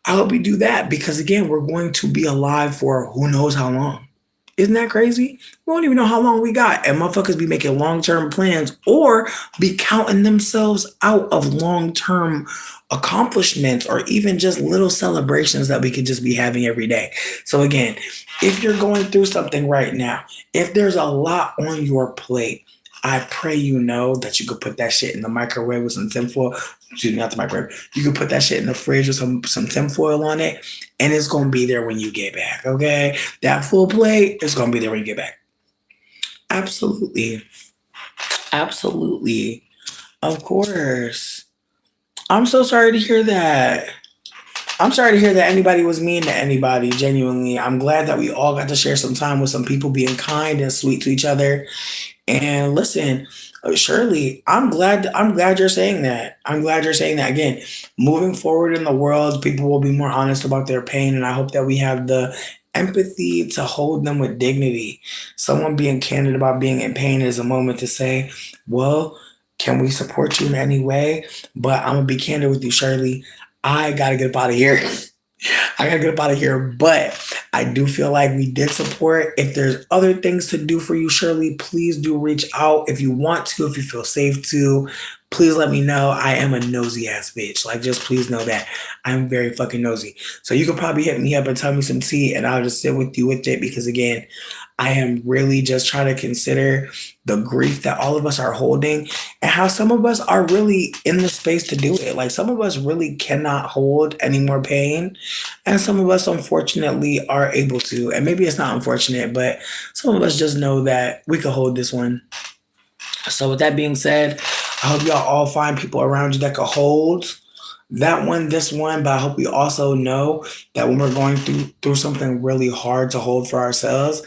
I hope you do that because again, we're going to be alive for who knows how long. Isn't that crazy? We don't even know how long we got. And motherfuckers be making long-term plans or be counting themselves out of long-term accomplishments or even just little celebrations that we could just be having every day. So again, if you're going through something right now, if there's a lot on your plate, I pray you know that you could put that shit in the microwave with some tinfoil. Excuse me, not the microwave. You could put that shit in the fridge with some tinfoil on it, and it's gonna be there when you get back. Okay, that full plate is gonna be there when you get back. Absolutely, absolutely, of course. I'm so sorry to hear that. I'm sorry to hear that anybody was mean to anybody. Genuinely, I'm glad that we all got to share some time with some people being kind and sweet to each other. And listen, Shirley, I'm glad you're saying that. I'm glad you're saying that. Again, moving forward in the world, people will be more honest about their pain, and I hope that we have the empathy to hold them with dignity. Someone being candid about being in pain is a moment to say, well, can we support you in any way? But I'm gonna be candid with you, Shirley. I gotta get up out of here. I gotta get up out of here, but I do feel like we did support. If there's other things to do for you, Shirley, please do reach out if you want to, if you feel safe to. Please let me know. I am a nosy ass bitch. Like, just please know that I'm very fucking nosy. So you could probably hit me up and tell me some tea, and I'll just sit with you with it because again, I am really just trying to consider the grief that all of us are holding and how some of us are really in the space to do it. Like some of us really cannot hold any more pain, and some of us unfortunately are able to. And maybe it's not unfortunate, but some of us just know that we could hold this one. So with that being said, I hope y'all all find people around you that could hold that one, this one, but I hope we also know that when we're going through something really hard to hold for ourselves,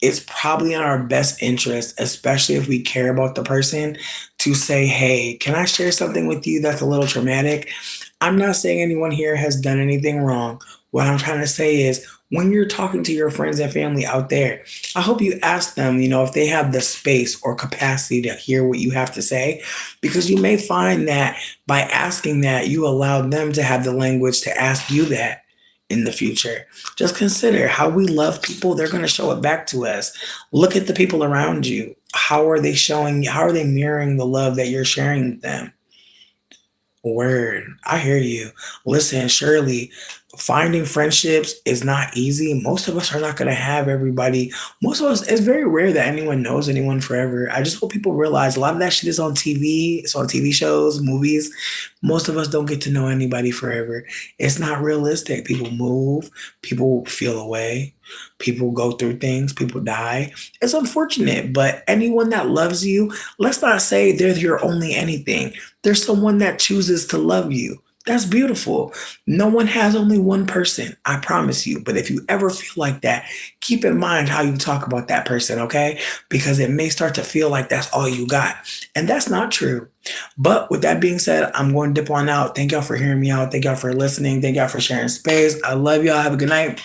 it's probably in our best interest, especially if we care about the person, to say, hey, can I share something with you that's a little traumatic? I'm not saying anyone here has done anything wrong. What I'm trying to say is when you're talking to your friends and family out there, I hope you ask them, if they have the space or capacity to hear what you have to say, because you may find that by asking that, you allow them to have the language to ask you that in the future. Just consider how we love people, they're going to show it back to us. Look at the people around you. How are they mirroring the love that you're sharing with them? Word. I hear you. Listen, Shirley, finding friendships is not easy. Most of us are not going to have everybody. Most of us, it's very rare that anyone knows anyone forever. I just hope people realize a lot of that shit is on TV. It's on TV shows, movies. Most of us don't get to know anybody forever. It's not realistic. People move, people feel away, people go through things, people die. It's unfortunate, but anyone that loves you, let's not say they're your only anything. There's someone that chooses to love you. That's beautiful. No one has only one person, I promise you. But if you ever feel like that, keep in mind how you talk about that person, okay? Because it may start to feel like that's all you got. And that's not true. But with that being said, I'm going to dip on out. Thank y'all for hearing me out. Thank y'all for listening. Thank y'all for sharing space. I love y'all. Have a good night.